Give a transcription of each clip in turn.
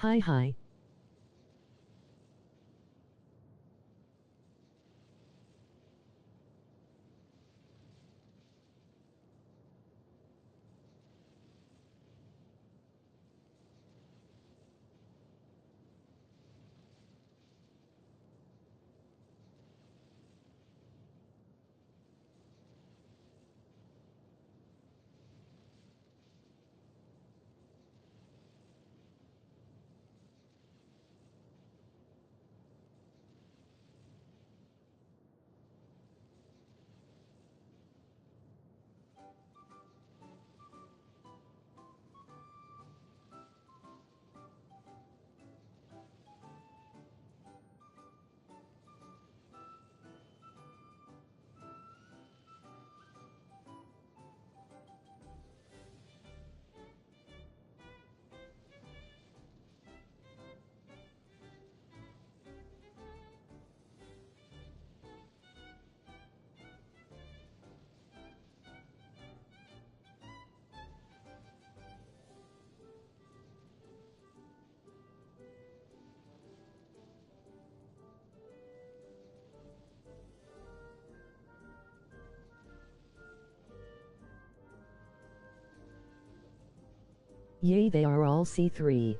Hi. Yay, they are all C3.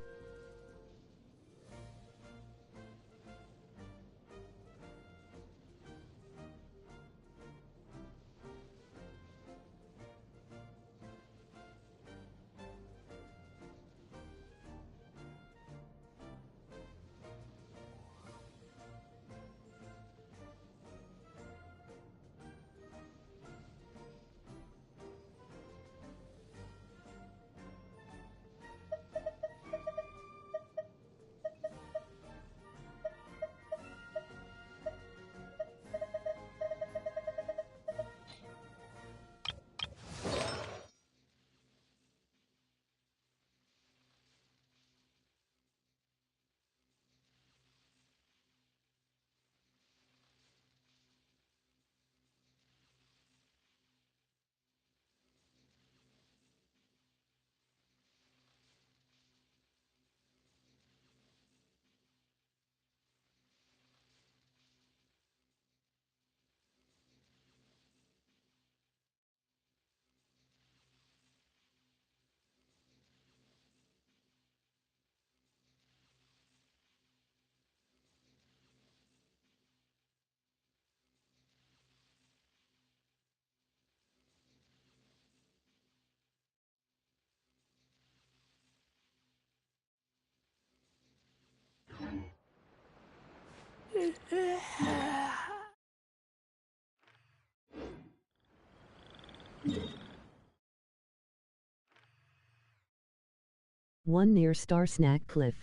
One near Star Snack Cliff.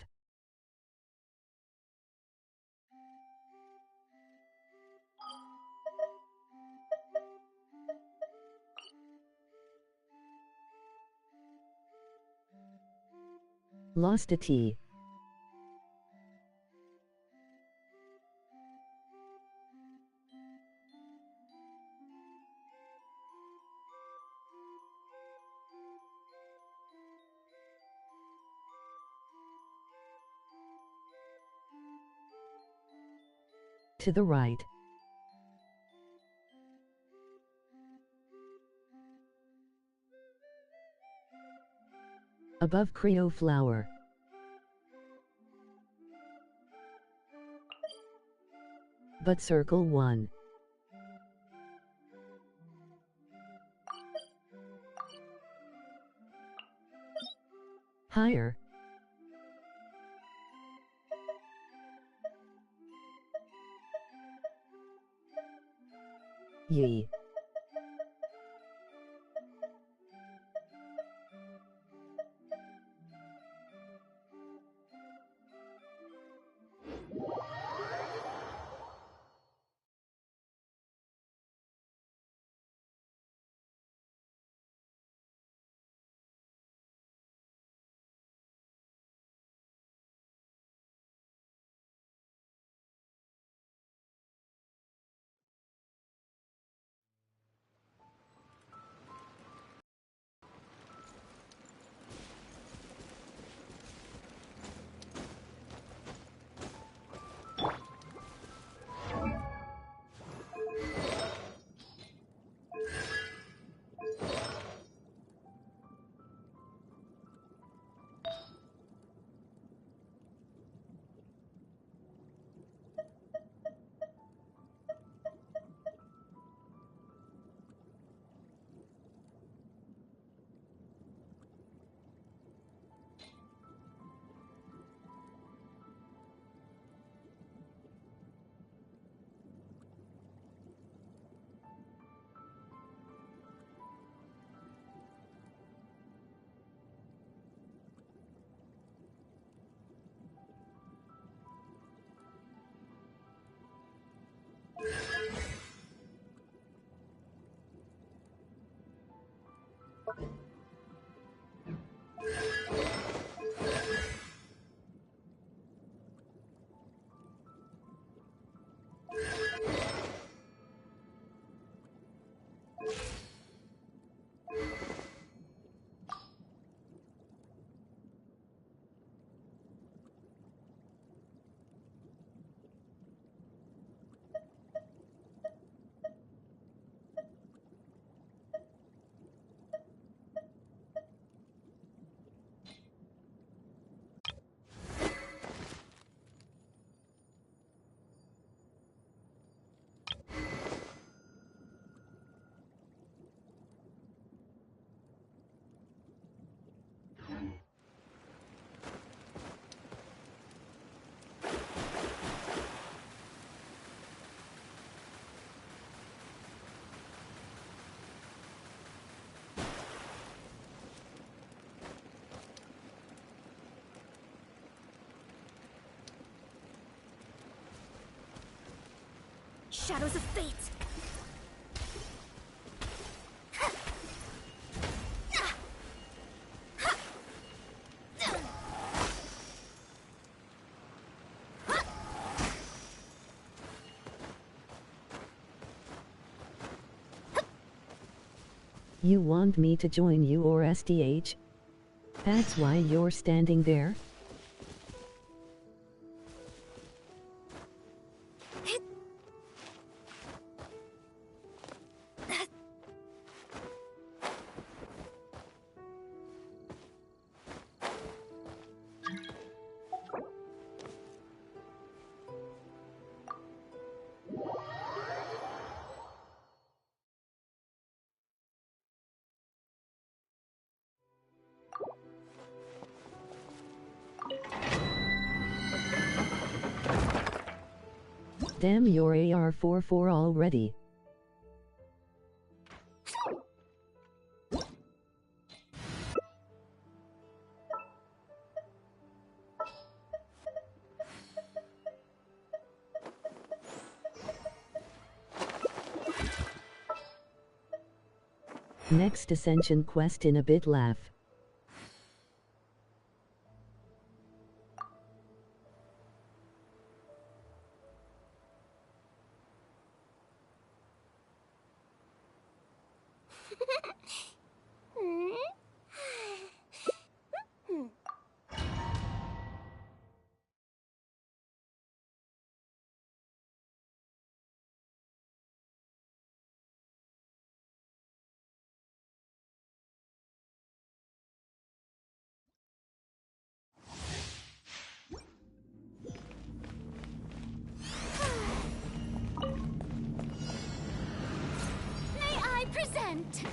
Lost a T. To the right. Above Creo flower. But circle 1. Higher. Yee. shadows of fate. You want me to join you or SDH? That's why you're standing there? Damn, your AR-44 already. Next ascension quest in a bit, laugh. Present.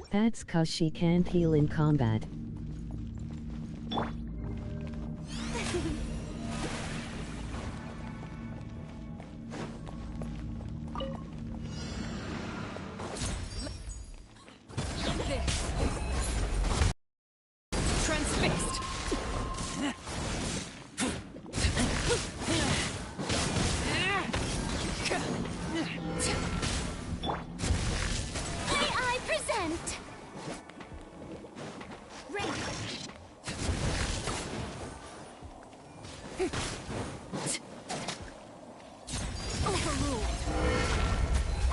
That's 'cause she can't heal in combat. Transfixed. May I present? Overruled.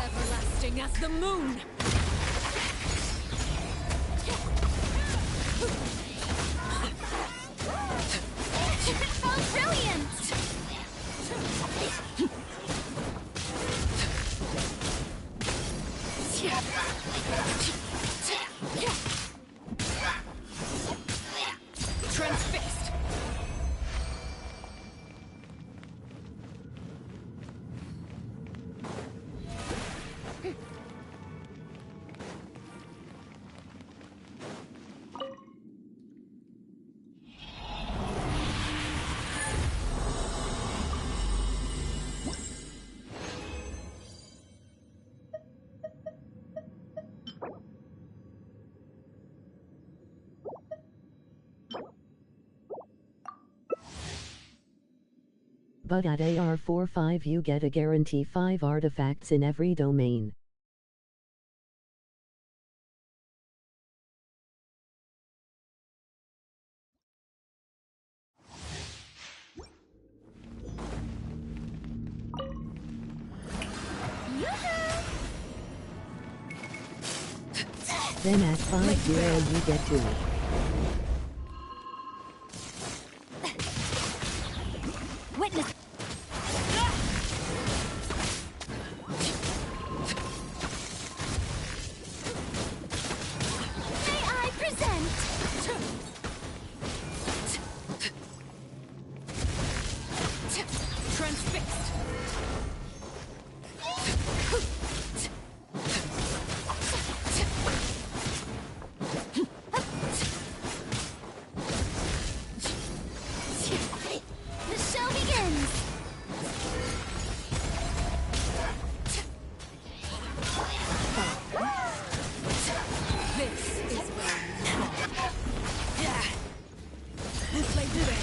Everlasting as the moon. Oh, brilliant! Transfixed. But at AR45 you get a guarantee 5 artifacts in every domain. Then at 5-0 you get 2. Witness. May I present? Transfixed. The show begins. This is where play through the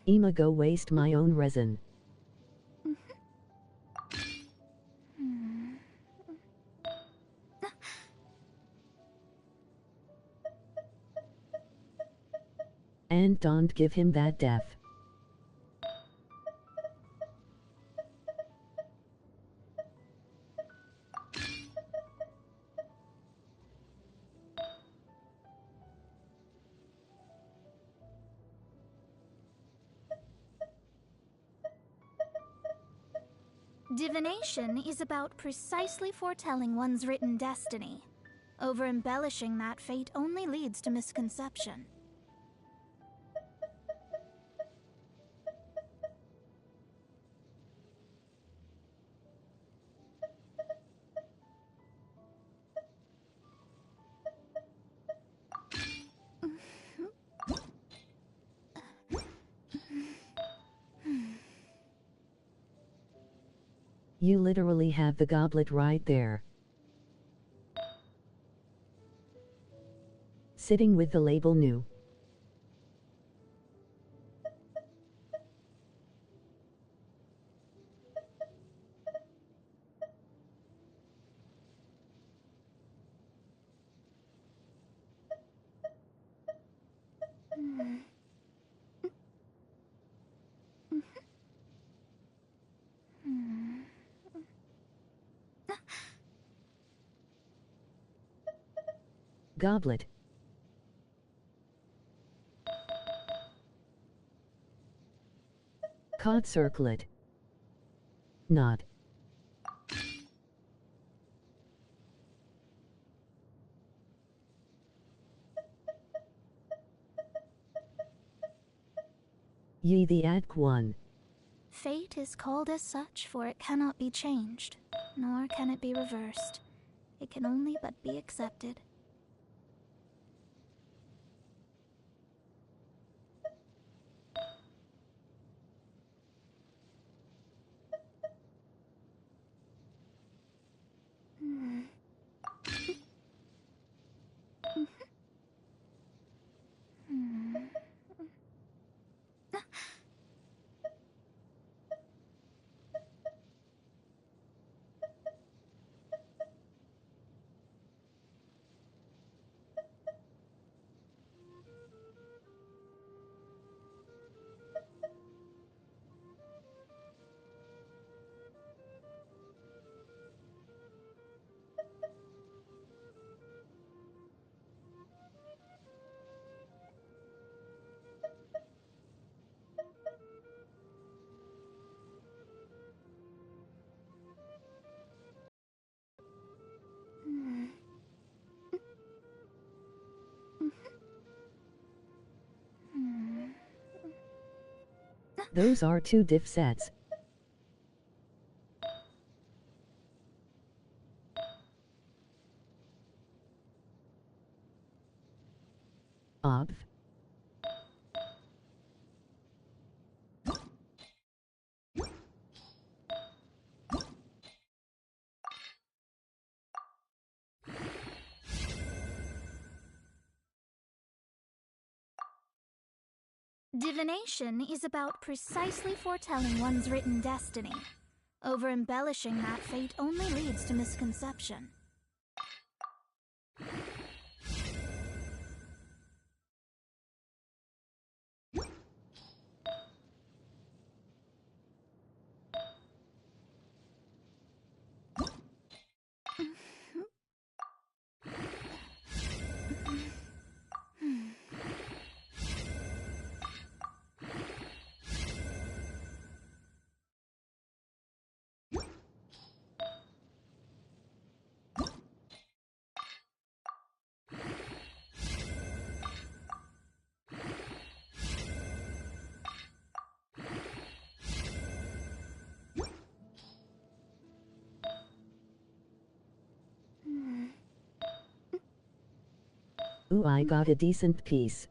I'ma go waste my own resin. And don't give him that def. Divination is about precisely foretelling one's written destiny. Over-embellishing that fate only leads to misconception. You literally have the goblet right there. Sitting with the label new. Goblet. Cod circlet. Not. Ye the Adk one. Fate is called as such, for it cannot be changed, nor can it be reversed. It can only but be accepted. Those are two diff sets. Obv. Divination is about precisely foretelling one's written destiny. Over-embellishing that fate only leads to misconception. Ooh, I got a decent piece.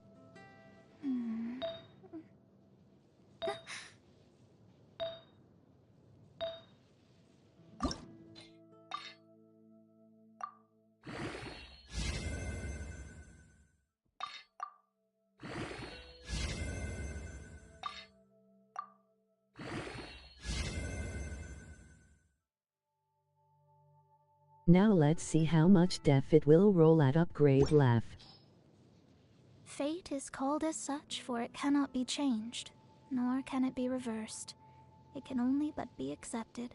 Now let's see how much def it will roll at upgrade laugh. Fate is called as such, for it cannot be changed, nor can it be reversed. It can only but be accepted.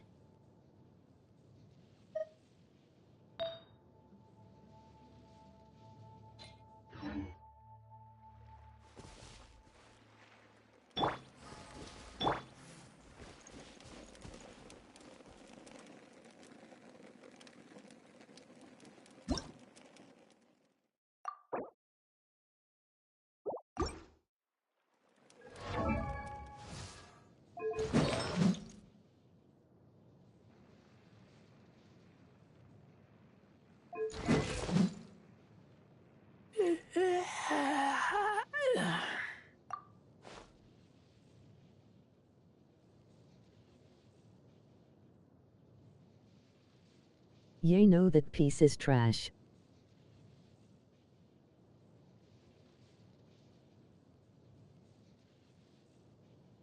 Ye know that piece is trash.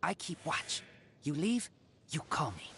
I keep watch. You leave, you call me.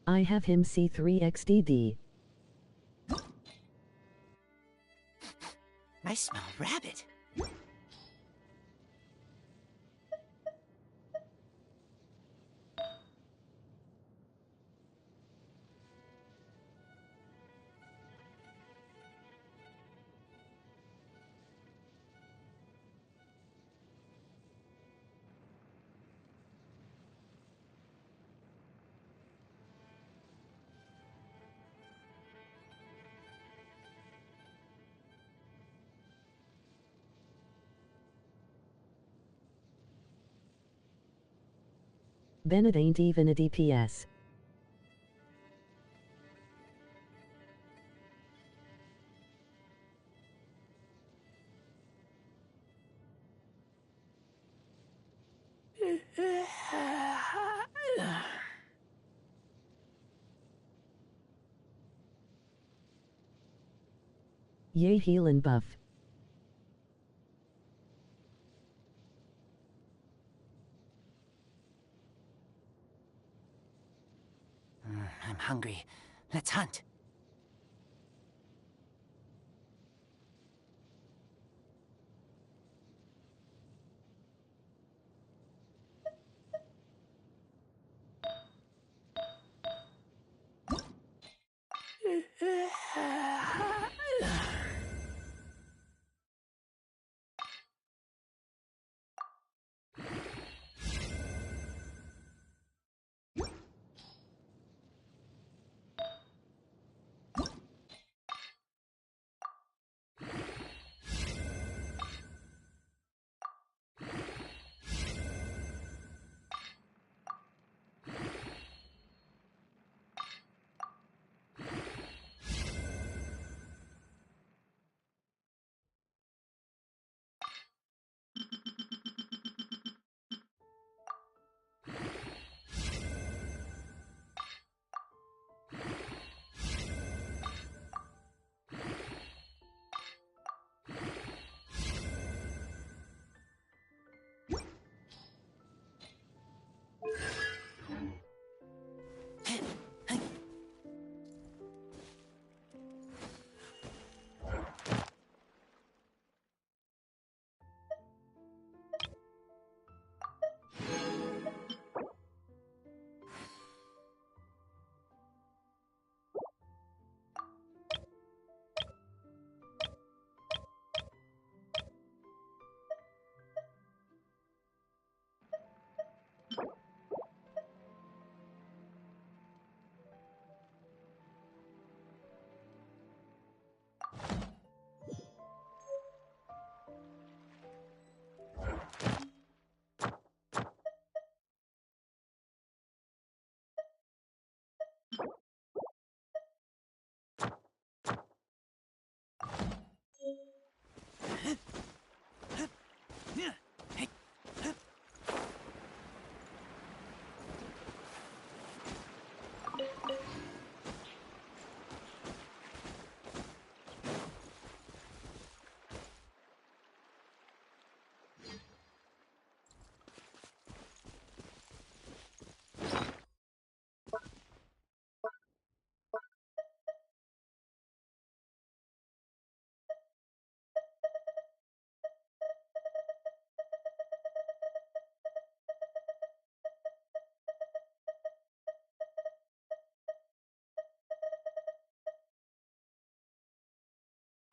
I have him C3XDD. I smell rabbit. Bennett ain't even a DPS. Yay healin' buff. I'm hungry. Let's hunt.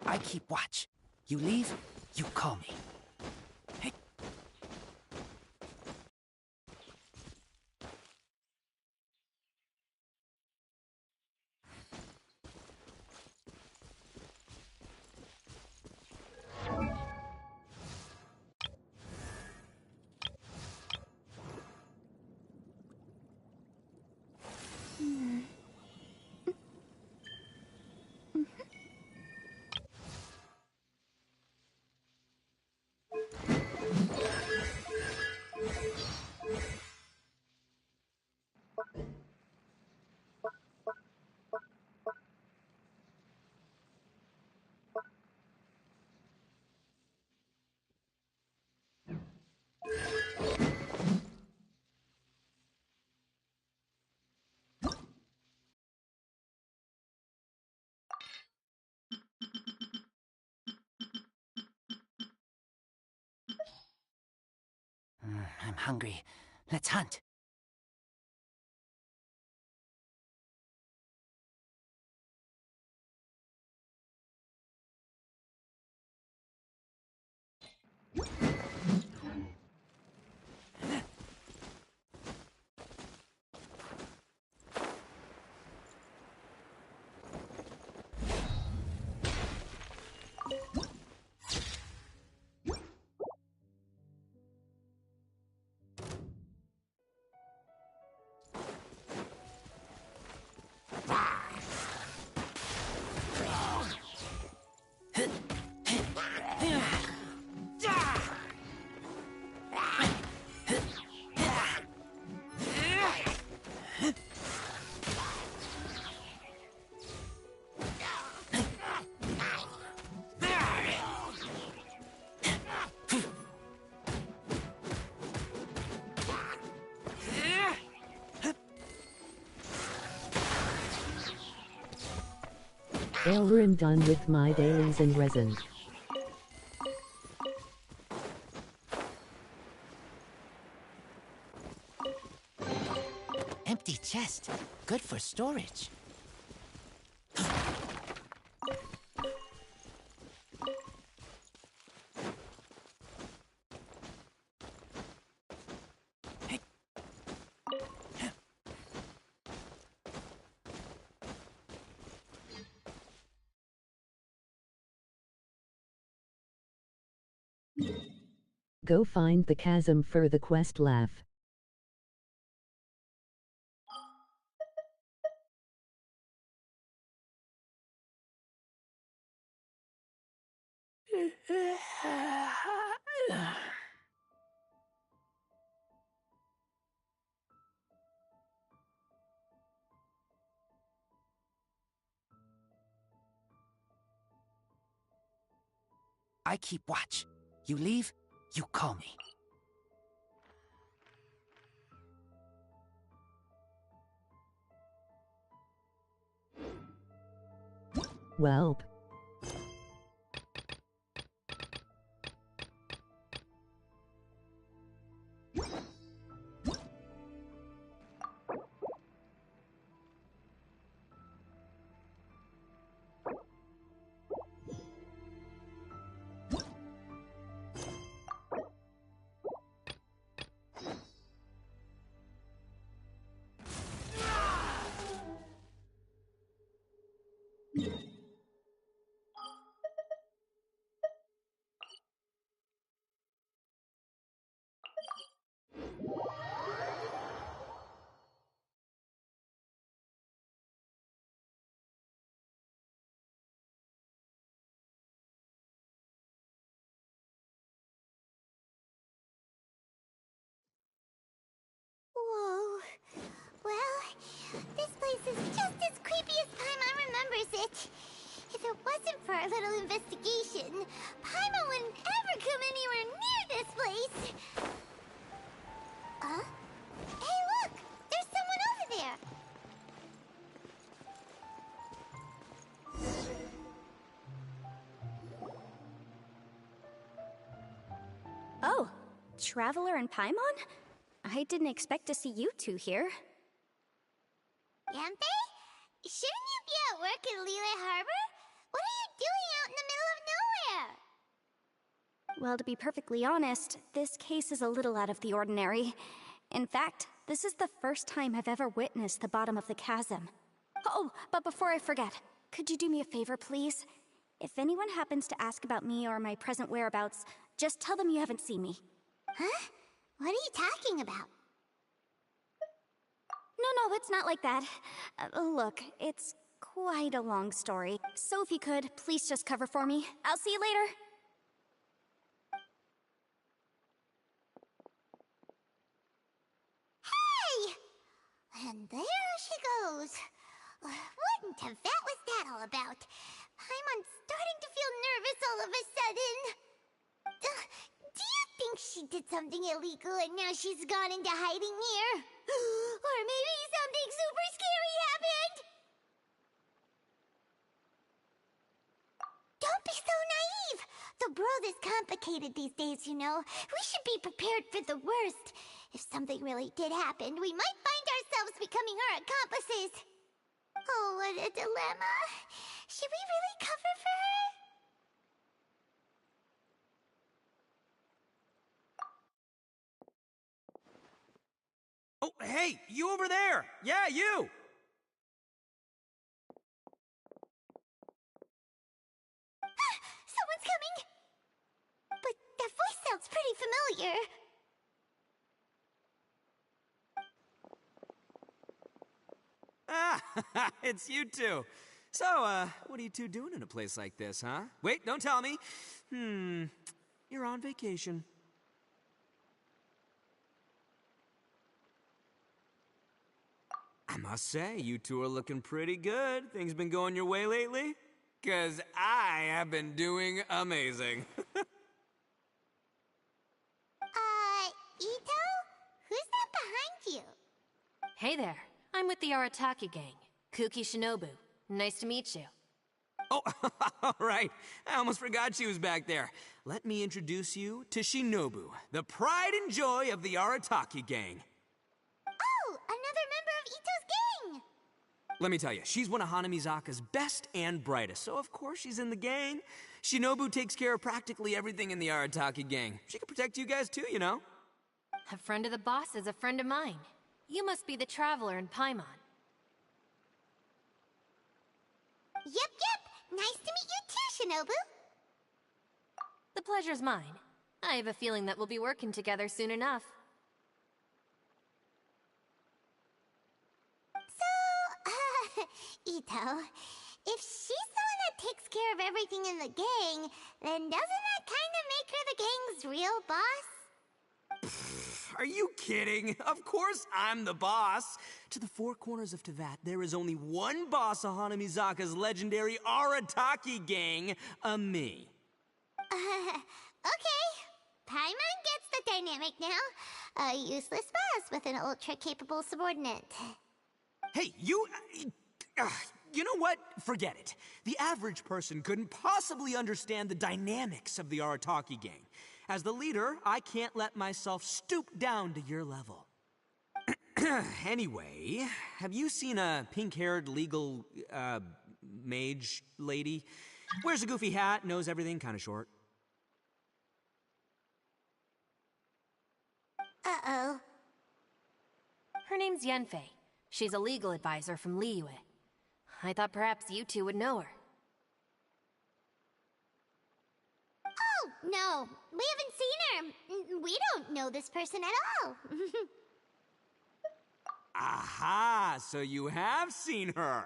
I keep watch. You leave, you call me. Hey. I'm hungry. Let's hunt. I'm done with my dailies and resin. Empty chest. Good for storage. Go find the chasm for the quest laugh. I keep watch. You leave, you call me. Welp. Whoa. Well, this place is just as creepy as Paimon remembers it. If it wasn't for our little investigation, Paimon wouldn't ever come anywhere near this place. Huh? Hey, look! There's someone over there! Oh, Traveler and Paimon? I didn't expect to see you two here. Yanpei? Shouldn't you be at work in Liyue Harbor? What are you doing out in the middle of nowhere? Well, to be perfectly honest, this case is a little out of the ordinary. In fact, this is the first time I've ever witnessed the bottom of the chasm. Oh, but before I forget, could you do me a favor, please? If anyone happens to ask about me or my present whereabouts, just tell them you haven't seen me. Huh? What are you talking about? No, it's not like that. Look, it's quite a long story. So if you could, please just cover for me. I'll see you later. Hey! And there she goes. What in Tibet was that all about? Paimon's starting to feel nervous all of a sudden. Do you think she did something illegal and now she's gone into hiding here? Or maybe something super scary happened? Don't be so naive! The world is complicated these days, you know. We should be prepared for the worst. If something really did happen, we might find ourselves becoming her accomplices. Oh, what a dilemma. Should we really cover for her? Oh, hey, you over there! Yeah, you! Someone's coming! But that voice sounds pretty familiar. Ah, it's you two. So, what are you two doing in a place like this, huh? Wait, don't tell me. You're on vacation. I must say, you two are looking pretty good. Things been going your way lately? 'Cause I have been doing amazing. Ito? Who's that behind you? Hey there, I'm with the Arataki gang. Kuki Shinobu. Nice to meet you. Oh, all right. I almost forgot she was back there. Let me introduce you to Shinobu, the pride and joy of the Arataki gang. Oh, another member of Ito's gang! Let me tell you, she's one of Hanamizaka's best and brightest, so of course she's in the gang. Shinobu takes care of practically everything in the Arataki gang. She can protect you guys too, you know? A friend of the boss is a friend of mine. You must be the traveler in Paimon. Yep. Nice to meet you too, Shinobu. The pleasure's mine. I have a feeling that we'll be working together soon enough. So, Ito, if she's the one that takes care of everything in the gang, then doesn't that kind of make her the gang's real boss? Are you kidding? Of course I'm the boss. To the four corners of Teyvat, there is only one boss of Hanamizaka's legendary Arataki gang, me. Okay. Paimon gets the dynamic now. A useless boss with an ultra-capable subordinate. Hey, you know what? Forget it. The average person couldn't possibly understand the dynamics of the Arataki gang. As the leader, I can't let myself stoop down to your level. Anyway, have you seen a pink-haired legal, mage lady? Wears a goofy hat, knows everything, kinda short. Uh-oh. Her name's Yenfei. She's a legal advisor from Liyue. I thought perhaps you two would know her. Oh, no. We haven't seen her. We don't know this person at all. Aha! So you have seen her!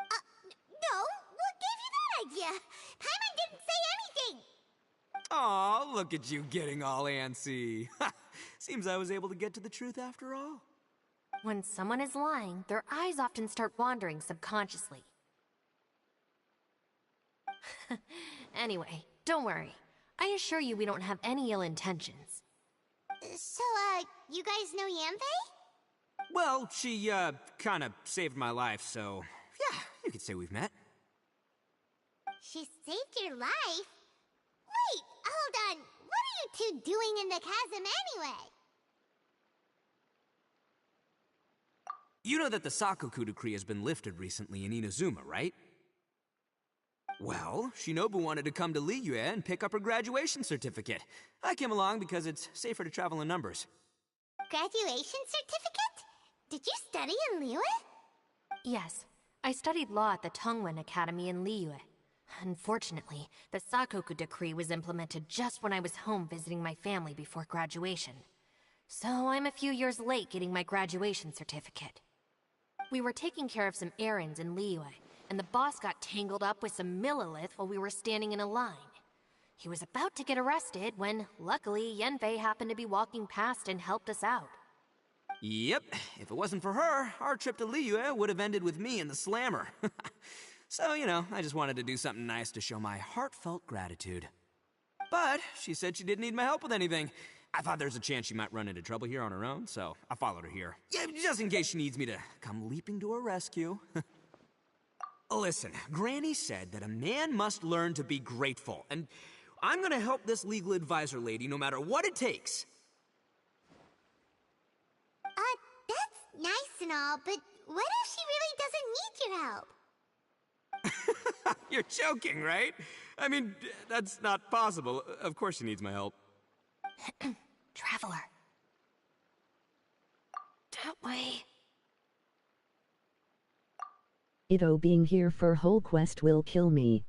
No, what gave you that idea? Paimon didn't say anything. Aw, look at you getting all antsy. Seems I was able to get to the truth after all. When someone is lying, their eyes often start wandering subconsciously. Anyway, don't worry. I assure you we don't have any ill intentions. So, you guys know Yanfei? Well, she, kinda saved my life, so... yeah, you could say we've met. She saved your life? Wait, hold on. What are you two doing in the chasm anyway? You know that the Sakoku decree has been lifted recently in Inazuma, right? Well, Shinobu wanted to come to Liyue and pick up her graduation certificate. I came along because it's safer to travel in numbers. Graduation certificate? Did you study in Liyue? Yes, I studied law at the Tongwen Academy in Liyue. Unfortunately, the Sakoku decree was implemented just when I was home visiting my family before graduation. So I'm a few years late getting my graduation certificate. We were taking care of some errands in Liyue, and the boss got tangled up with some Millilith while we were standing in a line. He was about to get arrested when, luckily, Yenfei happened to be walking past and helped us out. Yep, if it wasn't for her, our trip to Liyue would have ended with me and the Slammer. So, you know, I just wanted to do something nice to show my heartfelt gratitude. But she said she didn't need my help with anything. I thought there's a chance she might run into trouble here on her own, so I followed her here. Yeah, just in case she needs me to come leaping to her rescue. Listen, Granny said that a man must learn to be grateful, and I'm gonna help this legal advisor lady no matter what it takes. That's nice and all, but what if she really doesn't need your help? You're joking, right? I mean, that's not possible. Of course she needs my help. Traveler. That way. Ito being here for whole quest will kill me.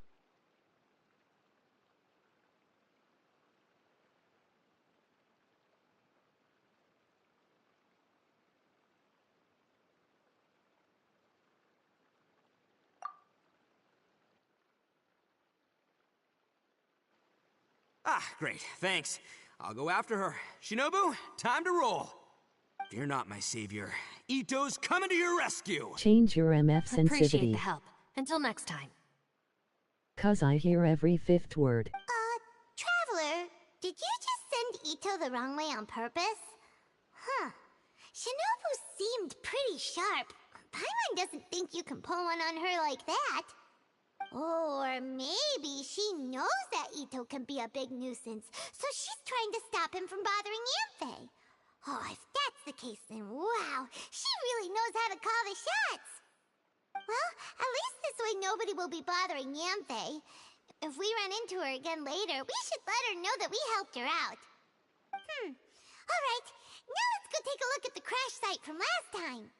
Ah, great, thanks. I'll go after her. Shinobu, time to roll. Fear not, my savior. Ito's coming to your rescue! Change your MF Appreciate sensitivity. the help. Until next time. 'Cause I hear every fifth word. Traveler, did you just send Ito the wrong way on purpose? Huh. Shinobu seemed pretty sharp. Paimon doesn't think you can pull one on her like that. Or maybe she knows that Ito can be a big nuisance, so she's trying to stop him from bothering Yanfei. Oh, if that's the case, then wow, she really knows how to call the shots. Well, at least this way nobody will be bothering Yanfei. If we run into her again later, we should let her know that we helped her out. Alright, now let's go take a look at the crash site from last time.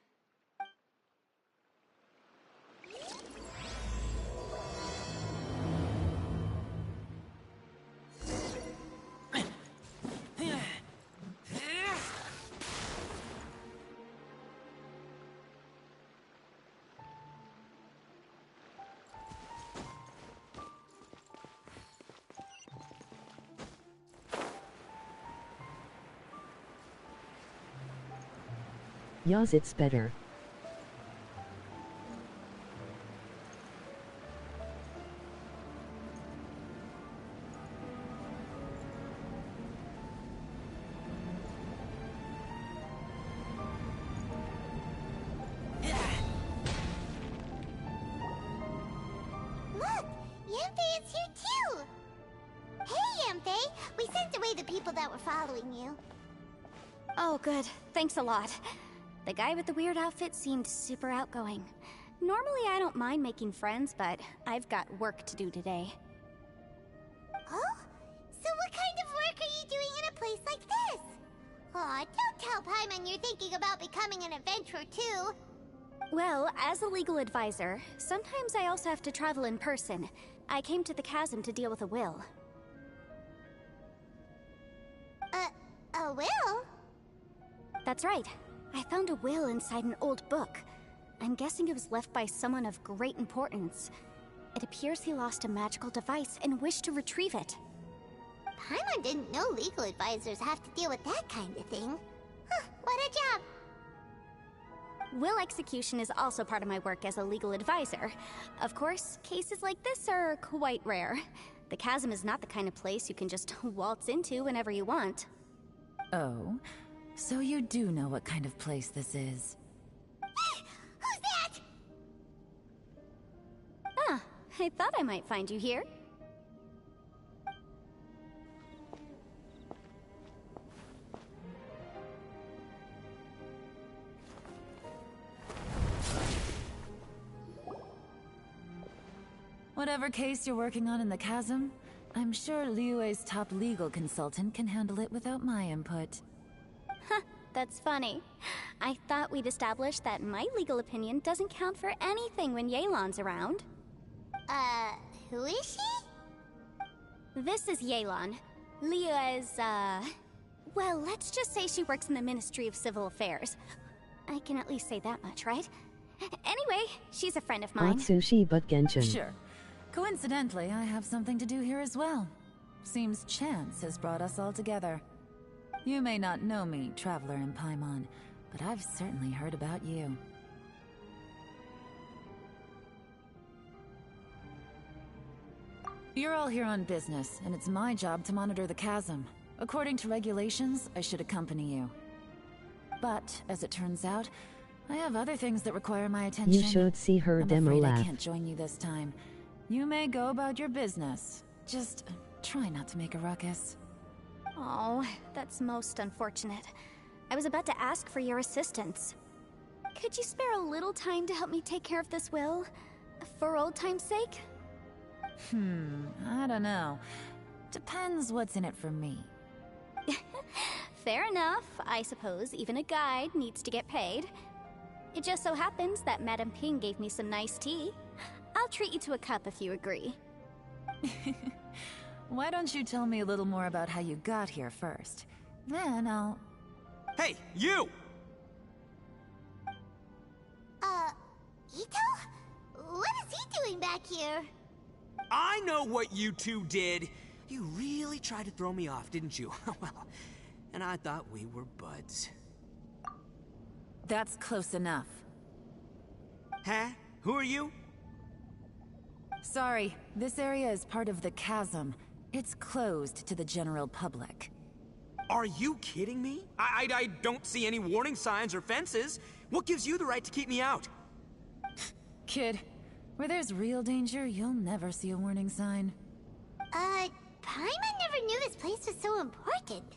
Yours it's better. Look, Yanfei is here too! Hey, Yanfei! We sent away the people that were following you. Oh, good. Thanks a lot. The guy with the weird outfit seemed super outgoing. Normally I don't mind making friends, but I've got work to do today. Oh? So what kind of work are you doing in a place like this? Aw, don't tell Paimon you're thinking about becoming an adventurer too. Well, as a legal advisor, sometimes I also have to travel in person. I came to the chasm to deal with a will. A will? That's right. I found a will inside an old book. I'm guessing it was left by someone of great importance. It appears he lost a magical device and wished to retrieve it. Paimon didn't know legal advisors have to deal with that kind of thing. Huh, what a job! Will execution is also part of my work as a legal advisor. Of course, cases like this are quite rare. The chasm is not the kind of place you can just waltz into whenever you want. Oh, so you do know what kind of place this is. Who's that? Ah, I thought I might find you here. Whatever case you're working on in the chasm, I'm sure Liyue's top legal consultant can handle it without my input. Huh, that's funny. I thought we'd established that my legal opinion doesn't count for anything when Yelan's around. Who is she? This is Yelan. Liyue's, well, let's just say she works in the Ministry of Civil Affairs. I can at least say that much, right? Anyway, she's a friend of mine. Not sushi but Genshin. Sure. Coincidentally, I have something to do here as well. Seems chance has brought us all together. You may not know me, Traveler in Paimon, but I've certainly heard about you. You're all here on business, and it's my job to monitor the chasm. According to regulations, I should accompany you. But, as it turns out, I have other things that require my attention. You should see her I'm demo afraid laugh. I can't join you this time. You may go about your business. Just try not to make a ruckus. Oh, that's most unfortunate. I was about to ask for your assistance. Could you spare a little time to help me take care of this will? For old time's sake? I don't know. Depends what's in it for me. Fair enough. I suppose even a guide needs to get paid. It just so happens that Madame Ping gave me some nice tea. I'll treat you to a cup if you agree. Why don't you tell me a little more about how you got here first? Then I'll... Hey, you! Ito? What is he doing back here? I know what you two did. You really tried to throw me off, didn't you? Well, and I thought we were buds. That's close enough. Huh? Who are you? Sorry, this area is part of the chasm. It's closed to the general public. Are you kidding me? I don't see any warning signs or fences. What gives you the right to keep me out? Kid, Where there's real danger, you'll never see a warning sign. Paimon never knew this place was so important.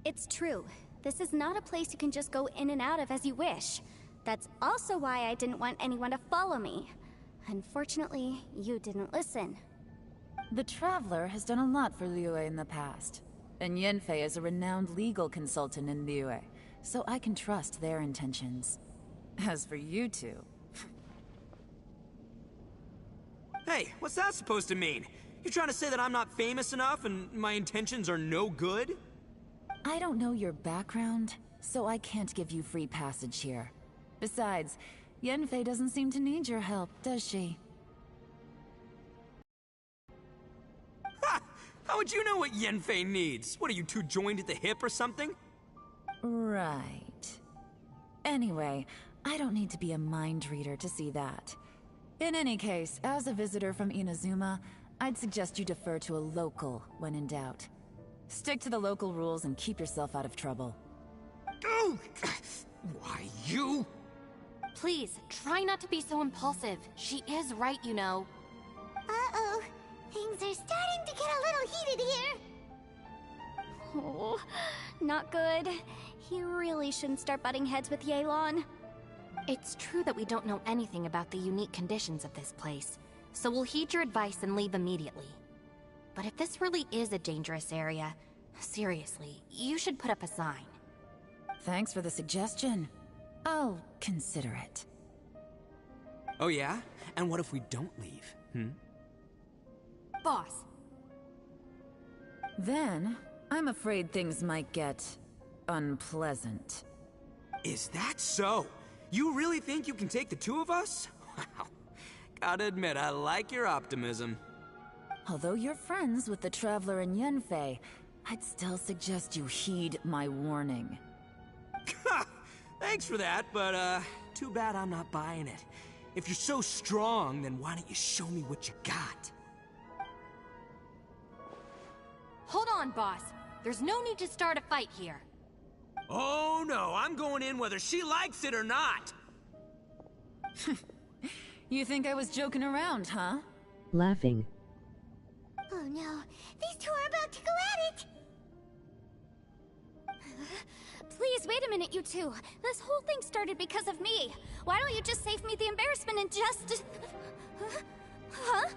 It's true. This is not a place you can just go in and out of as you wish. That's also why I didn't want anyone to follow me. Unfortunately, you didn't listen. The Traveler has done a lot for Liyue in the past. And Yanfei is a renowned legal consultant in Liyue, so I can trust their intentions. As for you two... Hey, what's that supposed to mean? You trying to say that I'm not famous enough and my intentions are no good? I don't know your background, so I can't give you free passage here. Besides, Yanfei doesn't seem to need your help, does she? Ha! How would you know what Yanfei needs? What, are you two joined at the hip or something? Right. Anyway, I don't need to be a mind reader to see that. In any case, as a visitor from Inazuma, I'd suggest you defer to a local when in doubt. Stick to the local rules and keep yourself out of trouble. Oh! Why, you? Please, try not to be so impulsive. She is right, you know. Uh-oh. Things are starting to get a little heated here. Oh, not good. He really shouldn't start butting heads with Yelan. It's true that we don't know anything about the unique conditions of this place, so we'll heed your advice and leave immediately. But if this really is a dangerous area, seriously, you should put up a sign. Thanks for the suggestion. I'll consider it. Oh yeah? And what if we don't leave, Boss. Then, I'm afraid things might get... unpleasant. Is that so? You really think you can take the two of us? Wow. Gotta admit, I like your optimism. Although you're friends with the Traveler and Yanfei, I'd still suggest you heed my warning. Thanks for that, but too bad I'm not buying it. If you're so strong, then why don't you show me what you got? Hold on, boss. There's no need to start a fight here. Oh no, I'm going in whether she likes it or not! You think I was joking around, huh? Laughing. Oh no, these two are about to go at it! Please, wait a minute, you two. This whole thing started because of me. Why don't you just save me the embarrassment and just... Huh?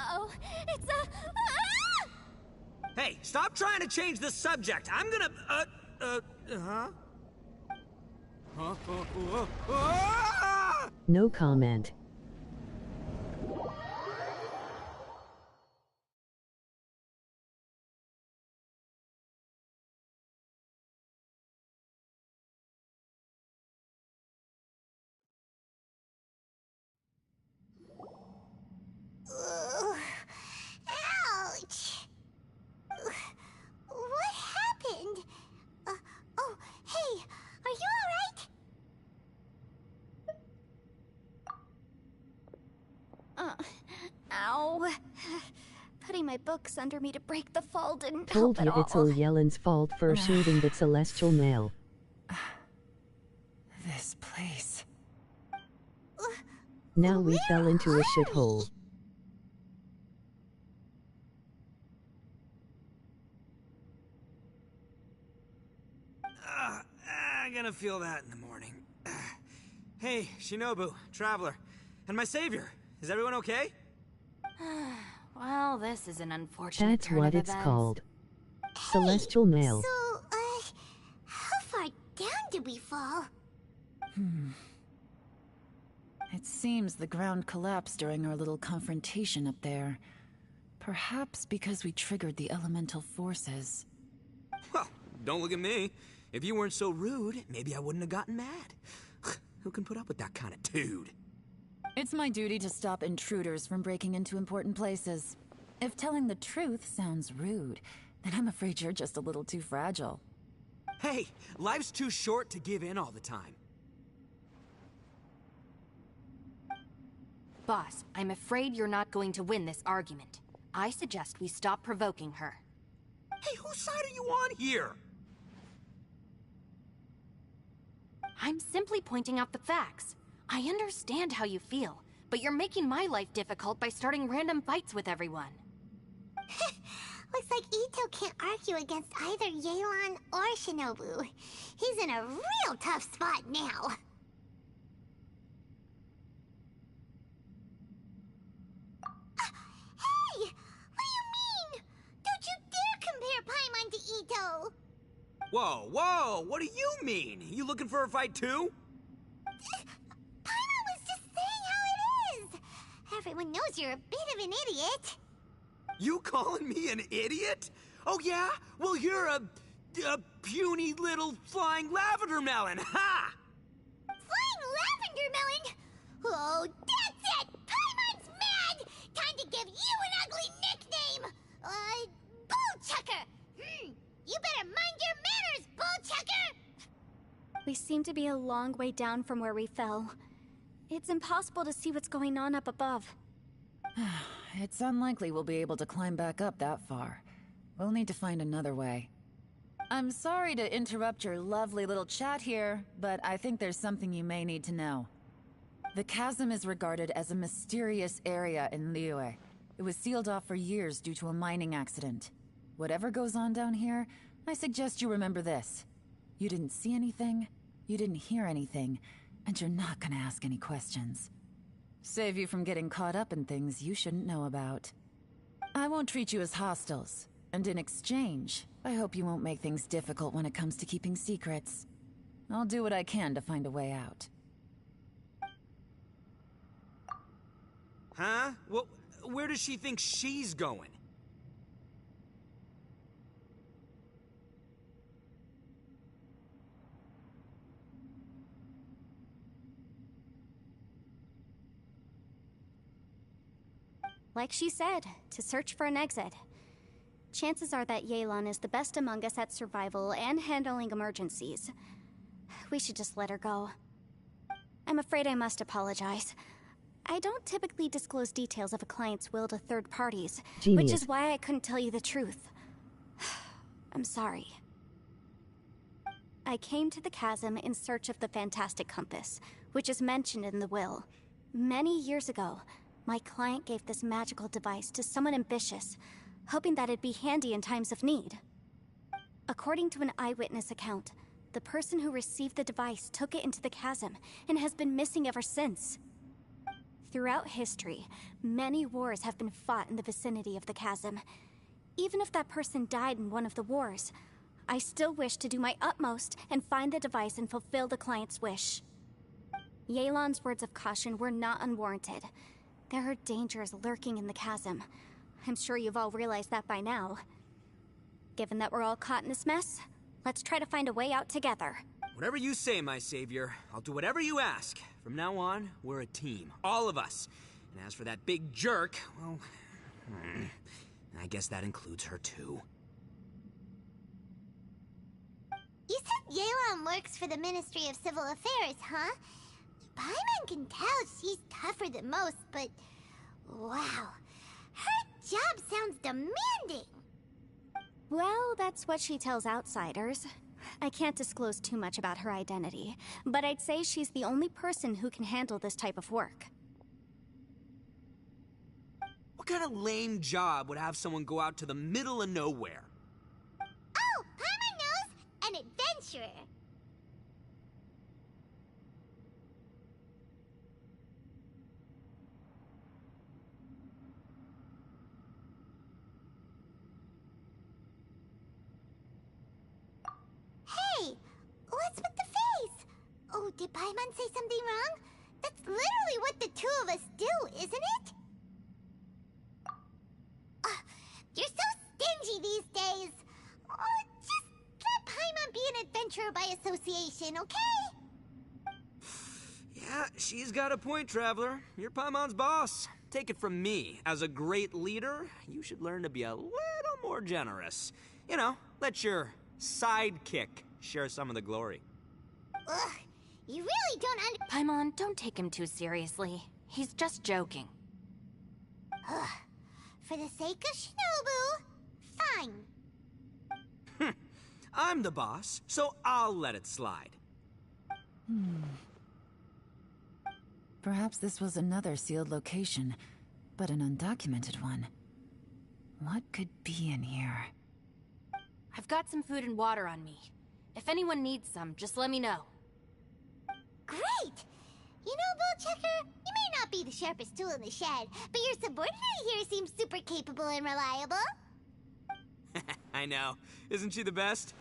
Oh, it's a... Ah! Hey, stop trying to change the subject. I'm gonna, No comment. Ugh. Ouch! What happened? Oh, hey, are you alright? Ow. Putting my books under me to break the fall didn't Told help you at it's all. all Yelan's fault for shooting the celestial male. This place... Now we fell into a shithole. I'm gonna feel that in the morning. Hey, Shinobu, Traveler, and my savior. Is everyone okay? Well, this is an unfortunate That's turn what of it's events. called. Celestial male. So, how far down did we fall? It seems the ground collapsed during our little confrontation up there. Perhaps because we triggered the elemental forces. Well, don't look at me. If you weren't so rude, maybe I wouldn't have gotten mad. Who can put up with that kind of dude? It's my duty to stop intruders from breaking into important places. If telling the truth sounds rude, then I'm afraid you're just a little too fragile. Hey, life's too short to give in all the time. Boss, I'm afraid you're not going to win this argument. I suggest we stop provoking her. Hey, whose side are you on here? I'm simply pointing out the facts. I understand how you feel, but you're making my life difficult by starting random fights with everyone. Looks like Ito can't argue against either Yelan or Shinobu. He's in a real tough spot now. Hey! What do you mean? Don't you dare compare Paimon to Ito! Whoa, whoa, what do you mean? You looking for a fight too? Paimon was just saying how it is! Everyone knows you're a bit of an idiot. You calling me an idiot? Oh yeah? Well, you're a puny little flying lavender melon, ha! Flying lavender melon? Oh, that's it! Paimon's mad! Time to give you an ugly nickname! Bullchucker! You better mind your manners, Bullchucker! We seem to be a long way down from where we fell. It's impossible to see what's going on up above. It's unlikely we'll be able to climb back up that far. We'll need to find another way. I'm sorry to interrupt your lovely little chat here, but I think there's something you may need to know. The chasm is regarded as a mysterious area in Liyue. It was sealed off for years due to a mining accident. Whatever goes on down here, I suggest you remember this. You didn't see anything, you didn't hear anything, and you're not gonna ask any questions. Save you from getting caught up in things you shouldn't know about. I won't treat you as hostiles, and in exchange, I hope you won't make things difficult when it comes to keeping secrets. I'll do what I can to find a way out. Huh? Well, where does she think she's going? Like she said, to search for an exit. Chances are that Yelan is the best among us at survival and handling emergencies. We should just let her go. I'm afraid I must apologize. I don't typically disclose details of a client's will to third parties, Genius. which is why I couldn't tell you the truth. I'm sorry. I came to the chasm in search of the fantastic compass, which is mentioned in the will. Many years ago, my client gave this magical device to someone ambitious, hoping that it'd be handy in times of need. According to an eyewitness account, the person who received the device took it into the chasm and has been missing ever since. Throughout history, many wars have been fought in the vicinity of the chasm. Even if that person died in one of the wars, I still wish to do my utmost and find the device and fulfill the client's wish. Yelan's words of caution were not unwarranted. There are dangers lurking in the chasm. I'm sure you've all realized that by now. Given that we're all caught in this mess, let's try to find a way out together. Whatever you say, my savior. I'll do whatever you ask. From now on, we're a team. All of us. And as for that big jerk, well, I guess that includes her too. You said Yelan works for the Ministry of Civil Affairs, huh? Paimon can tell she's tougher than most, but... wow. Her job sounds demanding. Well, that's what she tells outsiders. I can't disclose too much about her identity, but I'd say she's the only person who can handle this type of work. What kind of lame job would have someone go out to the middle of nowhere? Oh, Paimon knows! An adventurer. Hey, what's with the face? Oh, did Paimon say something wrong? That's literally what the two of us do, isn't it? You're so stingy these days. Oh, just let Paimon be an adventurer by association, okay? Yeah, she's got a point, Traveler. You're Paimon's boss. Take it from me. As a great leader, you should learn to be a little more generous. You know, let your sidekick share some of the glory. Ugh, you really don't Paimon, don't take him too seriously. He's just joking. Ugh, for the sake of Shinobu, fine. I'm the boss, so I'll let it slide. Perhaps this was another sealed location, but an undocumented one. What could be in here? I've got some food and water on me. If anyone needs some, just let me know. Great! You know, Bullchecker, you may not be the sharpest tool in the shed, but your subordinate here seems super capable and reliable. I know. Isn't she the best?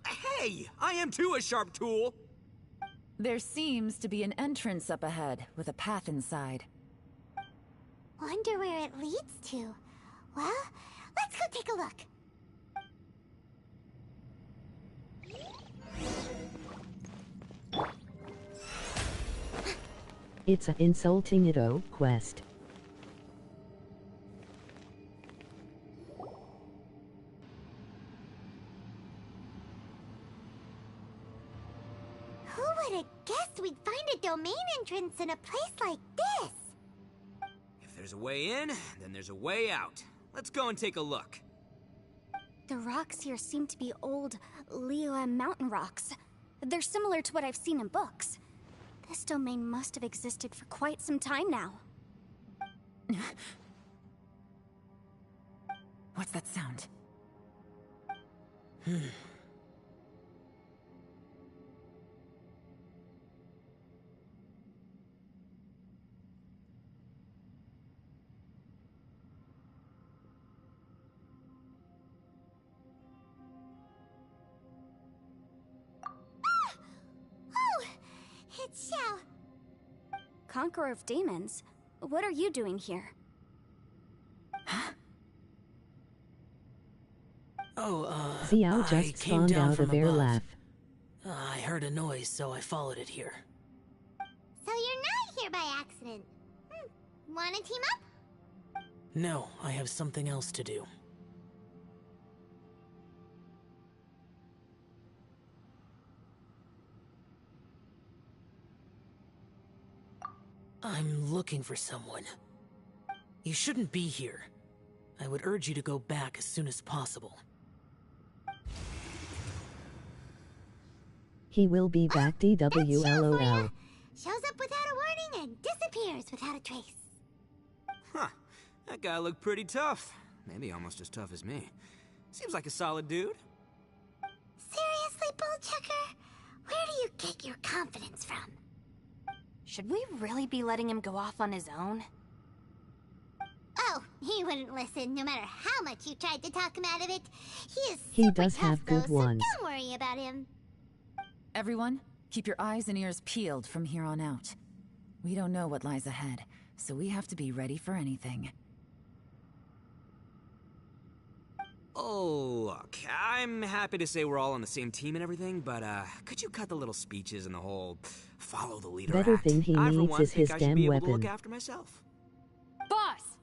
Hey, I am too a sharp tool. There seems to be an entrance up ahead, with a path inside. Wonder where it leads to. Well, let's go take a look. It's a insulting Ito quest. Who would have guessed we'd find a domain entrance in a place like this? If there's a way in, then there's a way out. Let's go and take a look. The rocks here seem to be old Liyue mountain rocks. They're similar to what I've seen in books. This domain must have existed for quite some time now. What's that sound? Oh, it's Xiao. Conqueror of Demons, what are you doing here? Xiao I just came spawned down out from of their above. laugh. I heard a noise, so I followed it here. So you're not here by accident. Wanna team up? No, I have something else to do. I'm looking for someone. You shouldn't be here. I would urge you to go back as soon as possible. He will be back That's Xiao for DWLOL. ya. Shows up without a warning and disappears without a trace. Huh. That guy looked pretty tough. Maybe almost as tough as me. Seems like a solid dude. Seriously, Bullchecker? Where do you get your confidence from? Should we really be letting him go off on his own? Oh, he wouldn't listen no matter how much you tried to talk him out of it. He Super does tough, have good though, ones. So don't worry about him. Everyone, keep your eyes and ears peeled from here on out. We don't know what lies ahead, so we have to be ready for anything. Oh, look, I'm happy to say we're all on the same team and everything, but could you cut the little speeches and the whole follow the leader Better act? thing he I, for needs one, is think his I should damn be able to weapon. look after myself. Boss!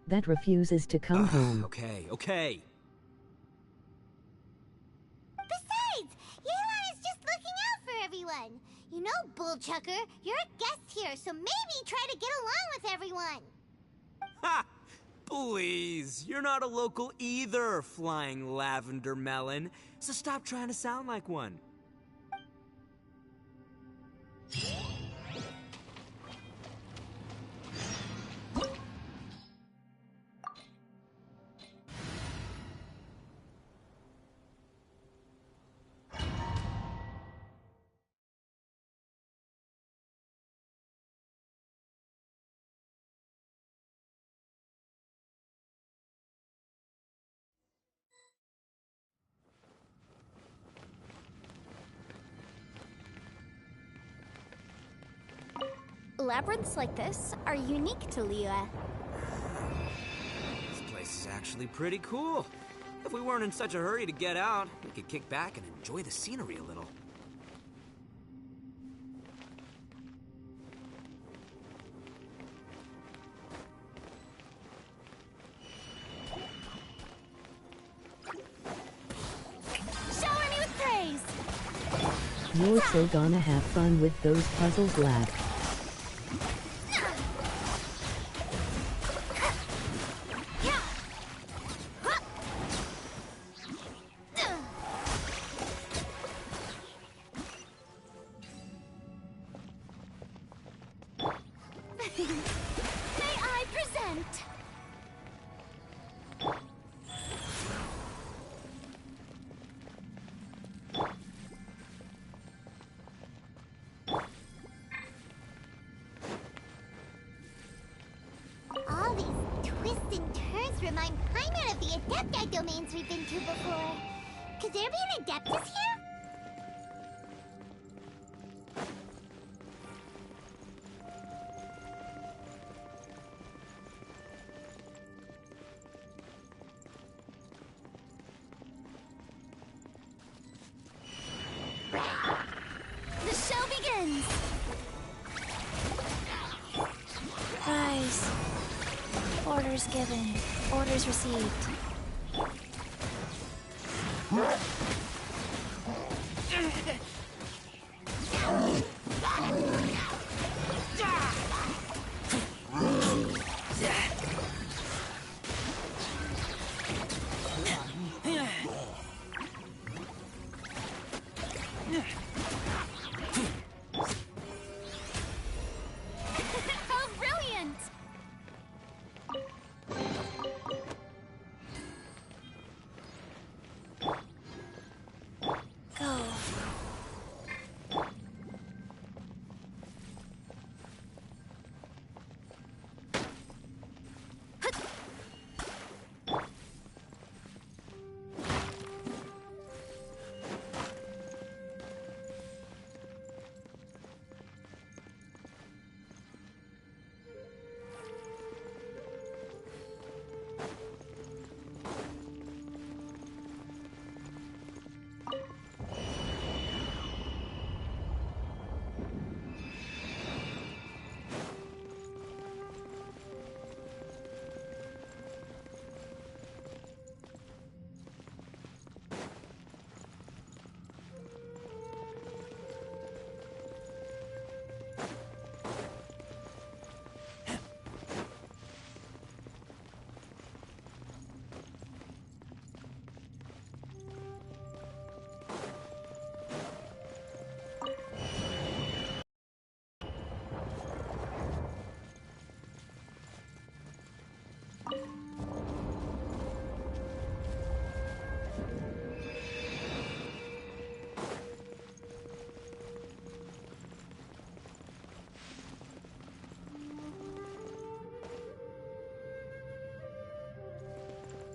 That refuses to come home. Okay. Besides, Yelan is just looking out for everyone. You know, Bullchucker, you're a guest here, so maybe try to get along with everyone. Ha! Please, you're not a local either, flying lavender melon. So stop trying to sound like one. Labyrinths like this are unique to Liyue. This place is actually pretty cool. If we weren't in such a hurry to get out, we could kick back and enjoy the scenery a little. You're so gonna have fun with those puzzles, lad. May I present? All these twists and turns remind Paimon of the Adepti domains we've been to before. Could there be an Adeptus here? The show begins! Rise. Orders given. Orders received. How brilliant! Go.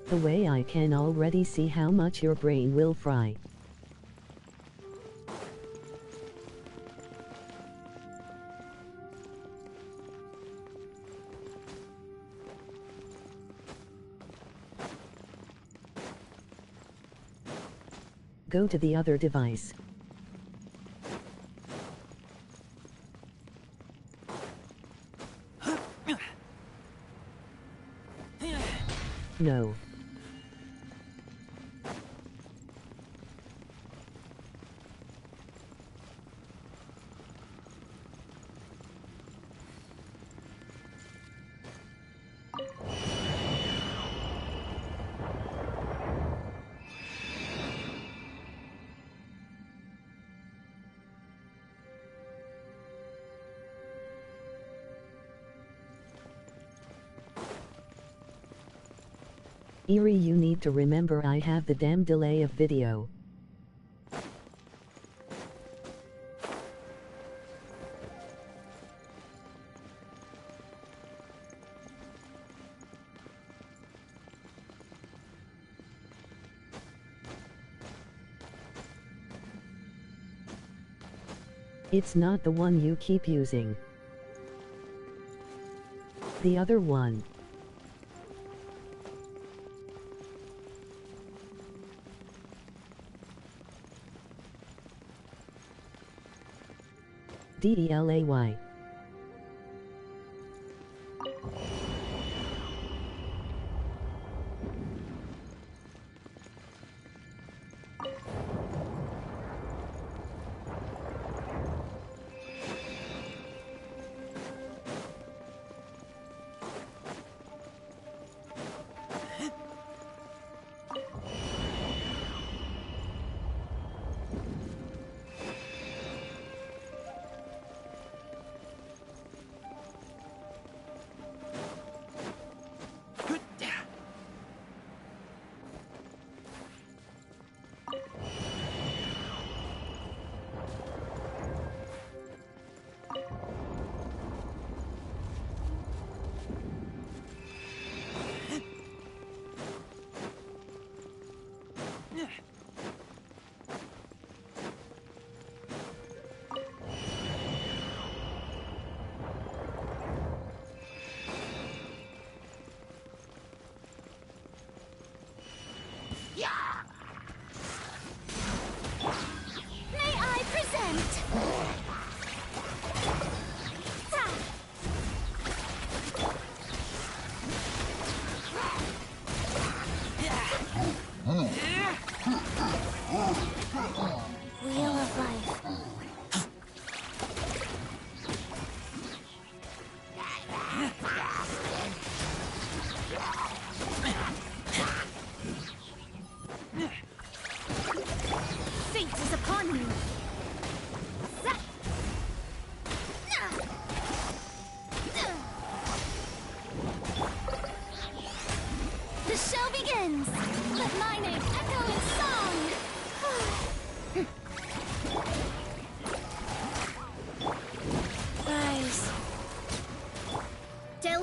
The way I can already see how much your brain will fry. Go to the other device. No. Eerie, you need to remember I have the damn delay of video. It's not the one you keep using. The other one. DELAY.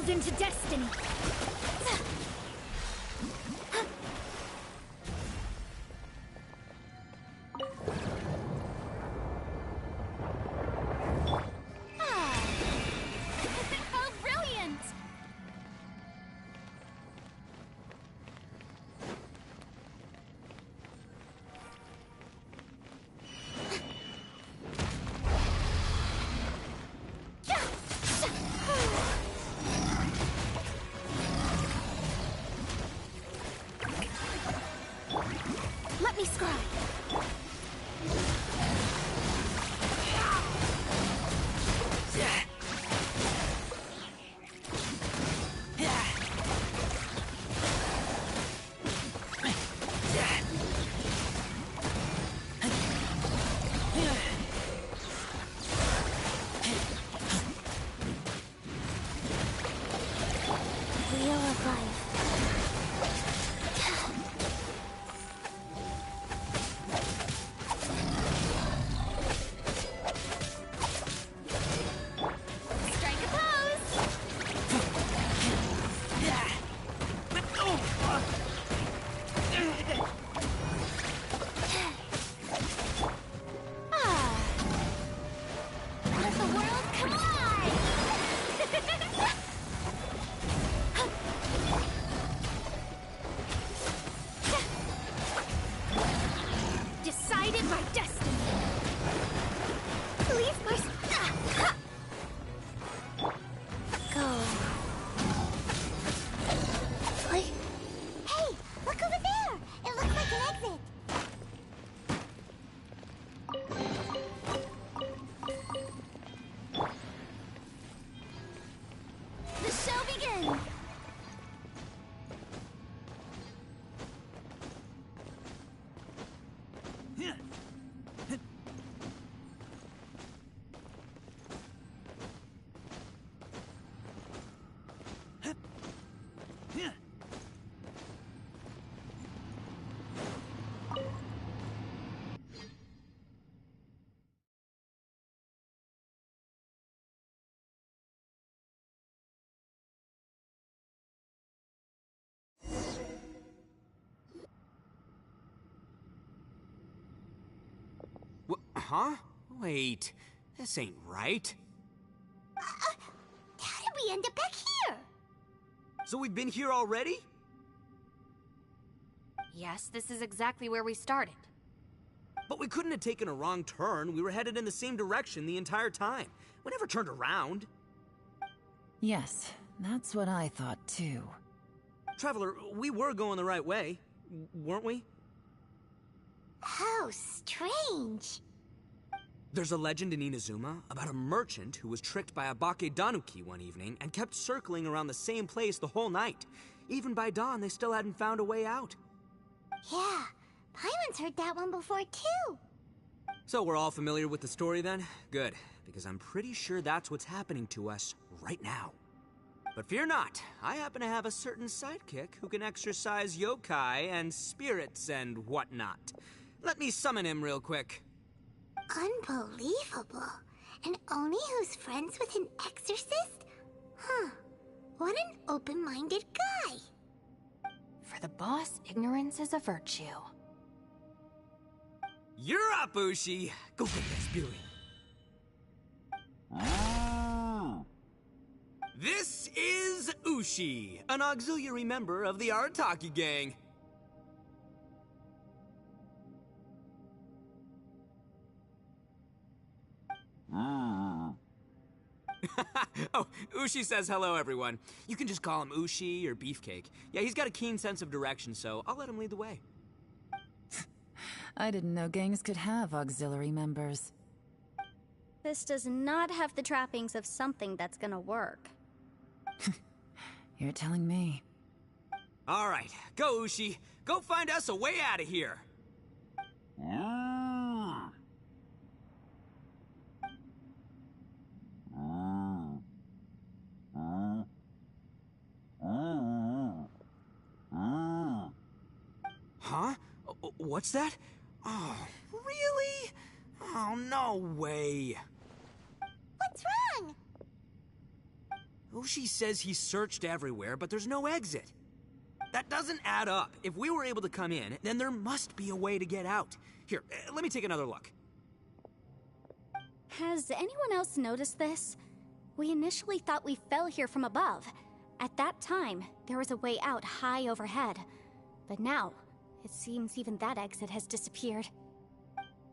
delve into destiny. How brilliant! Let me scribe. Wheel of life. Strike a pose! Let the world collide! Decided my destiny. Leave my go. Hey, look over there. It looks like an exit. The show begins. Huh? Wait, this ain't right. How did we end up back here? So we've been here already? Yes, this is exactly where we started. But we couldn't have taken a wrong turn. We were headed in the same direction the entire time. We never turned around. Yes, that's what I thought too. Traveler, we were going the right way, weren't we? How strange. There's a legend in Inazuma about a merchant who was tricked by a Bakedanuki one evening and kept circling around the same place the whole night. Even by dawn, they still hadn't found a way out. Yeah, Paimon's heard that one before too. So we're all familiar with the story then? Good, because I'm pretty sure that's what's happening to us right now. But fear not, I happen to have a certain sidekick who can exercise yokai and spirits and whatnot. Let me summon him real quick. Unbelievable. And Oni who's friends with an exorcist? Huh. What an open-minded guy. For the boss, ignorance is a virtue. You're up, Ushi! Go get that spirit. This is Ushi, an auxiliary member of the Arataki gang. Oh, Ushi says hello, everyone. You can just call him Ushi or Beefcake. Yeah, he's got a keen sense of direction, so I'll let him lead the way. I didn't know gangs could have auxiliary members. This does not have the trappings of something that's gonna work. You're telling me. All right, go, Ushi. Go find us a way out of here. Huh? What's that? Oh, really? Oh, no way. What's wrong? Ushi says he searched everywhere, but there's no exit. That doesn't add up. If we were able to come in, then there must be a way to get out. Here, let me take another look. Has anyone else noticed this? We initially thought we fell here from above. At that time, there was a way out high overhead. But now, it seems even that exit has disappeared.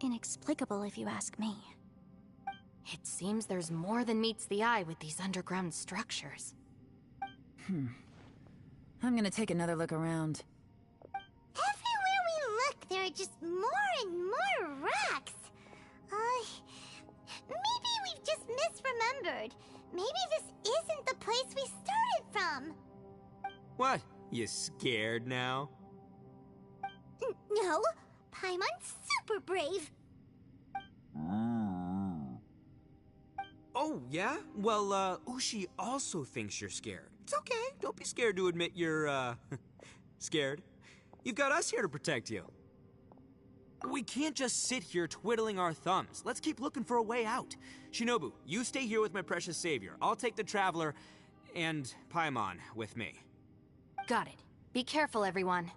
Inexplicable, if you ask me. It seems there's more than meets the eye with these underground structures. I'm gonna take another look around. Everywhere we look, there are just more and more rocks. Maybe we've just misremembered. Maybe this isn't the place we started from. What? You scared now? No, Paimon's super brave. Oh, yeah? Well, Ushi also thinks you're scared. It's okay. Don't be scared to admit you're, scared. You've got us here to protect you. We can't just sit here twiddling our thumbs. Let's keep looking for a way out. Shinobu, you stay here with my precious savior. I'll take the Traveler and Paimon with me. Got it. Be careful, everyone.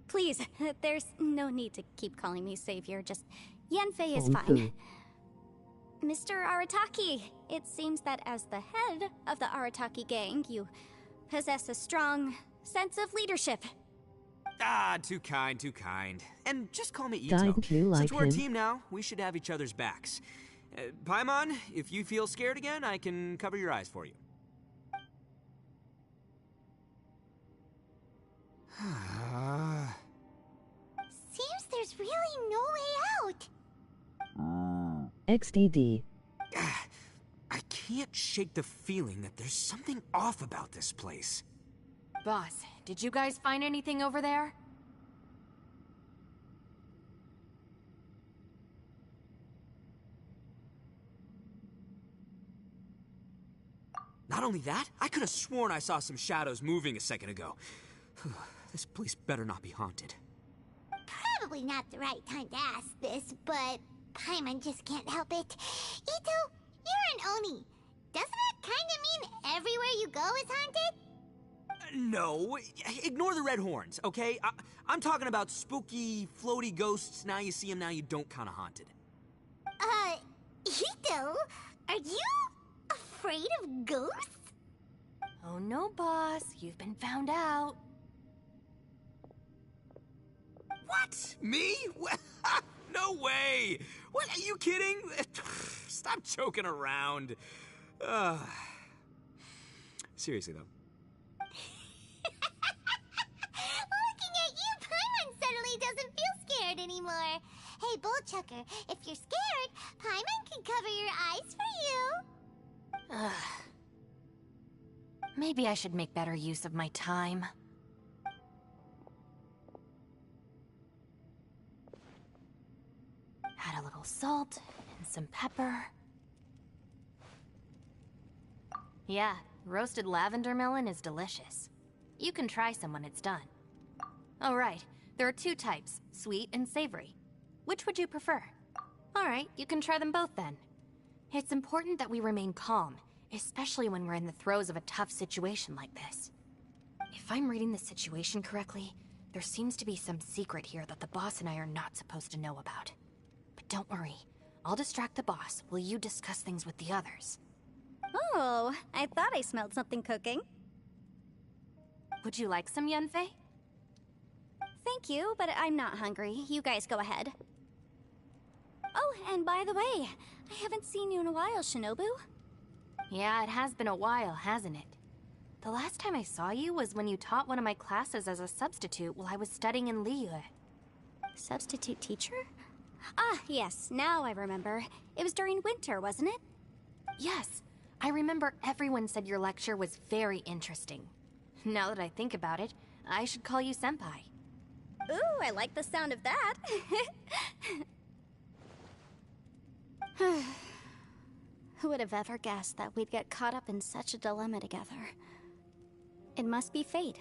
Please, there's no need to keep calling me savior, just Yanfei is Thank fine. you. Mr. Arataki, it seems that as the head of the Arataki gang, you possess a strong sense of leadership. Ah, too kind, too kind. And just call me Ito. Don't you like Since we're a him? team now, we should have each other's backs. Paimon, if you feel scared again, I can cover your eyes for you. Seems there's really no way out. XDD. I can't shake the feeling that there's something off about this place. Boss, did you guys find anything over there? Not only that, I could have sworn I saw some shadows moving a second ago. This place better not be haunted. Probably not the right time to ask this, but Paimon just can't help it. Ito, you're an Oni. Doesn't it kind of mean everywhere you go is haunted? No, ignore the red horns, okay? I'm talking about spooky, floaty ghosts. Now you see them, now you don't kind of haunted. Ito, are you afraid of ghosts? Oh no, boss. You've been found out. What? Me? No way! What, are you kidding? Stop joking around. Seriously, though. Looking at you, Paimon suddenly doesn't feel scared anymore. Hey, Bullchucker, if you're scared, Paimon can cover your eyes for you. Maybe I should make better use of my time. Add a little salt and some pepper. Yeah, roasted lavender melon is delicious. You can try some when it's done. Oh right, there are two types, sweet and savory. Which would you prefer? Alright, you can try them both then. It's important that we remain calm, especially when we're in the throes of a tough situation like this. If I'm reading the situation correctly, there seems to be some secret here that the boss and I are not supposed to know about. But don't worry, I'll distract the boss while you discuss things with the others. Oh, I thought I smelled something cooking. Would you like some Yanfei? Thank you, but I'm not hungry. You guys go ahead. Oh, and by the way, I haven't seen you in a while, Shinobu. Yeah, it has been a while, hasn't it? The last time I saw you was when you taught one of my classes as a substitute while I was studying in Liyue. Substitute teacher? Ah, yes, now I remember. It was during winter, wasn't it? Yes, I remember everyone said your lecture was very interesting. Now that I think about it, I should call you Senpai. Ooh, I like the sound of that. Who would have ever guessed that we'd get caught up in such a dilemma together? It must be fate.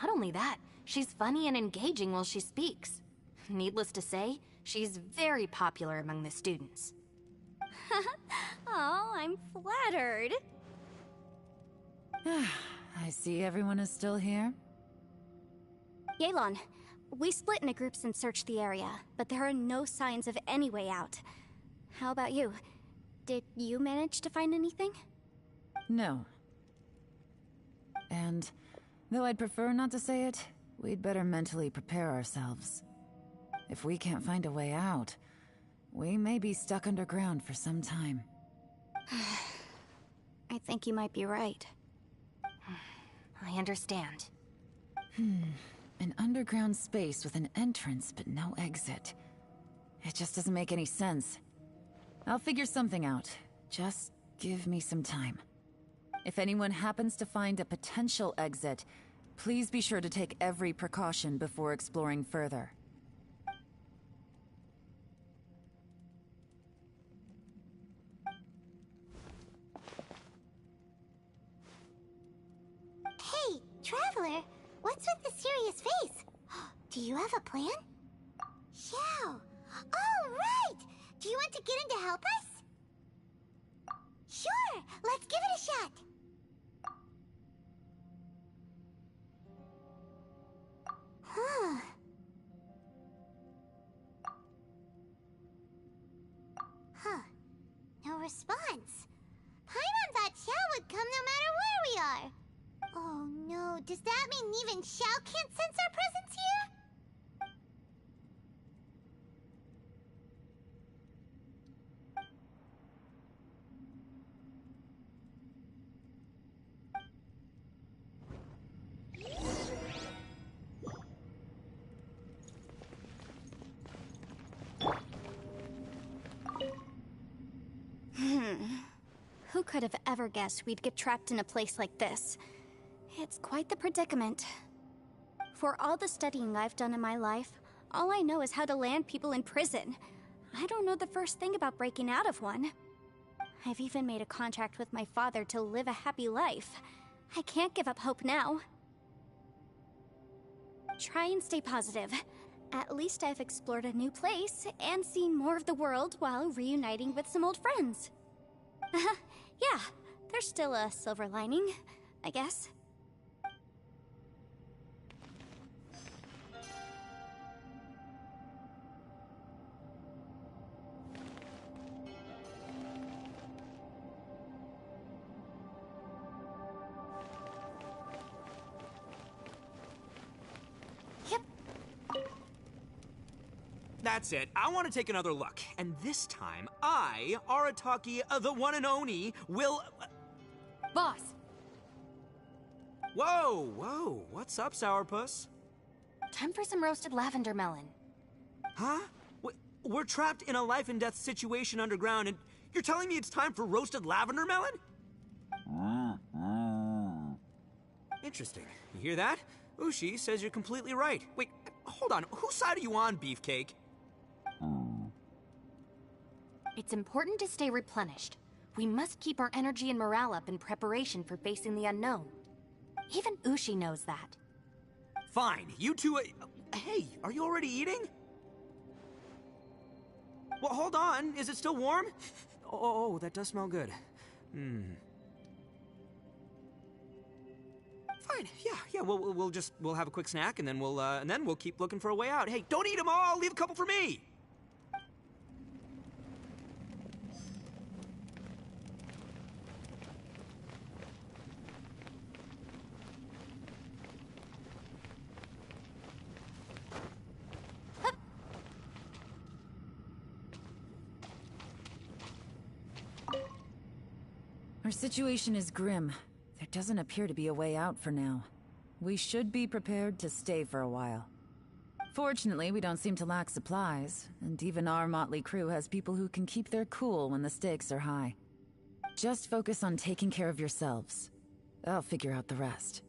Not only that, she's funny and engaging while she speaks. Needless to say, she's very popular among the students. Oh, I'm flattered. I see everyone is still here. Yelan, we split into groups and searched the area, but there are no signs of any way out. How about you? Did you manage to find anything? No. And, though I'd prefer not to say it, we'd better mentally prepare ourselves. If we can't find a way out, we may be stuck underground for some time. I think you might be right. I understand. An underground space with an entrance but no exit. It just doesn't make any sense. I'll figure something out. Just give me some time. If anyone happens to find a potential exit, please be sure to take every precaution before exploring further. Hey, Traveler, what's with the serious face? Do you have a plan? Xiao! Oh, right! Do you want to get in to help us? Sure, let's give it a shot. Huh. Huh. No response. Paimon thought Xiao would come no matter where we are. Oh no, does that mean even Xiao can't sense our presence here? Who could have ever guessed we'd get trapped in a place like this? It's quite the predicament. For all the studying I've done in my life, all I know is how to land people in prison. I don't know the first thing about breaking out of one. I've even made a contract with my father to live a happy life. I can't give up hope now. Try and stay positive. At least I've explored a new place and seen more of the world while reuniting with some old friends. Yeah, there's still a silver lining, I guess. Yep. That's it. I want to take another look. And this time, I, Arataki, the one and only, will... Boss! Whoa, whoa. What's up, Sourpuss? Time for some roasted lavender melon. Huh? We're trapped in a life and death situation underground, and you're telling me it's time for roasted lavender melon? Interesting. You hear that? Ushi says you're completely right. Wait, hold on. Whose side are you on, Beefcake? It's important to stay replenished. We must keep our energy and morale up in preparation for facing the unknown. Even Ushi knows that. Fine, you two... hey, are you already eating? Well, hold on. Is it still warm? Oh, that does smell good. Fine. Yeah. We'll have a quick snack, and then we'll keep looking for a way out. Hey, don't eat them all. Leave a couple for me. Our situation is grim. There doesn't appear to be a way out for now. We should be prepared to stay for a while. Fortunately, we don't seem to lack supplies, and even our motley crew has people who can keep their cool when the stakes are high. Just focus on taking care of yourselves. I'll figure out the rest.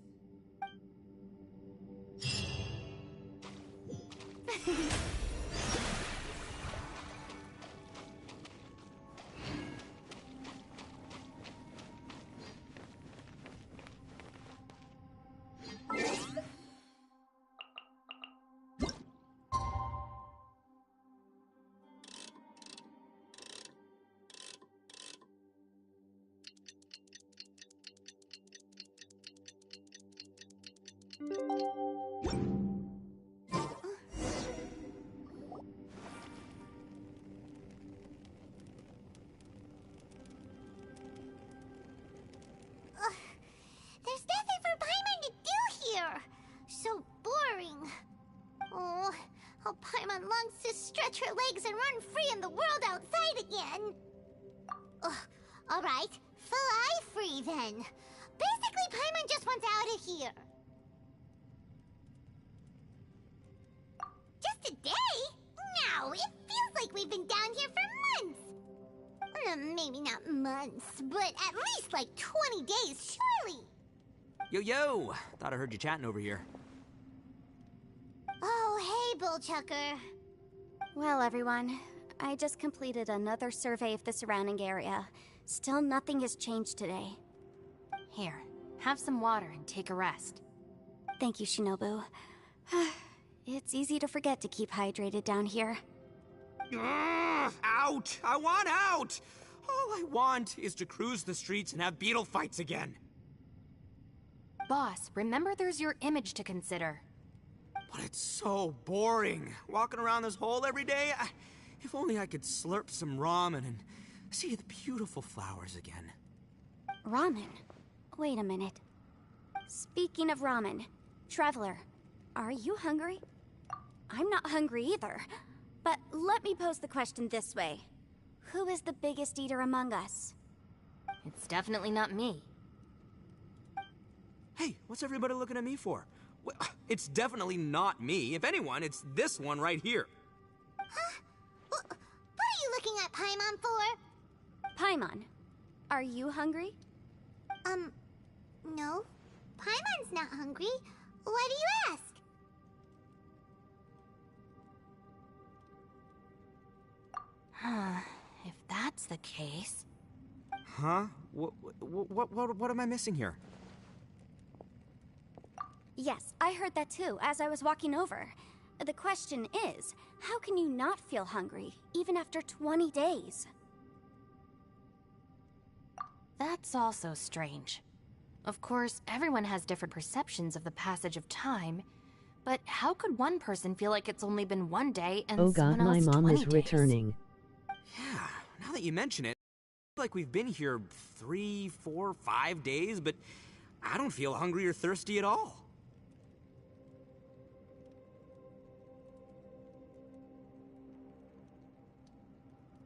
again. Ugh, alright, fly free then. Basically, Paimon just wants out of here. Just a day? No, it feels like we've been down here for months. Maybe not months, but at least like 20 days, surely. Yo! Thought I heard you chatting over here. Oh, hey, Bullchucker. Well, everyone, I just completed another survey of the surrounding area. Still nothing has changed today. Here, have some water and take a rest. Thank you, Shinobu. It's easy to forget to keep hydrated down here. Ugh, out! I want out! All I want is to cruise the streets and have beetle fights again. Boss, remember there's your image to consider. But it's so boring. Walking around this hole every day. If only I could slurp some ramen and see the beautiful flowers again. Ramen? Wait a minute. Speaking of ramen, Traveler, are you hungry? I'm not hungry either. But let me pose the question this way. Who is the biggest eater among us? It's definitely not me. Hey, what's everybody looking at me for? Well, it's definitely not me. If anyone, it's this one right here. Huh? What are you looking at Paimon for? Paimon, are you hungry? No. Paimon's not hungry. Why do you ask? If that's the case... Huh? What am I missing here? Yes, I heard that too, as I was walking over. The question is, how can you not feel hungry, even after 20 days? That's also strange. Of course, everyone has different perceptions of the passage of time, but how could one person feel like it's only been 1 day and Oh god, someone my else mom 20 is days? returning. Yeah, now that you mention it, I feel like we've been here 3, 4, 5 days, but I don't feel hungry or thirsty at all.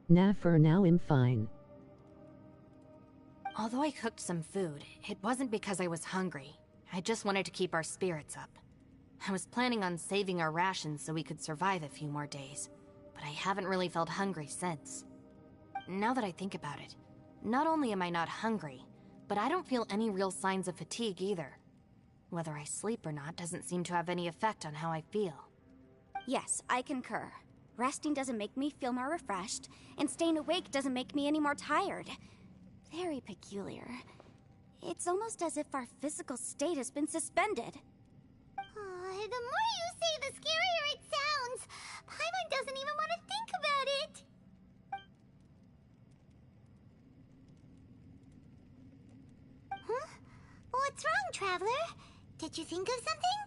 Nah, for now I'm fine. Although I cooked some food, it wasn't because I was hungry. I just wanted to keep our spirits up. I was planning on saving our rations so we could survive a few more days, but I haven't really felt hungry since. Now that I think about it, not only am I not hungry, but I don't feel any real signs of fatigue either. Whether I sleep or not doesn't seem to have any effect on how I feel. Yes, I concur. Resting doesn't make me feel more refreshed, and staying awake doesn't make me any more tired. Very peculiar. It's almost as if our physical state has been suspended. The more you say, the scarier it sounds. Paimon doesn't even want to think about it. Huh? What's wrong, Traveler? Did you think of something?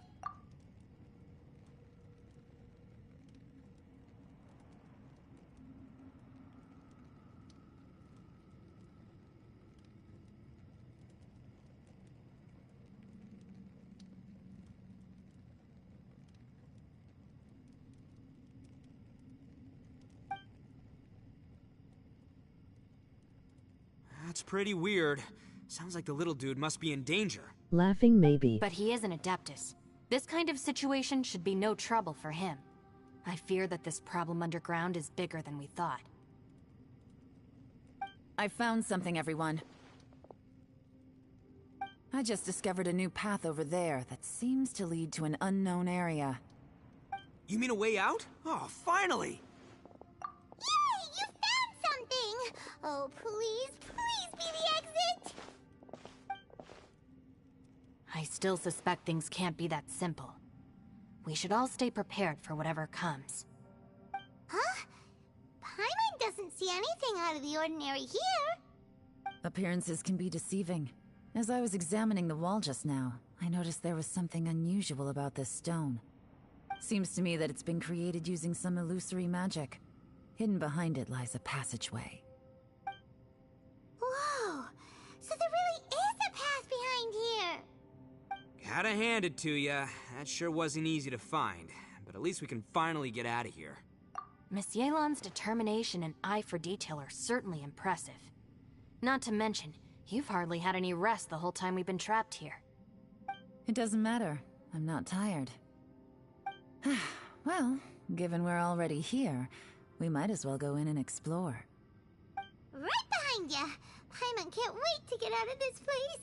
That's pretty weird. Sounds like the little dude must be in danger. Laughing maybe. But he is an Adeptus. This kind of situation should be no trouble for him. I fear that this problem underground is bigger than we thought. I found something, everyone. I just discovered a new path over there that seems to lead to an unknown area. You mean a way out? Oh, finally! Yay! You found something! Oh, please, please be the exit! I still suspect things can't be that simple. We should all stay prepared for whatever comes. Huh? Paimon doesn't see anything out of the ordinary here. Appearances can be deceiving. As I was examining the wall just now, I noticed there was something unusual about this stone. Seems to me that it's been created using some illusory magic. Hidden behind it lies a passageway. Whoa! So there really is a path behind here! Gotta hand it to ya. That sure wasn't easy to find. But at least we can finally get out of here. Miss Yelan's determination and eye for detail are certainly impressive. Not to mention, you've hardly had any rest the whole time we've been trapped here. It doesn't matter. I'm not tired. Well, given we're already here, we might as well go in and explore. Right behind ya! Paimon can't wait to get out of this place!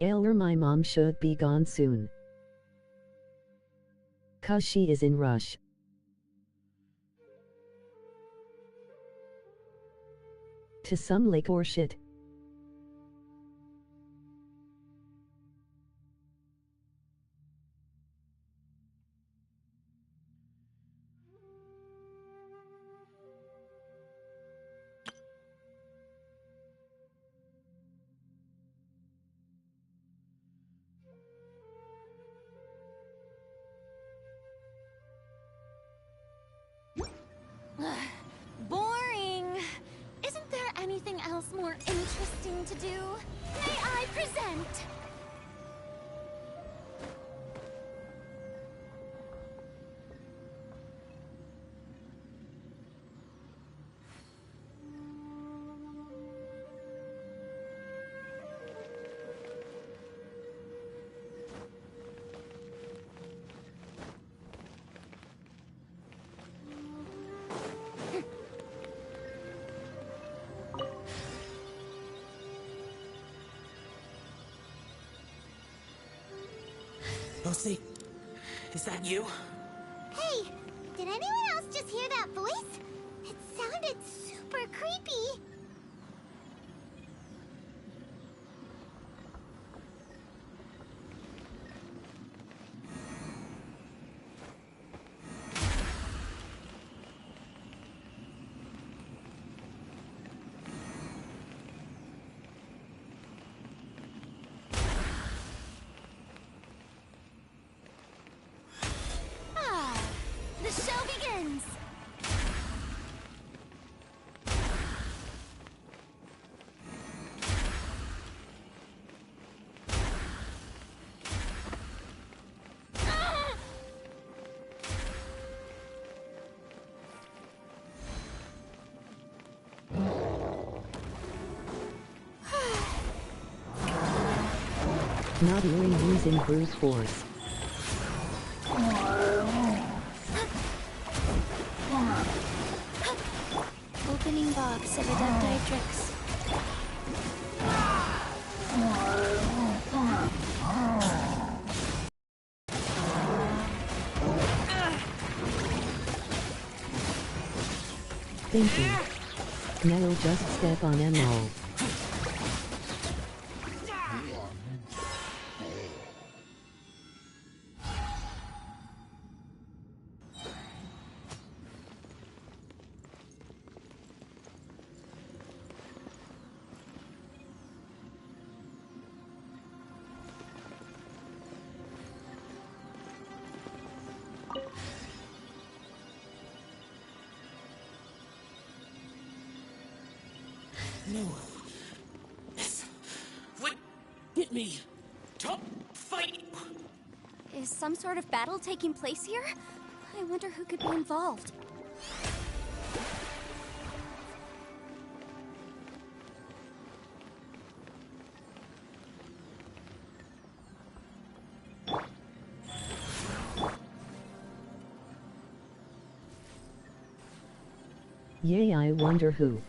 Eller, my mom should be gone soon. 'Cause she is in rush. To some lake or shit. Boring! Isn't there anything else more interesting to do? May I present? Lucy, is that you? Hey, did anyone else just hear that voice? It sounded super creepy. The show begins! Not really using brute force. Opening box of Adeptitrix. Thinking. Now just step on them all. No. This would get me to fight. Is some sort of battle taking place here? I wonder who could be involved. Yay, I wonder who.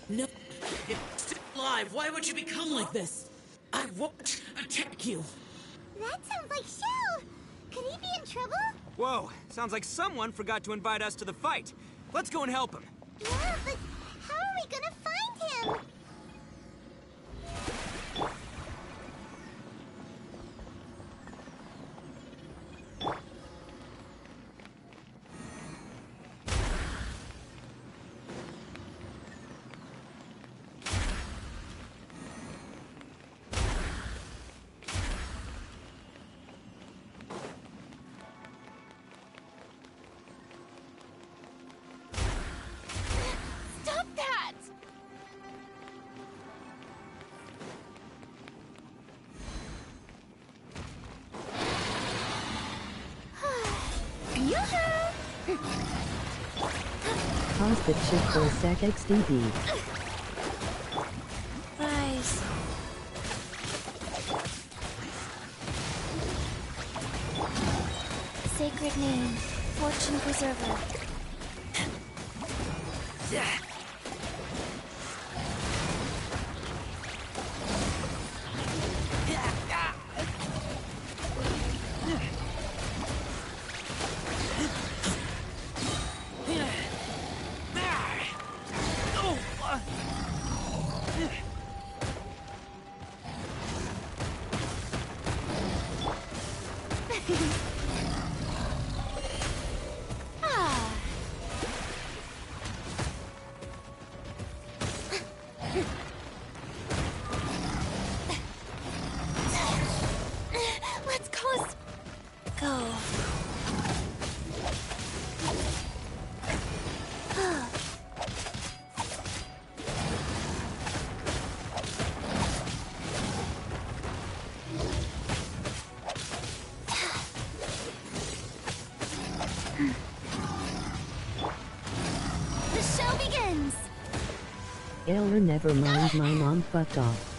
No. If still alive, why would you become like this? I won't attack you. That sounds like Shell! Could he be in trouble? Whoa, sounds like someone forgot to invite us to the fight. Let's go and help him. Yeah, but how are we gonna find him? Stop that! Pause the chip for a sec XDB. Rise. Sacred name, fortune preserver. Let's go. Go. The show begins. Eller never mind, my mom fucked off.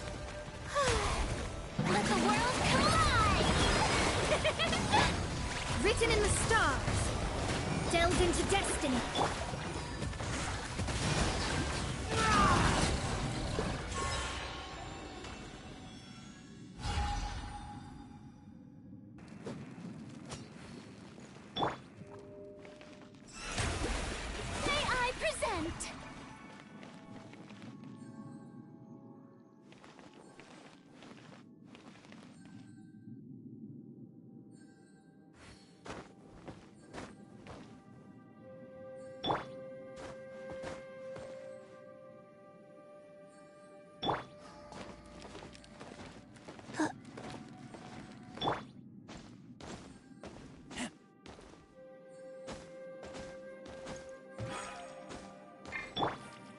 Let the world come alive! Written in the stars. Delve into destiny. May I present?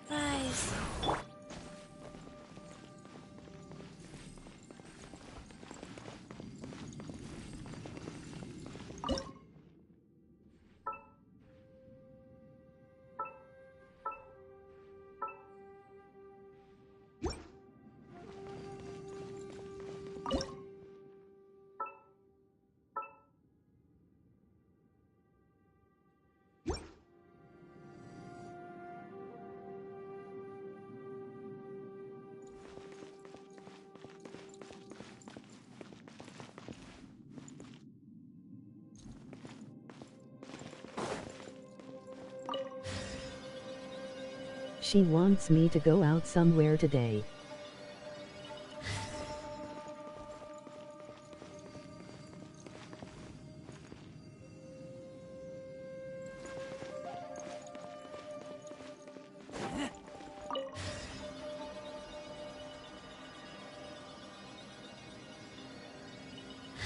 Rise. She wants me to go out somewhere today.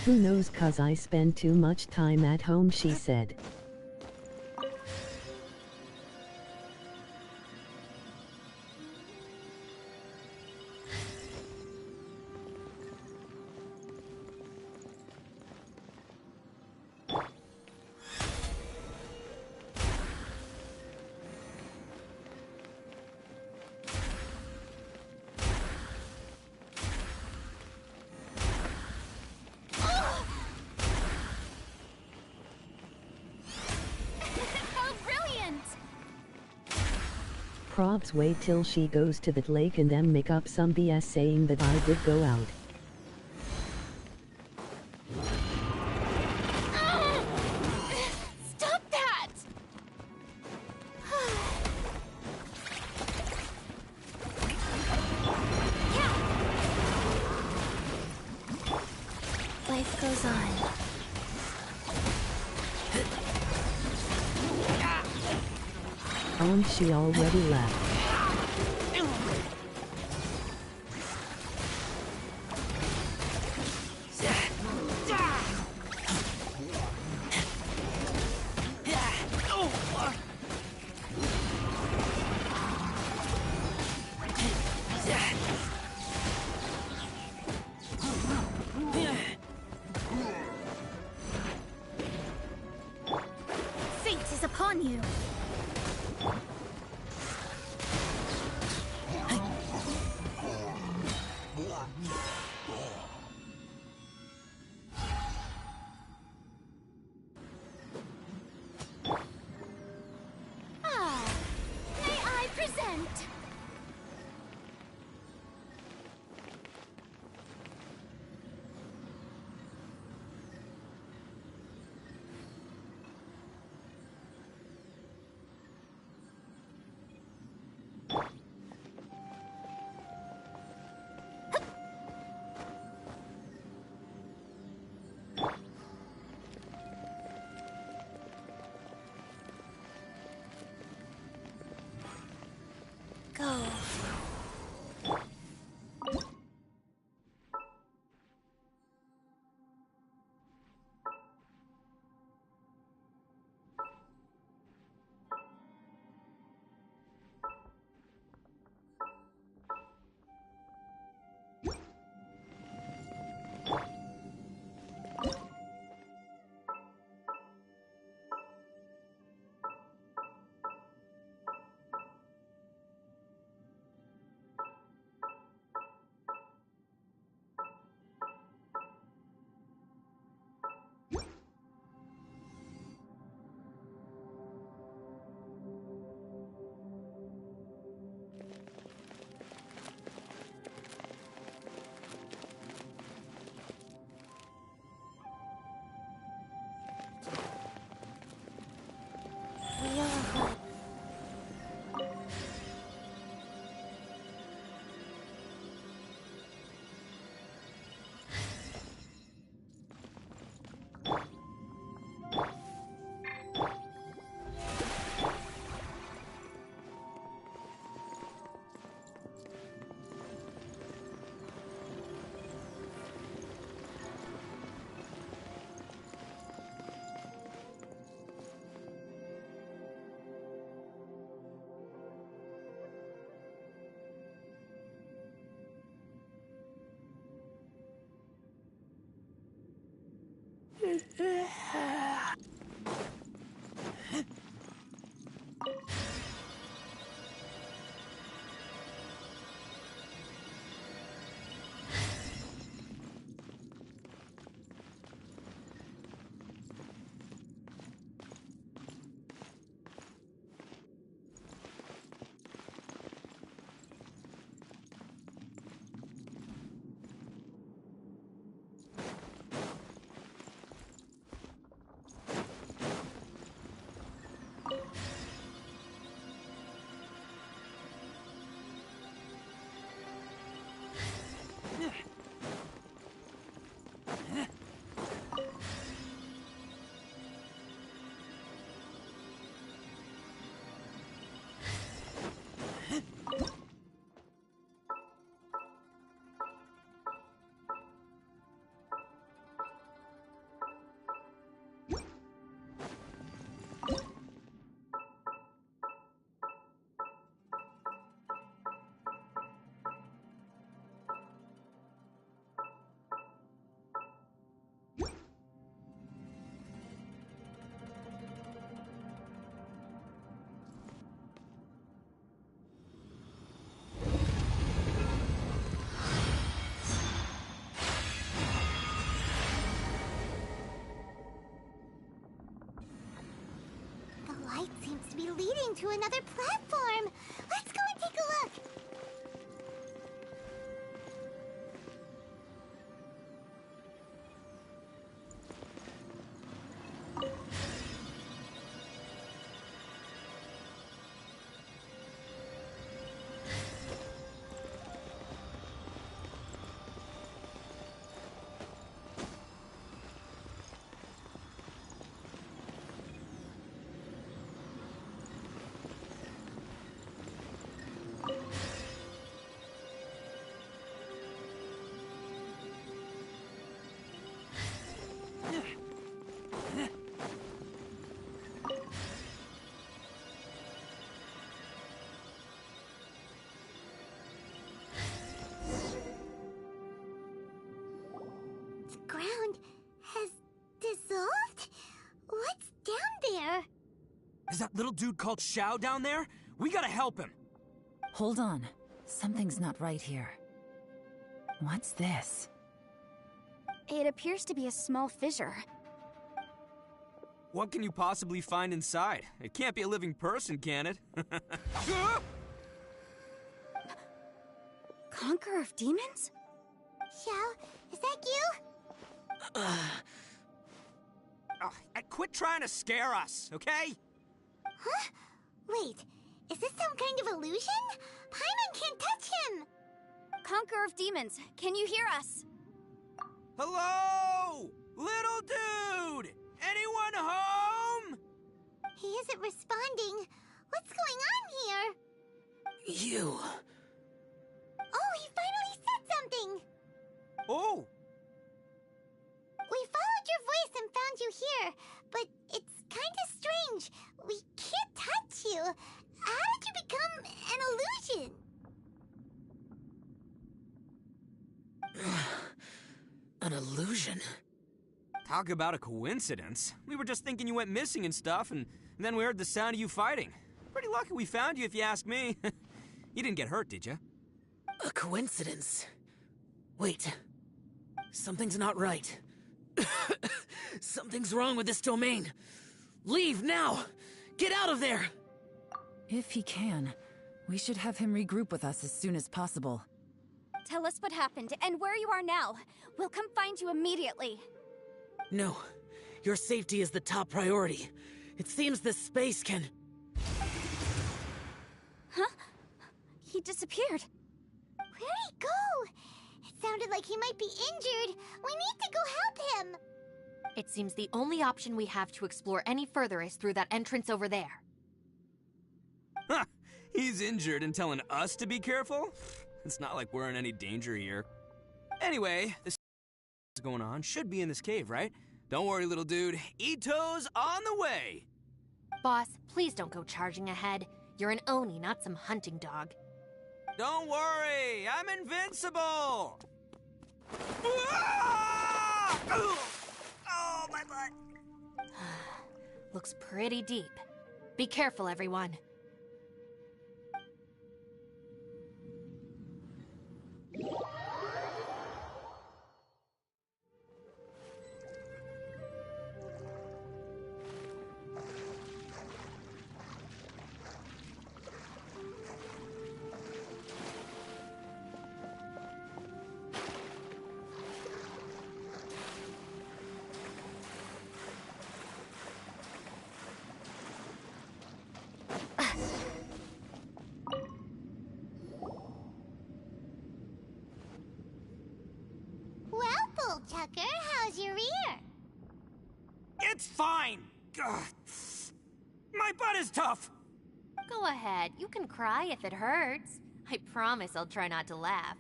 Who knows, 'cause I spend too much time at home, she said. Props wait till she goes to that lake and then make up some BS saying that I did go out. Stop that! Life goes on. She already left. Fate is upon you. May I present? Go. The light seems to be leading to another platform. Let's go The ground has dissolved? What's down there? Is that little dude called Xiao down there? We gotta help him. Hold on. Something's not right here. What's this? It appears to be a small fissure. What can you possibly find inside? It can't be a living person, can it? Conqueror of demons? Xiao, is that you? Quit trying to scare us, okay? Huh? Wait, is this some kind of illusion? Paimon can't touch him! Conqueror of demons, can you hear us? Hello? Little dude! Anyone home? He isn't responding. What's going on here? You... Oh, he finally said something! Oh! We followed your voice and found you here, but it's kinda strange. We can't touch you. How did you become an illusion? An illusion? Talk about a coincidence. We were just thinking you went missing and stuff, and then we heard the sound of you fighting. Pretty lucky we found you, if you ask me. You didn't get hurt, did you? A coincidence? Wait. Something's not right. Something's wrong with this domain. Leave now! Get out of there! If he can, we should have him regroup with us as soon as possible. Tell us what happened and where you are now. We'll come find you immediately. No. Your safety is the top priority. It seems this space can... Huh? He disappeared. Where'd he go? It sounded like he might be injured. We need to go help him. It seems the only option we have to explore any further is through that entrance over there. Huh! He's injured and telling us to be careful? It's not like we're in any danger here. Anyway, this going on should be in this cave, right? Don't worry, little dude. Ito's on the way! Boss, please don't go charging ahead. You're an Oni, not some hunting dog. Don't worry, I'm invincible! Oh, my butt! Looks pretty deep. Be careful, everyone. Well, Bullchucker, how's your ear? It's fine! Ugh. My butt is tough! Go ahead, you can cry if it hurts. I promise I'll try not to laugh.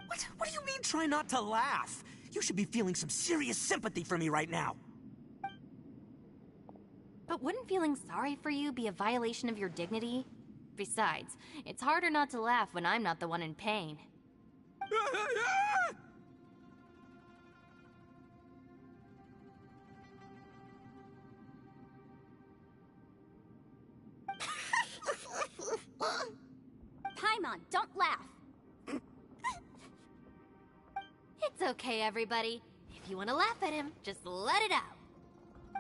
What do you mean, try not to laugh? You should be feeling some serious sympathy for me right now. But wouldn't feeling sorry for you be a violation of your dignity? Besides, it's harder not to laugh when I'm not the one in pain. Paimon, don't laugh. It's okay, everybody. If you want to laugh at him, just let it out.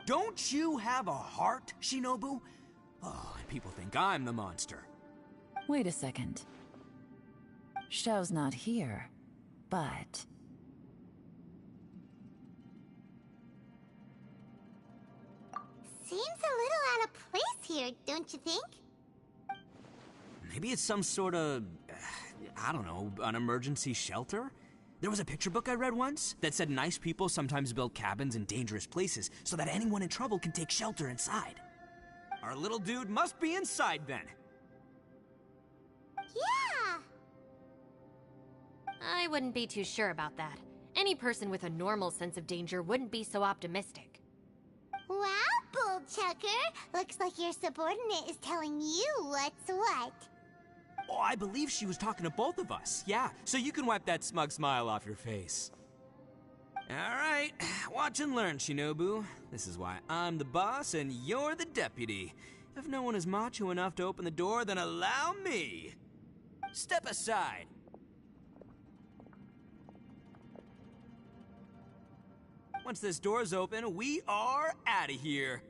Don't you have a heart, Shinobu? Oh, people think I'm the monster. Wait a second. Xiao's not here, but... Seems a little out of place here, don't you think? Maybe it's some sort of, I don't know, an emergency shelter? There was a picture book I read once that said nice people sometimes build cabins in dangerous places so that anyone in trouble can take shelter inside. Our little dude must be inside then. Yeah! I wouldn't be too sure about that. Any person with a normal sense of danger wouldn't be so optimistic. Wow, Bullchucker! Looks like your subordinate is telling you what's what. Oh, I believe she was talking to both of us. Yeah, so you can wipe that smug smile off your face. Alright, watch and learn, Shinobu. This is why I'm the boss and you're the deputy. If no one is macho enough to open the door, then allow me. Step aside. Once this door's open, we are out of here.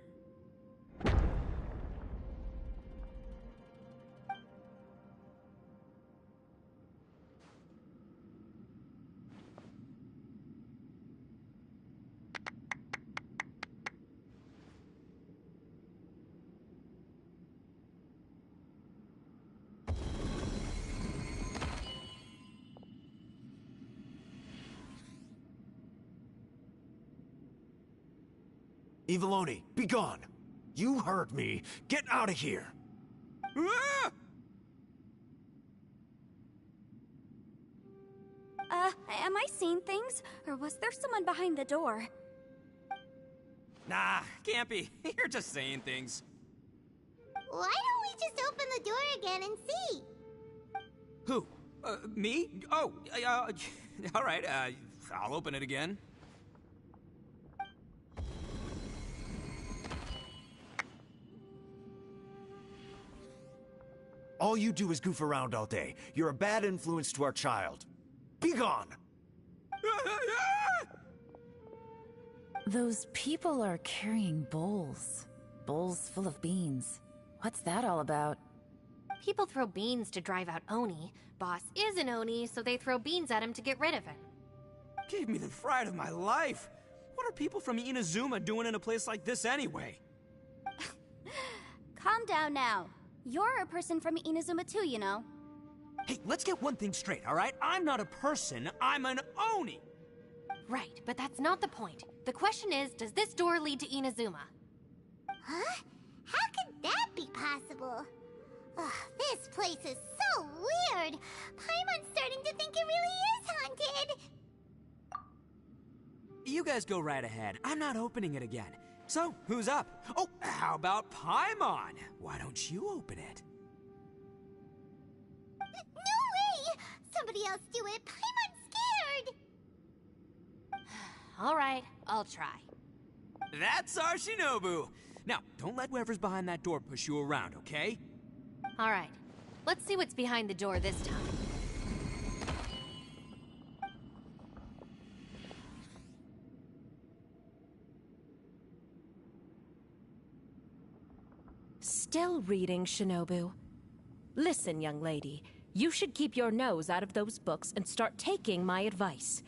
Eviloni, be gone! You heard me. Get out of here! Ah! Am I seeing things? Or was there someone behind the door? Nah, can't be. You're just saying things. Why don't we just open the door again and see? Who? Me? Oh, alright, I'll open it again. All you do is goof around all day. You're a bad influence to our child. Be gone! Those people are carrying bowls. Bowls full of beans. What's that all about? People throw beans to drive out Oni. Boss is an Oni, so they throw beans at him to get rid of him. Gave me the fright of my life. What are people from Inazuma doing in a place like this anyway? Calm down now. You're a person from Inazuma too, you know. Hey, let's get one thing straight, alright? I'm not a person, I'm an Oni! Right, but that's not the point. The question is, does this door lead to Inazuma? Huh? How could that be possible? Ugh, this place is so weird. Paimon's starting to think it really is haunted. You guys go right ahead. I'm not opening it again. So, who's up? Oh, how about Paimon? Why don't you open it? No way! Somebody else do it. Paimon's scared. All right, I'll try. That's our Shinobu! Now, don't let whoever's behind that door push you around, okay? All right, let's see what's behind the door this time. Still reading, Shinobu. Listen, young lady, you should keep your nose out of those books and start taking my advice.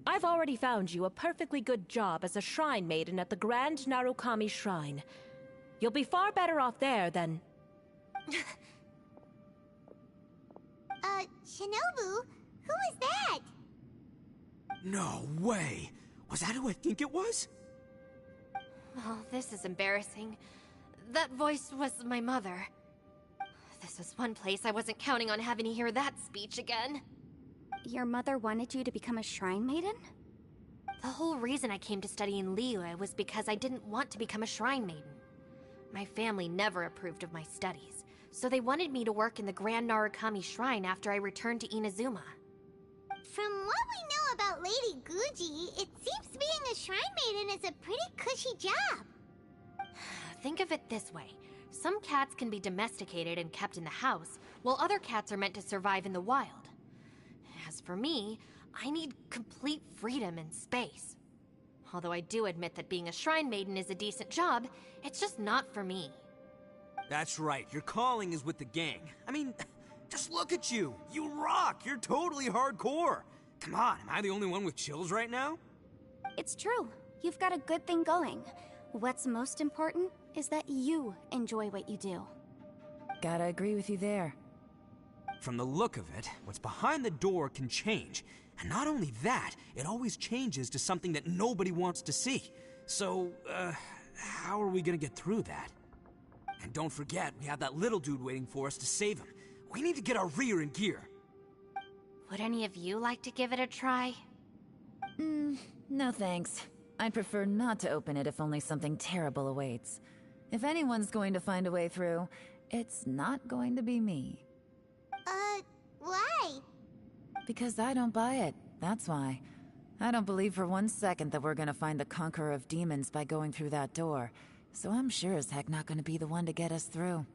I've already found you a perfectly good job as a shrine maiden at the Grand Narukami Shrine. You'll be far better off there than... Shinobu? Who is that? No way! Was that who I think it was? Oh, this is embarrassing. That voice was my mother. This was one place I wasn't counting on having to hear that speech again. Your mother wanted you to become a shrine maiden? The whole reason I came to study in Liyue was because I didn't want to become a shrine maiden. My family never approved of my studies, so they wanted me to work in the Grand Narukami Shrine after I returned to Inazuma. From what we know about Lady Guji, it seems being a shrine maiden is a pretty cushy job. Think of it this way. Some cats can be domesticated and kept in the house, while other cats are meant to survive in the wild. As for me, I need complete freedom and space. Although I do admit that being a shrine maiden is a decent job, it's just not for me. That's right, your calling is with the gang. I mean, just look at you. You rock, you're totally hardcore. Come on, am I the only one with chills right now? It's true. You've got a good thing going. What's most important is that you enjoy what you do. Gotta agree with you there. From the look of it, what's behind the door can change. And not only that, it always changes to something that nobody wants to see. So, how are we gonna get through that? And don't forget, we have that little dude waiting for us to save him. We need to get our rear in gear. Would any of you like to give it a try? No thanks. I'd prefer not to open it if only something terrible awaits. If anyone's going to find a way through, it's not going to be me. Why? Because I don't buy it, that's why. I don't believe for 1 second that we're gonna find the Conqueror of Demons by going through that door, so I'm sure as heck not gonna be the one to get us through.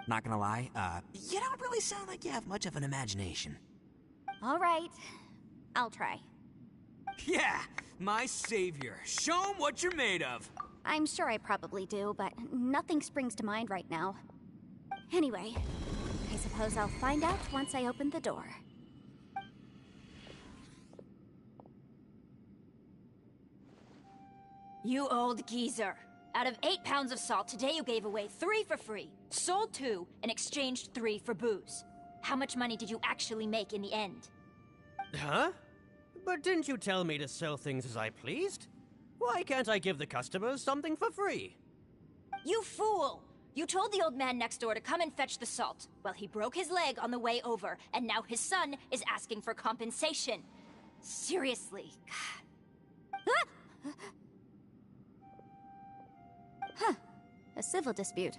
Not gonna lie, you don't really sound like you have much of an imagination. All right, I'll try. Yeah, my savior. Show 'em what you're made of. I'm sure I probably do, but nothing springs to mind right now. Anyway, I suppose I'll find out once I open the door. You old geezer. Out of 8 pounds of salt, today you gave away 3 for free, sold 2, and exchanged 3 for booze. How much money did you actually make in the end? Huh? But didn't you tell me to sell things as I pleased? Why can't I give the customers something for free? You fool! You told the old man next door to come and fetch the salt. Well, he broke his leg on the way over, and now his son is asking for compensation. Seriously. Huh. A civil dispute.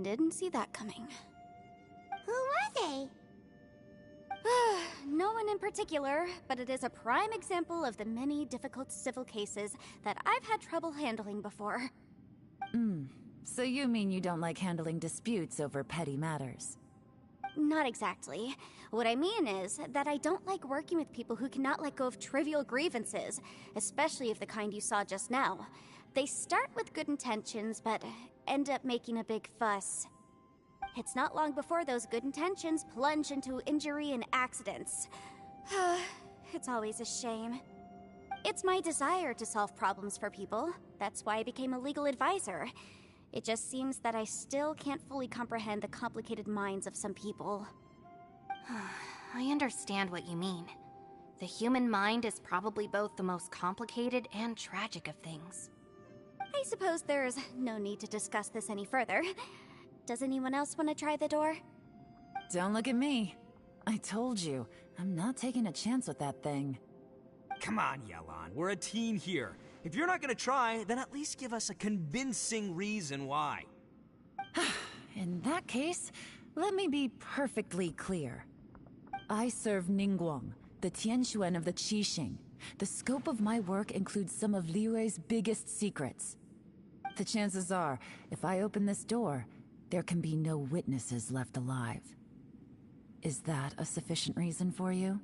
Didn't see that coming. Who were they? No one in particular, but it is a prime example of the many difficult civil cases that I've had trouble handling before. So you mean you don't like handling disputes over petty matters? Not exactly. What I mean is that I don't like working with people who cannot let go of trivial grievances, especially of the kind you saw just now. They start with good intentions, but end up making a big fuss. It's not long before those good intentions plunge into injury and accidents. It's always a shame. It's my desire to solve problems for people. That's why I became a legal advisor. It just seems that I still can't fully comprehend the complicated minds of some people. I understand what you mean. The human mind is probably both the most complicated and tragic of things. I suppose there's no need to discuss this any further. Does anyone else want to try the door? Don't look at me. I told you, I'm not taking a chance with that thing. Come on, Yelan. We're a team here. If you're not gonna try, then at least give us a convincing reason why. In that case, let me be perfectly clear. I serve Ningguang, the Tianxuan of the Qixing. The scope of my work includes some of Liyue's biggest secrets. The chances are, if I open this door, there can be no witnesses left alive. Is that a sufficient reason for you?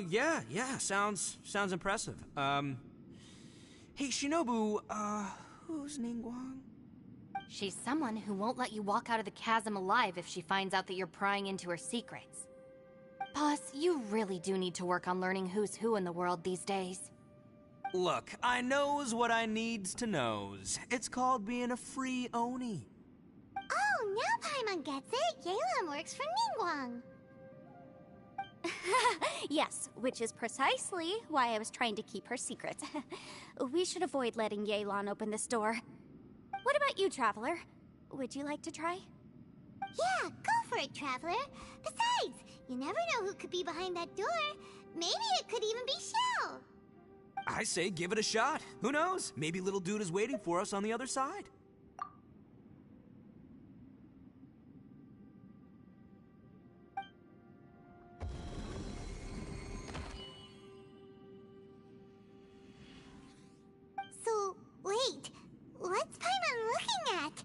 Yeah, sounds impressive. Hey, Shinobu, who's Ningguang? She's someone who won't let you walk out of the chasm alive if she finds out that you're prying into her secrets. Boss, you really do need to work on learning who's who in the world these days. Look, I knows what I needs to knows. It's called being a free Oni. Oh, now Paimon gets it. Yelan works for Ningguang. Yes, which is precisely why I was trying to keep her secret. We should avoid letting Yelan open this door. What about you, Traveler? Would you like to try? Yeah, go for it, Traveler. Besides, you never know who could be behind that door. Maybe it could even be Shell. I say give it a shot. Who knows? Maybe little dude is waiting for us on the other side. So, wait. What's Paimon looking at?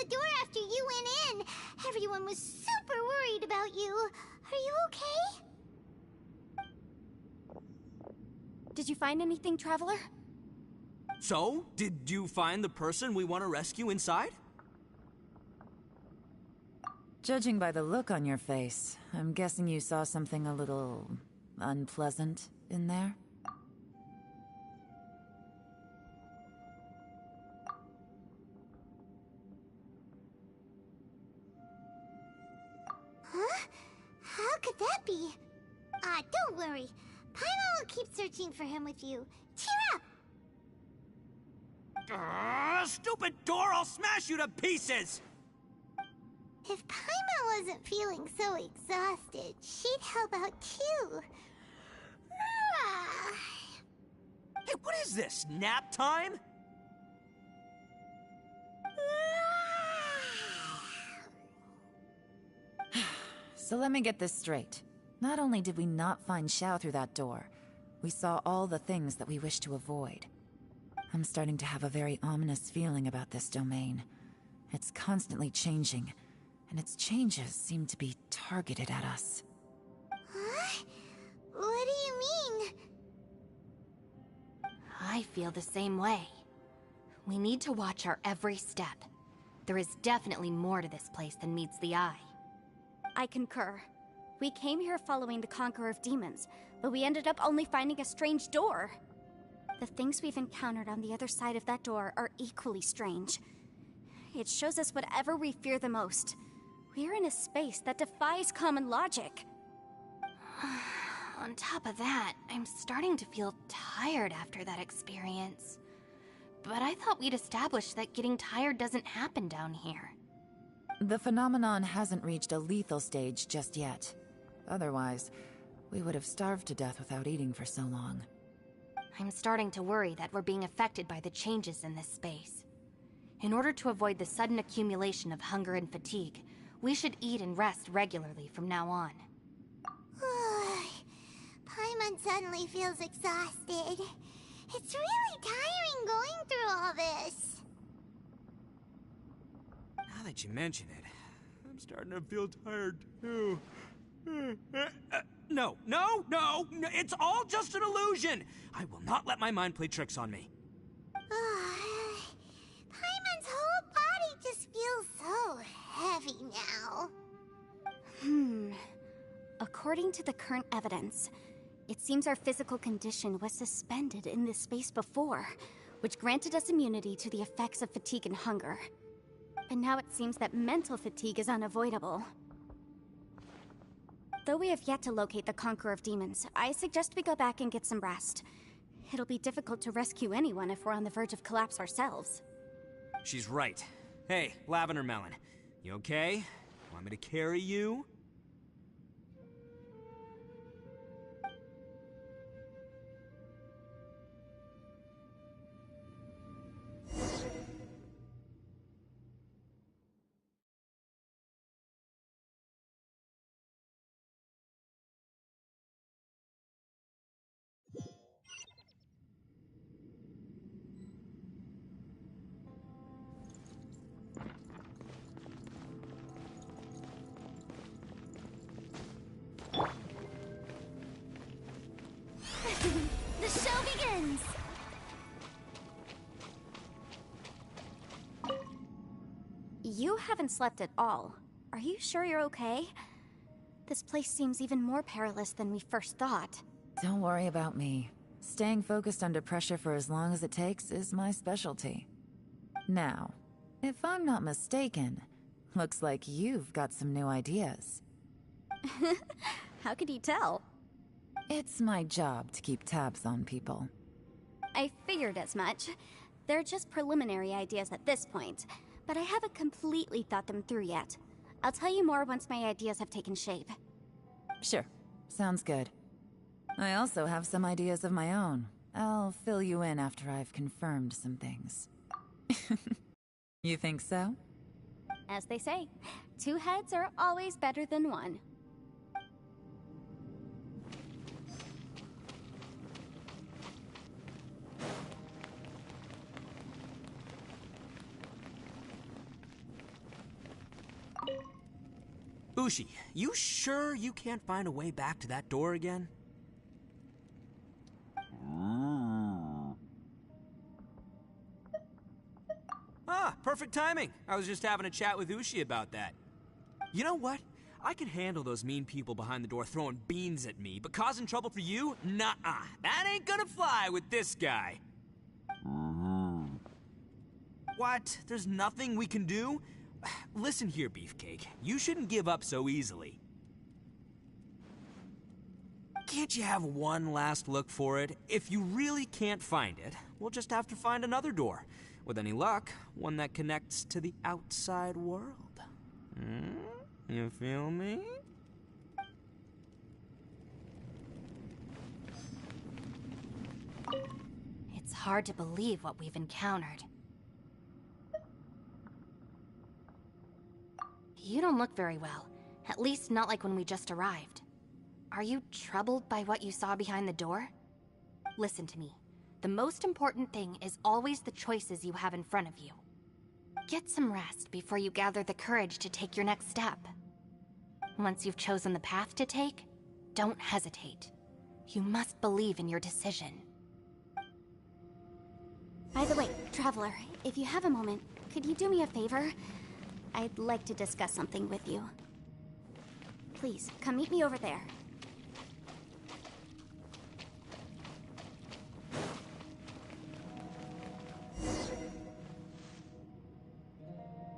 the door after you went in. Everyone was super worried about you. Are you okay? Did you find anything, Traveler? So, did you find the person we want to rescue inside? Judging by the look on your face, I'm guessing you saw something a little unpleasant in there? Huh? How could that be? Don't worry. Paimon will keep searching for him with you. Cheer up! Stupid door! I'll smash you to pieces! If Paimon wasn't feeling so exhausted, she'd help out too. Hey, what is this? Nap time? So let me get this straight. Not only did we not find Xiao through that door, we saw all the things that we wish to avoid. I'm starting to have a very ominous feeling about this domain. It's constantly changing, and its changes seem to be targeted at us. Huh? What do you mean? I feel the same way. We need to watch our every step. There is definitely more to this place than meets the eye. I concur. We came here following the Conqueror of Demons, but we ended up only finding a strange door. The things we've encountered on the other side of that door are equally strange. It shows us whatever we fear the most. We're in a space that defies common logic. On top of that, I'm starting to feel tired after that experience. But I thought we'd established that getting tired doesn't happen down here. The phenomenon hasn't reached a lethal stage just yet. Otherwise, we would have starved to death without eating for so long. I'm starting to worry that we're being affected by the changes in this space. In order to avoid the sudden accumulation of hunger and fatigue, we should eat and rest regularly from now on. Paimon suddenly feels exhausted. It's really tiring going through all this. Now that you mention it, I'm starting to feel tired too. No, it's all just an illusion! I will not let my mind play tricks on me. Paimon's whole body just feels so heavy now. According to the current evidence, it seems our physical condition was suspended in this space before, which granted us immunity to the effects of fatigue and hunger. But now it seems that mental fatigue is unavoidable. Though we have yet to locate the Conqueror of Demons, I suggest we go back and get some rest. It'll be difficult to rescue anyone if we're on the verge of collapse ourselves. She's right. Hey, Lavender Melon, you okay? Want me to carry you? The show begins! You haven't slept at all. Are you sure you're okay? This place seems even more perilous than we first thought. Don't worry about me. Staying focused under pressure for as long as it takes is my specialty. Now, if I'm not mistaken, looks like you've got some new ideas. How could you tell? It's my job to keep tabs on people. I figured as much. They're just preliminary ideas at this point, but I haven't completely thought them through yet. I'll tell you more once my ideas have taken shape. Sure, sounds good. I also have some ideas of my own. I'll fill you in after I've confirmed some things. You think so? As they say, 2 heads are always better than 1. Ushi, you sure you can't find a way back to that door again? Ah, perfect timing. I was just having a chat with Ushi about that. You know what? I can handle those mean people behind the door throwing beans at me, but causing trouble for you? Nuh-uh. That ain't gonna fly with this guy. What? There's nothing we can do? Listen here, Beefcake. You shouldn't give up so easily. Can't you have one last look for it? If you really can't find it, we'll just have to find another door. With any luck, one that connects to the outside world. You feel me? It's hard to believe what we've encountered. You don't look very well. At least not like when we just arrived. Are you troubled by what you saw behind the door? Listen to me. The most important thing is always the choices you have in front of you. Get some rest before you gather the courage to take your next step. Once you've chosen the path to take, don't hesitate. You must believe in your decision. By the way, Traveler, if you have a moment, could you do me a favor? I'd like to discuss something with you. Please, come meet me over there.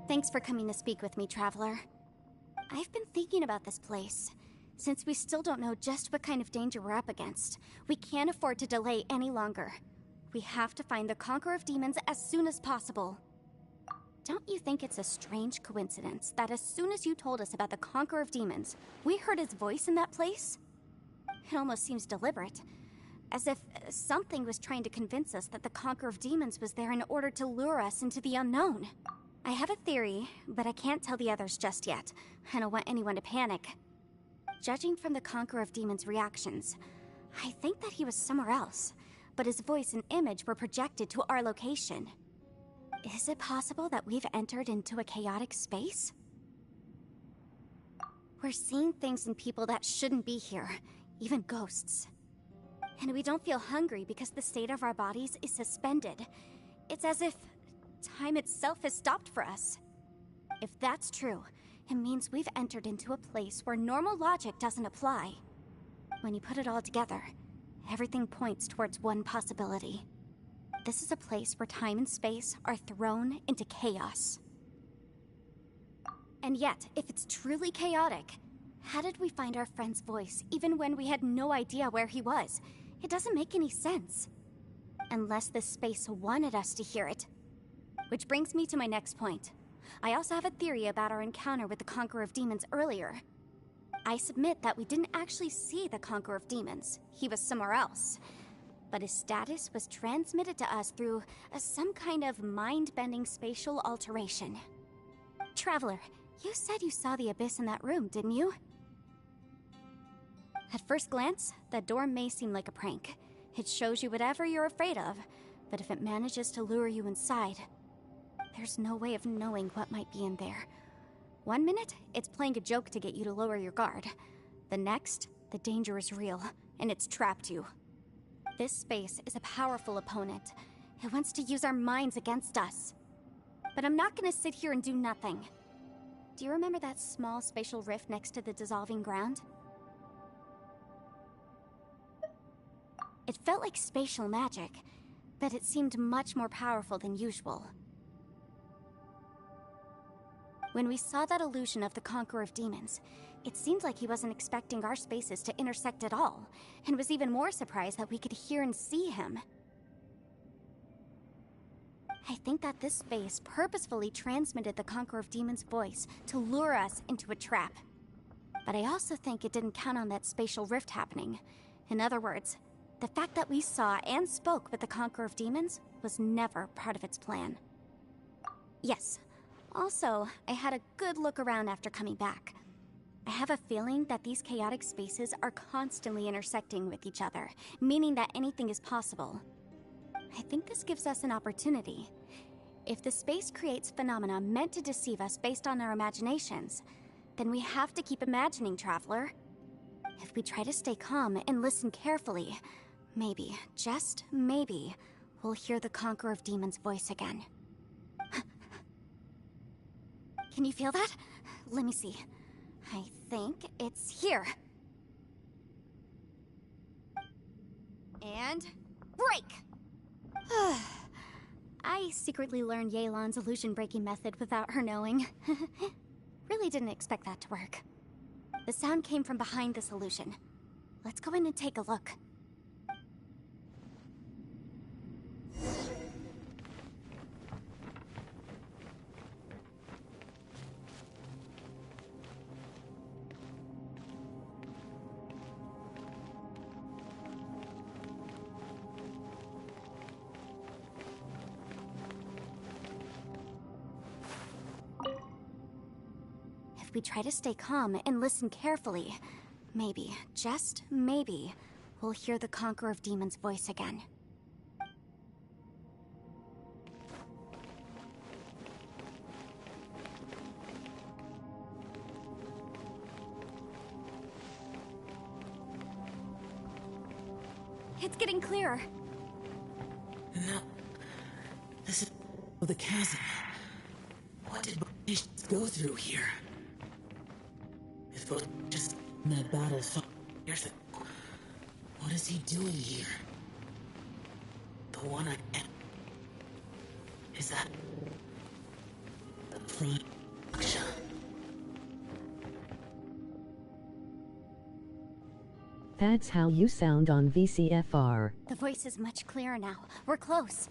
Thanks for coming to speak with me, Traveler. I've been thinking about this place. Since we still don't know just what kind of danger we're up against, we can't afford to delay any longer. We have to find the Conqueror of Demons as soon as possible. Don't you think it's a strange coincidence that as soon as you told us about the Conqueror of Demons, we heard his voice in that place? It almost seems deliberate. As if something was trying to convince us that the Conqueror of Demons was there in order to lure us into the unknown. I have a theory, but I can't tell the others just yet. I don't want anyone to panic. Judging from the Conqueror of Demons' reactions, I think that he was somewhere else, but his voice and image were projected to our location. Is it possible that we've entered into a chaotic space? We're seeing things and people that shouldn't be here, even ghosts. And we don't feel hungry because the state of our bodies is suspended. It's as if time itself has stopped for us. If that's true, it means we've entered into a place where normal logic doesn't apply. When you put it all together, everything points towards one possibility. This is a place where time and space are thrown into chaos. And yet, if it's truly chaotic, how did we find our friend's voice even when we had no idea where he was? It doesn't make any sense. Unless this space wanted us to hear it. Which brings me to my next point. I also have a theory about our encounter with the Conqueror of Demons earlier. I submit that we didn't actually see the Conqueror of Demons. He was somewhere else. But his status was transmitted to us through some kind of mind-bending spatial alteration. Traveler, you said you saw the abyss in that room, didn't you? At first glance, that door may seem like a prank. It shows you whatever you're afraid of, but if it manages to lure you inside, there's no way of knowing what might be in there. One minute, it's playing a joke to get you to lower your guard. The next, the danger is real, and it's trapped you. This space is a powerful opponent. It wants to use our minds against us. But I'm not gonna sit here and do nothing. Do you remember that small spatial rift next to the dissolving ground? It felt like spatial magic, but it seemed much more powerful than usual. When we saw that illusion of the Conqueror of Demons, it seemed like he wasn't expecting our spaces to intersect at all, and was even more surprised that we could hear and see him. I think that this space purposefully transmitted the Conqueror of Demons' voice to lure us into a trap. But I also think it didn't count on that spatial rift happening. In other words, the fact that we saw and spoke with the Conqueror of Demons was never part of its plan. Yes. Also, I had a good look around after coming back. I have a feeling that these chaotic spaces are constantly intersecting with each other, meaning that anything is possible. I think this gives us an opportunity. If the space creates phenomena meant to deceive us based on our imaginations, then we have to keep imagining, Traveler. If we try to stay calm and listen carefully, maybe, just maybe, we'll hear the Conqueror of Demons' voice again. Can you feel that? Let me see. I think it's here. And break! I secretly learned Yelan's illusion-breaking method without her knowing. Really didn't expect that to work. The sound came from behind this illusion. Let's go in and take a look. If we try to stay calm and listen carefully, maybe, just maybe, we'll hear the Conqueror of Demons' voice again. It's getting clearer. No. This is the chasm. What did British go through here? If it was just in that battle years ago, what is he doing here? The one I am. Is that the prime action? That's how you sound on VCFR. The voice is much clearer now. We're close.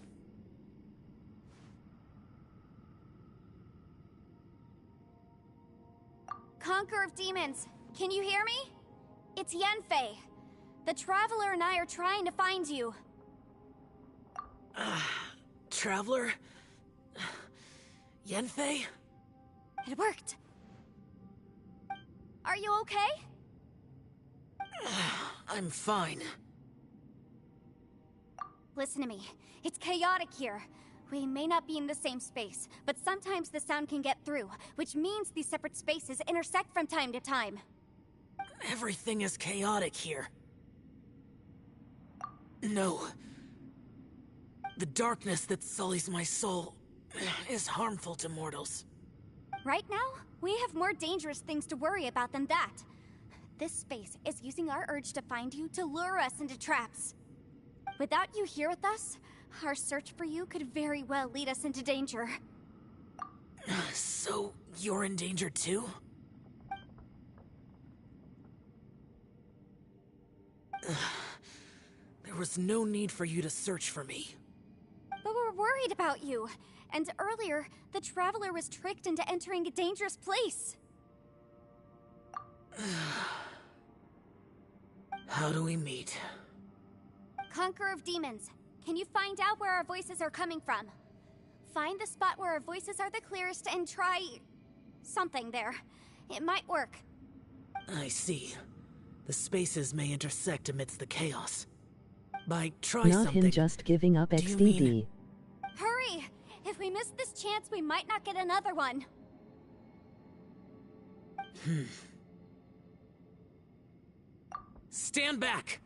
Conqueror of Demons, can you hear me? It's Yenfei. The Traveler and I are trying to find you. Traveler? Yenfei? It worked. Are you okay? I'm fine. Listen to me. It's chaotic here. We may not be in the same space, but sometimes the sound can get through, which means these separate spaces intersect from time to time. Everything is chaotic here. No. The darkness that sullies my soul is harmful to mortals. Right now, we have more dangerous things to worry about than that. This space is using our urge to find you to lure us into traps. Without you here with us, our search for you could very well lead us into danger. So, you're in danger too? There was no need for you to search for me. But we're worried about you. And earlier, the Traveler was tricked into entering a dangerous place. How do we meet? Conqueror of Demons, can you find out where our voices are coming from? Find the spot where our voices are the clearest and try... something there. It might work. I see. The spaces may intersect amidst the chaos. By try Not something... him just giving up Do you XDD. mean- Hurry! If we miss this chance, we might not get another one. Stand back!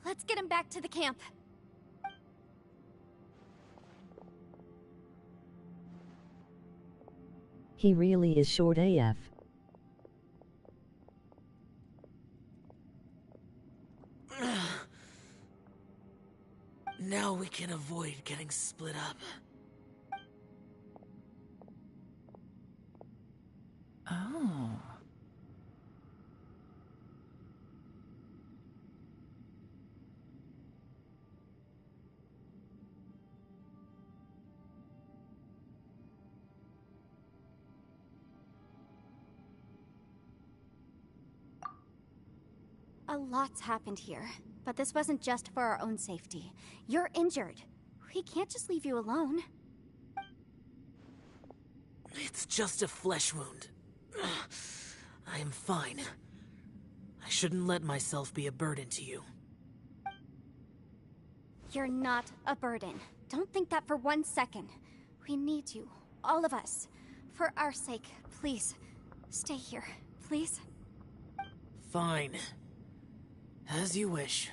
Let's get him back to the camp. He really is short AF. Now we can avoid getting split up. Oh. A lot's happened here, but this wasn't just for our own safety. You're injured. We can't just leave you alone. It's just a flesh wound. I am fine. I shouldn't let myself be a burden to you. You're not a burden. Don't think that for 1 second. We need you, all of us. For our sake, please, stay here, please. Fine. As you wish.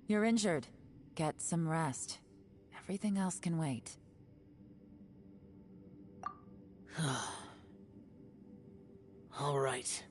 You're injured. Get some rest. Everything else can wait. All right.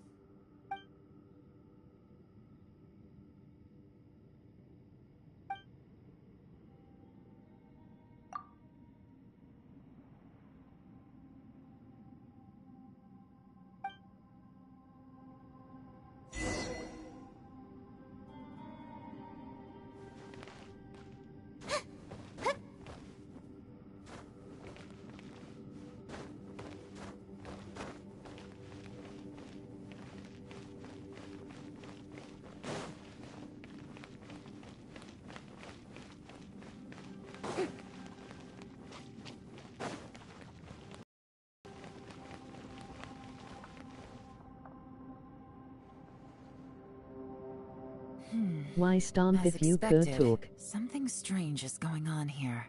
Why stomp As if you could expected, talk? something strange is going on here.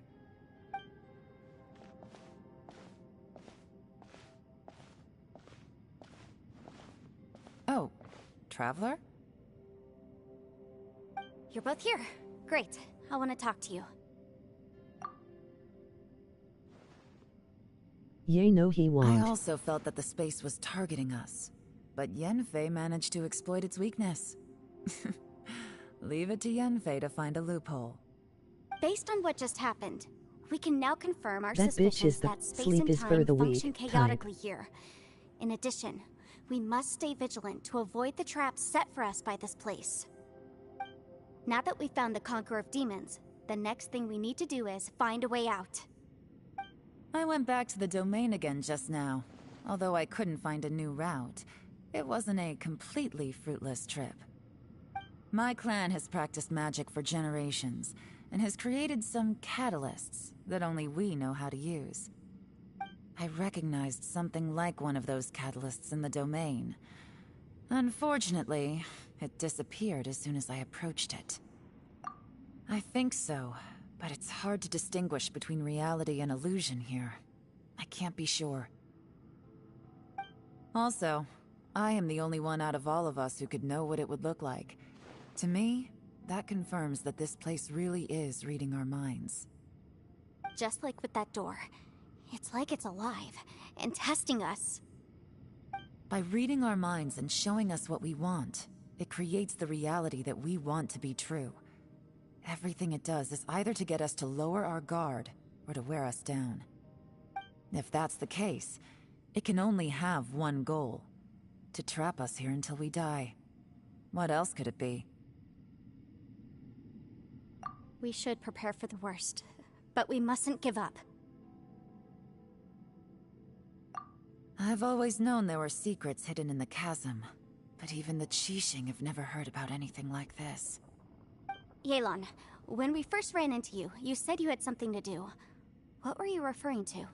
Oh, Traveler? You're both here. Great. I want to talk to you. Ye know he I won't. also felt that the space was targeting us, but Yenfei managed to exploit its weakness. Leave it to Yenfei to find a loophole. Based on what just happened, we can now confirm our That bitch suspicions is the that space sleep and is for time the function weak type. chaotically here. In addition, we must stay vigilant to avoid the traps set for us by this place. Now that we've found the Conqueror of Demons, the next thing we need to do is find a way out. I went back to the domain again just now. Although I couldn't find a new route, it wasn't a completely fruitless trip. My clan has practiced magic for generations, and has created some catalysts that only we know how to use. I recognized something like one of those catalysts in the domain. Unfortunately, it disappeared as soon as I approached it. I think so, but it's hard to distinguish between reality and illusion here. I can't be sure. Also, I am the only one out of all of us who could know what it would look like. To me, that confirms that this place really is reading our minds. Just like with that door. It's like it's alive, and testing us. By reading our minds and showing us what we want, it creates the reality that we want to be true. Everything it does is either to get us to lower our guard, or to wear us down. If that's the case, it can only have one goal: to trap us here until we die. What else could it be? We should prepare for the worst, but we mustn't give up. I've always known there were secrets hidden in the chasm, but even the Qixing have never heard about anything like this. Yelan, when we first ran into you, you said you had something to do. What were you referring to?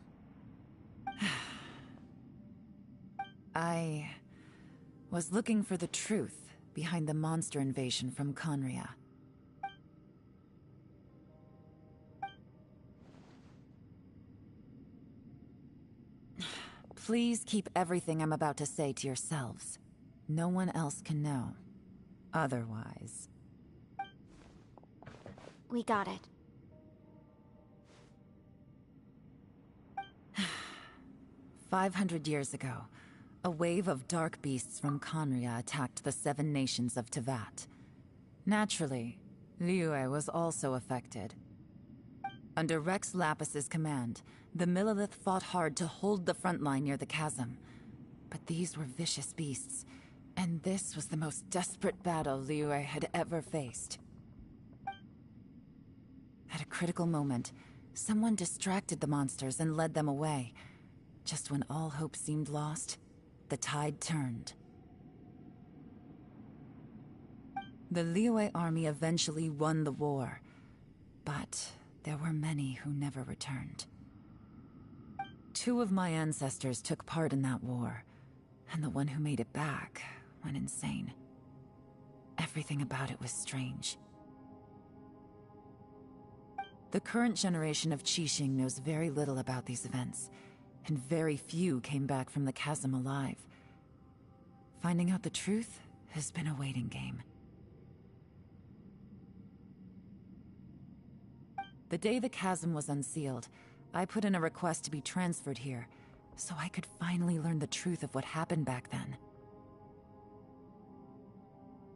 I was looking for the truth behind the monster invasion from Conria. Please keep everything I'm about to say to yourselves. No one else can know. Otherwise... We got it. 500 years ago, a wave of dark beasts from Conria attacked the 7 nations of Tevat. Naturally, Liyue was also affected. Under Rex Lapis's command, the Millelith fought hard to hold the front line near the chasm. But these were vicious beasts, and this was the most desperate battle Liyue had ever faced. At a critical moment, someone distracted the monsters and led them away. Just when all hope seemed lost, the tide turned. The Liyue army eventually won the war, but there were many who never returned. 2 of my ancestors took part in that war, and the one who made it back went insane. Everything about it was strange. The current generation of Qixing knows very little about these events, and very few came back from the chasm alive. Finding out the truth has been a waiting game. The day the chasm was unsealed, I put in a request to be transferred here, so I could finally learn the truth of what happened back then.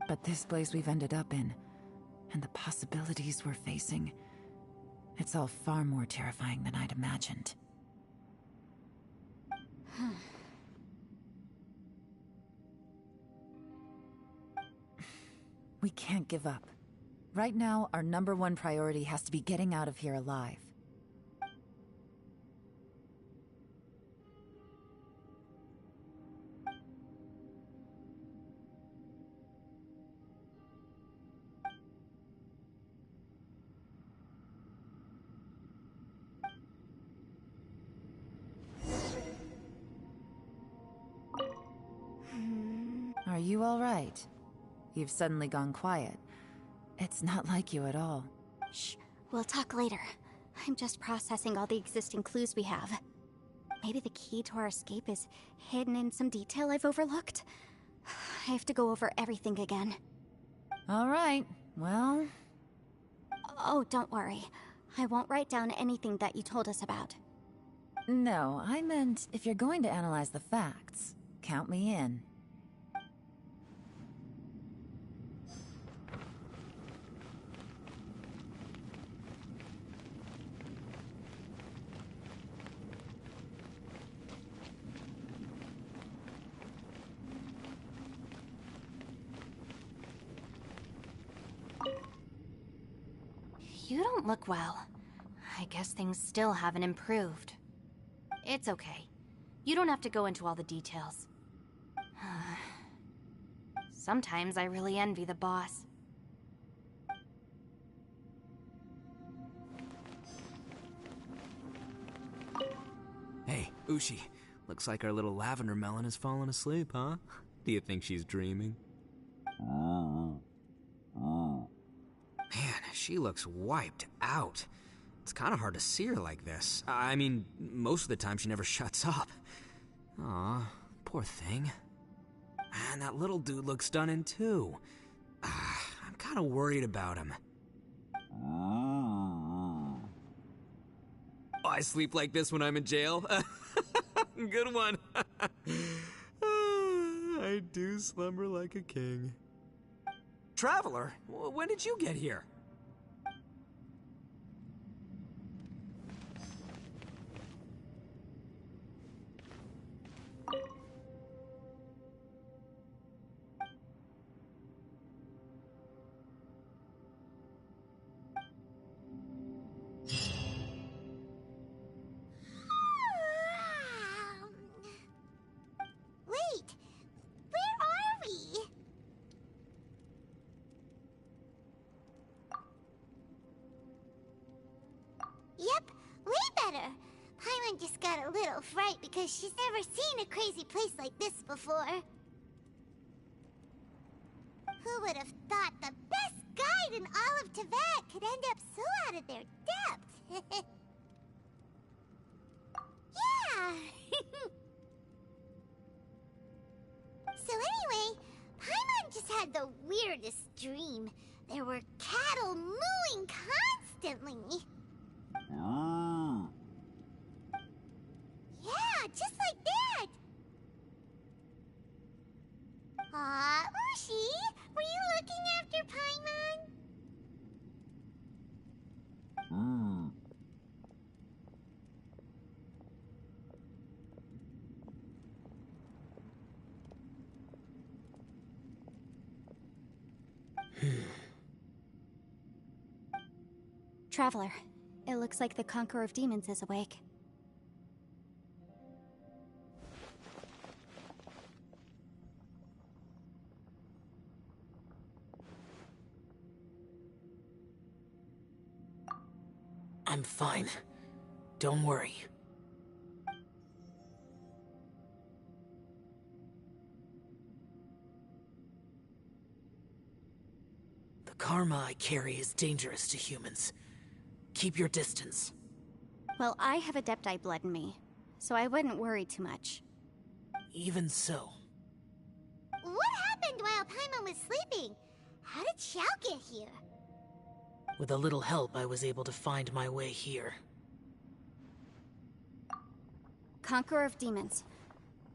But this place we've ended up in, and the possibilities we're facing, it's all far more terrifying than I'd imagined. We can't give up. Right now, our #1 priority has to be getting out of here alive. Are you all right? You've suddenly gone quiet. It's not like you at all. Shh, we'll talk later. I'm just processing all the existing clues we have. Maybe the key to our escape is hidden in some detail I've overlooked? I have to go over everything again. All right, well... Oh, don't worry. I won't write down anything that you told us about. No, I meant if you're going to analyze the facts, count me in. You don't look well. I guess things still haven't improved. It's okay. You don't have to go into all the details. Sometimes I really envy the boss. Hey, Ushi. Looks like our little lavender melon has fallen asleep, huh? Do you think she's dreaming? Man, she looks wiped out. It's kind of hard to see her like this. I mean, most of the time she never shuts up. Aw, poor thing. Man, that little dude looks stunning too. I'm kind of worried about him. Oh, I sleep like this when I'm in jail? Good one. I do slumber like a king. Traveler, when did you get here? Wait, where are we? Yep, way better. Paimon just got a little fright because she's never seen a crazy place like this before. Who would have thought the best guide in all of Teyvat could end up so out of their depth? Yeah! So anyway, Paimon just had the weirdest dream. There were cattle mooing constantly. Yeah, just like that. Aw, Ushi, were you looking after Paimon? Traveler, it looks like the Conqueror of Demons is awake. I'm fine. Don't worry. The karma I carry is dangerous to humans. Keep your distance. Well, I have Adepti blood in me, so I wouldn't worry too much. Even so. What happened while Paimon was sleeping? How did Xiao get here? With a little help, I was able to find my way here. Conqueror of Demons,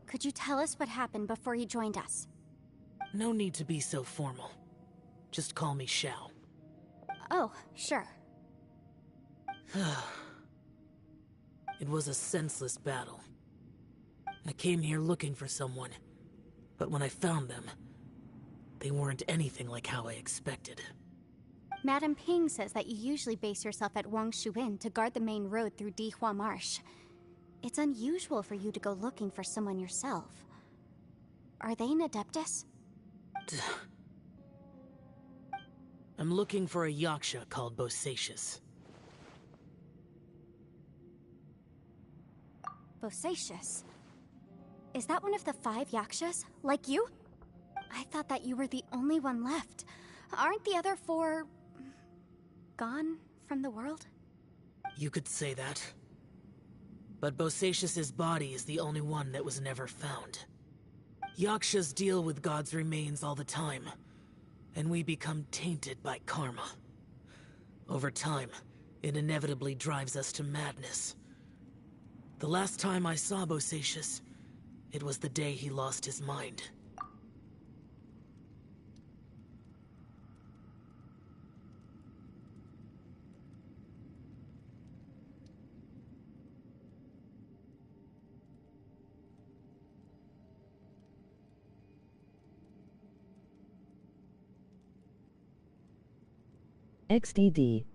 could you tell us what happened before you joined us? No need to be so formal. Just call me Xiao. Oh, sure. It was a senseless battle. I came here looking for someone, but when I found them, they weren't anything like how I expected. Madame Ping says that you usually base yourself at Wangshu Inn to guard the main road through Dihua Marsh. It's unusual for you to go looking for someone yourself. Are they an Adeptus? I'm looking for a Yaksha called Bosacius. Bosacius? Is that one of the 5 Yakshas? Like you? I thought that you were the only one left. Aren't the other 4... gone from the world? You could say that. But Bosacius's body is the only one that was never found. Yakshas deal with God's remains all the time, and we become tainted by karma. Over time, it inevitably drives us to madness. The last time I saw Bosacius, it was the day he lost his mind. XDD.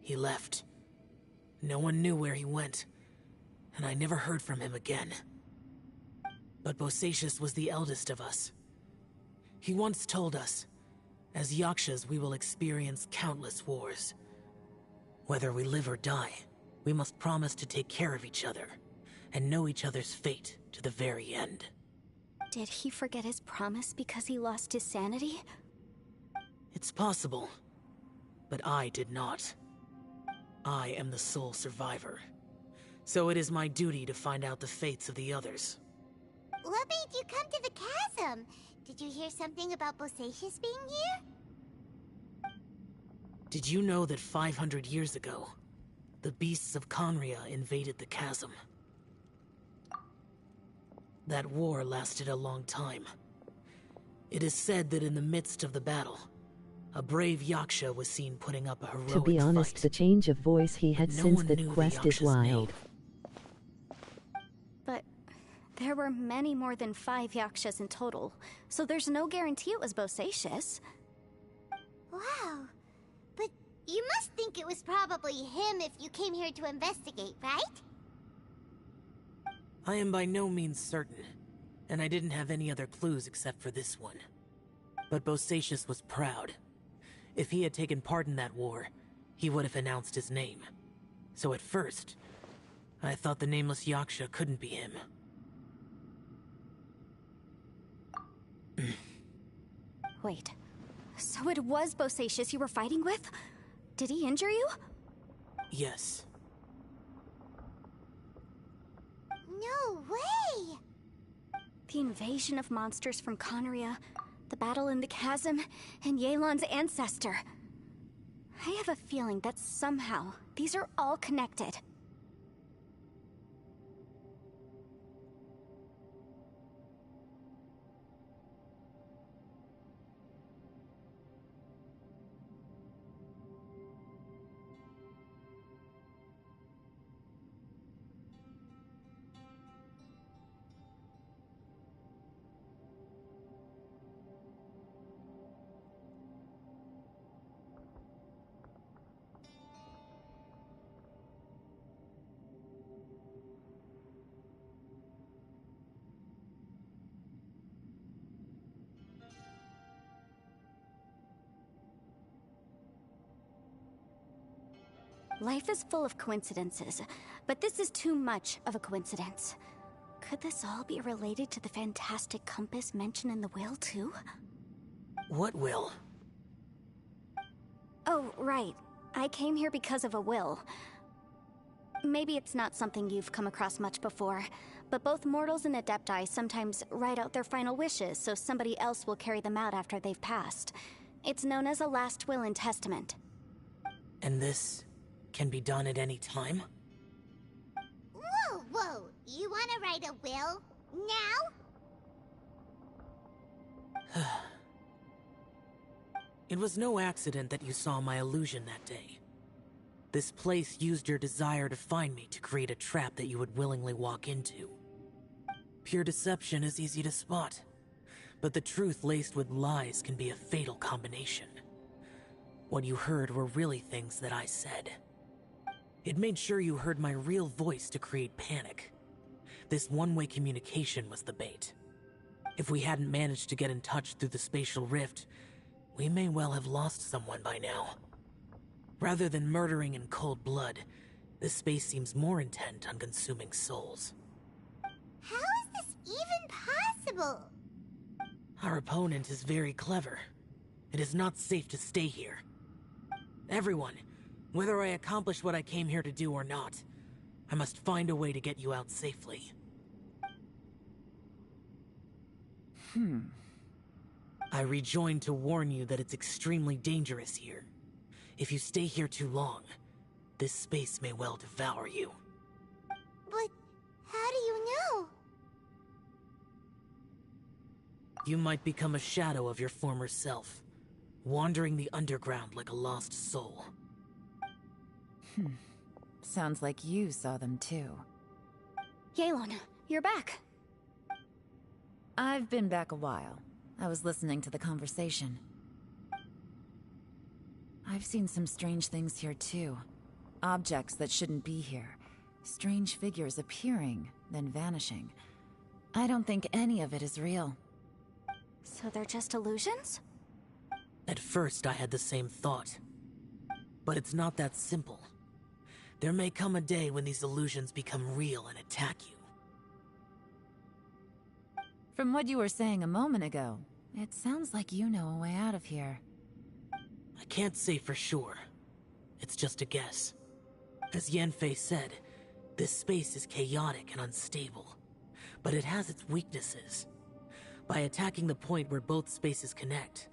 He left. No one knew where he went, and I never heard from him again. But Bosacius was the eldest of us. He once told us, as Yakshas we will experience countless wars. Whether we live or die, we must promise to take care of each other, and know each other's fate to the very end. Did he forget his promise because he lost his sanity? It's possible, but I did not. I am the sole survivor, so it is my duty to find out the fates of the others. What made you come to the chasm? Did you hear something about Bosacius being here? Did you know that 500 years ago, the beasts of Conria invaded the chasm? That war lasted a long time. It is said that in the midst of the battle, a brave Yaksha was seen putting up a heroic To be honest, fight. the change of voice he had No since one the knew quest is Yaksha's wild. name. But there were many more than 5 Yakshas in total, so there's no guarantee it was Bosacius. Wow. But you must think it was probably him if you came here to investigate, right? I am by no means certain, and I didn't have any other clues except for this one. But Bosacius was proud. If he had taken part in that war, he would have announced his name. So at first, I thought the nameless Yaksha couldn't be him. Wait, so it was Bosacius you were fighting with? Did he injure you? Yes. No way! The invasion of monsters from Conria, the battle in the chasm, and Yelan's ancestor. I have a feeling that somehow these are all connected. Life is full of coincidences, but this is too much of a coincidence. Could this all be related to the fantastic compass mentioned in the will, too? What will? Oh, right. I came here because of a will. Maybe it's not something you've come across much before, but both mortals and adepti sometimes write out their final wishes so somebody else will carry them out after they've passed. It's known as a last will and testament. And this can be done at any time? Whoa, whoa! You wanna write a will? Now? It was no accident that you saw my illusion that day. This place used your desire to find me to create a trap that you would willingly walk into. Pure deception is easy to spot, but the truth laced with lies can be a fatal combination. What you heard were really things that I said. It made sure you heard my real voice to create panic. This one-way communication was the bait. If we hadn't managed to get in touch through the spatial rift, we may well have lost someone by now. Rather than murdering in cold blood, this space seems more intent on consuming souls. How is this even possible? Our opponent is very clever. It is not safe to stay here. Everyone, whether I accomplish what I came here to do or not, I must find a way to get you out safely. I rejoined to warn you that it's extremely dangerous here. If you stay here too long, this space may well devour you. But how do you know? You might become a shadow of your former self, wandering the underground like a lost soul. Sounds like you saw them too. Yehlon, you're back. I've been back a while. I was listening to the conversation. I've seen some strange things here too. Objects that shouldn't be here. Strange figures appearing, then vanishing. I don't think any of it is real. So they're just illusions? At first, I had the same thought. But it's not that simple. There may come a day when these illusions become real and attack you. From what you were saying a moment ago, it sounds like you know a way out of here. I can't say for sure. It's just a guess. As Yanfei said, this space is chaotic and unstable, but it has its weaknesses. By attacking the point where both spaces connect,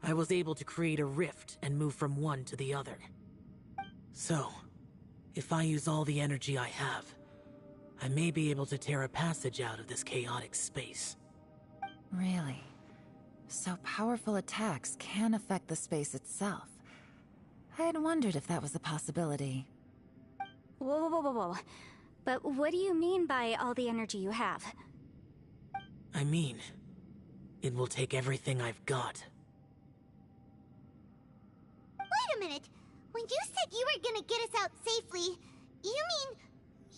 I was able to create a rift and move from one to the other. So, if I use all the energy I have, I may be able to tear a passage out of this chaotic space. Really? So powerful attacks can affect the space itself. I had wondered if that was a possibility. Whoa, whoa, whoa, whoa. But what do you mean by all the energy you have? I mean, it will take everything I've got. Wait a minute! When you said you were gonna get us out safely, you mean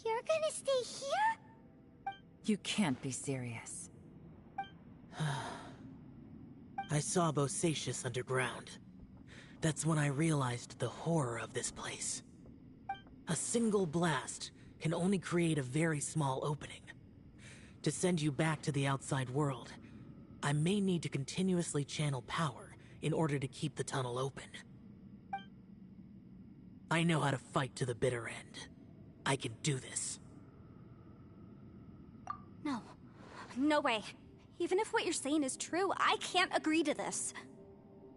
you're gonna stay here? You can't be serious. I saw Bosacius underground. That's when I realized the horror of this place. A single blast can only create a very small opening. To send you back to the outside world, I may need to continuously channel power in order to keep the tunnel open. I know how to fight to the bitter end. I can do this. No. No way. Even if what you're saying is true, I can't agree to this.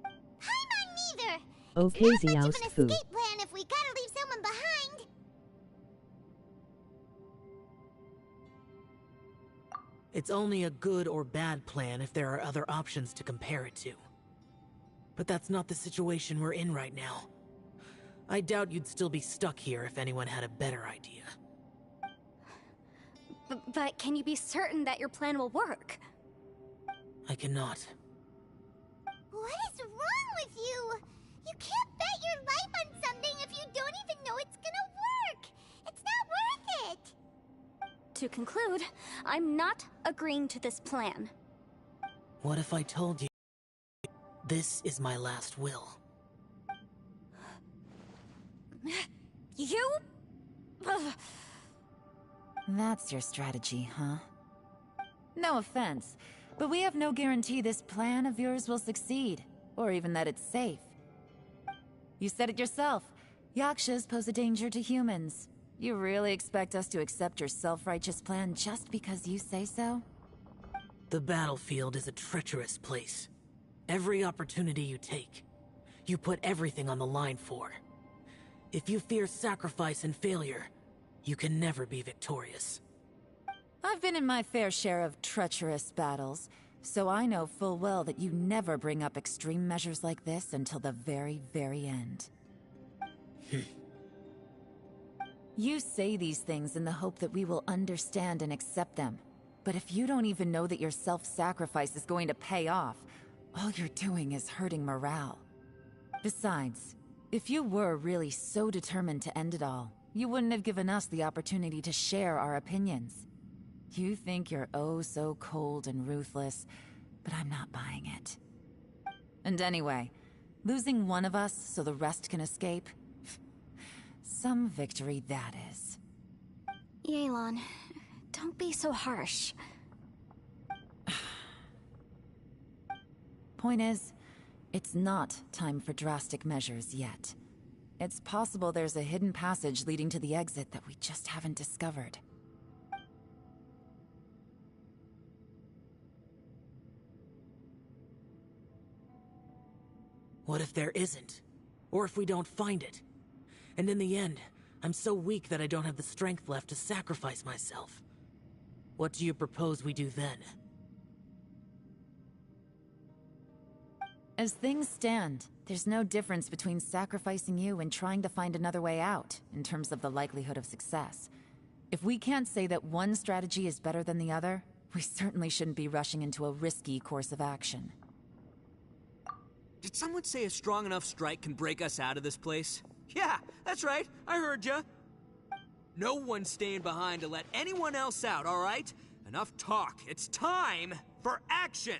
I'm on neither. Okay, It's not much of Xiao's an Fu. escape plan if we gotta leave someone behind. It's only a good or bad plan if there are other options to compare it to. But that's not the situation we're in right now. I doubt you'd still be stuck here if anyone had a better idea. But can you be certain that your plan will work? I cannot. What is wrong with you? You can't bet your life on something if you don't even know it's gonna work. It's not worth it. To conclude, I'm not agreeing to this plan. What if I told you this is my last will? You? Ugh. That's your strategy, huh? No offense, but we have no guarantee this plan of yours will succeed, or even that it's safe. You said it yourself. Yakshas pose a danger to humans. You really expect us to accept your self-righteous plan just because you say so? The battlefield is a treacherous place. Every opportunity you take, you put everything on the line for. If you fear sacrifice and failure, you can never be victorious. I've been in my fair share of treacherous battles, so I know full well that you never bring up extreme measures like this until the very, very end. You say these things in the hope that we will understand and accept them. But if you don't even know that your self-sacrifice is going to pay off, all you're doing is hurting morale. Besides, if you were really so determined to end it all, you wouldn't have given us the opportunity to share our opinions. You think you're oh so cold and ruthless, but I'm not buying it. And anyway, losing one of us so the rest can escape? Some victory that is. Yelan, don't be so harsh. Point is, it's not time for drastic measures yet. It's possible there's a hidden passage leading to the exit that we just haven't discovered. What if there isn't? Or if we don't find it? And in the end, I'm so weak that I don't have the strength left to sacrifice myself. What do you propose we do then? As things stand, there's no difference between sacrificing you and trying to find another way out, in terms of the likelihood of success. If we can't say that one strategy is better than the other, we certainly shouldn't be rushing into a risky course of action. Did someone say a strong enough strike can break us out of this place? Yeah, that's right. I heard ya. No one's staying behind to let anyone else out, all right? Enough talk. It's time for action!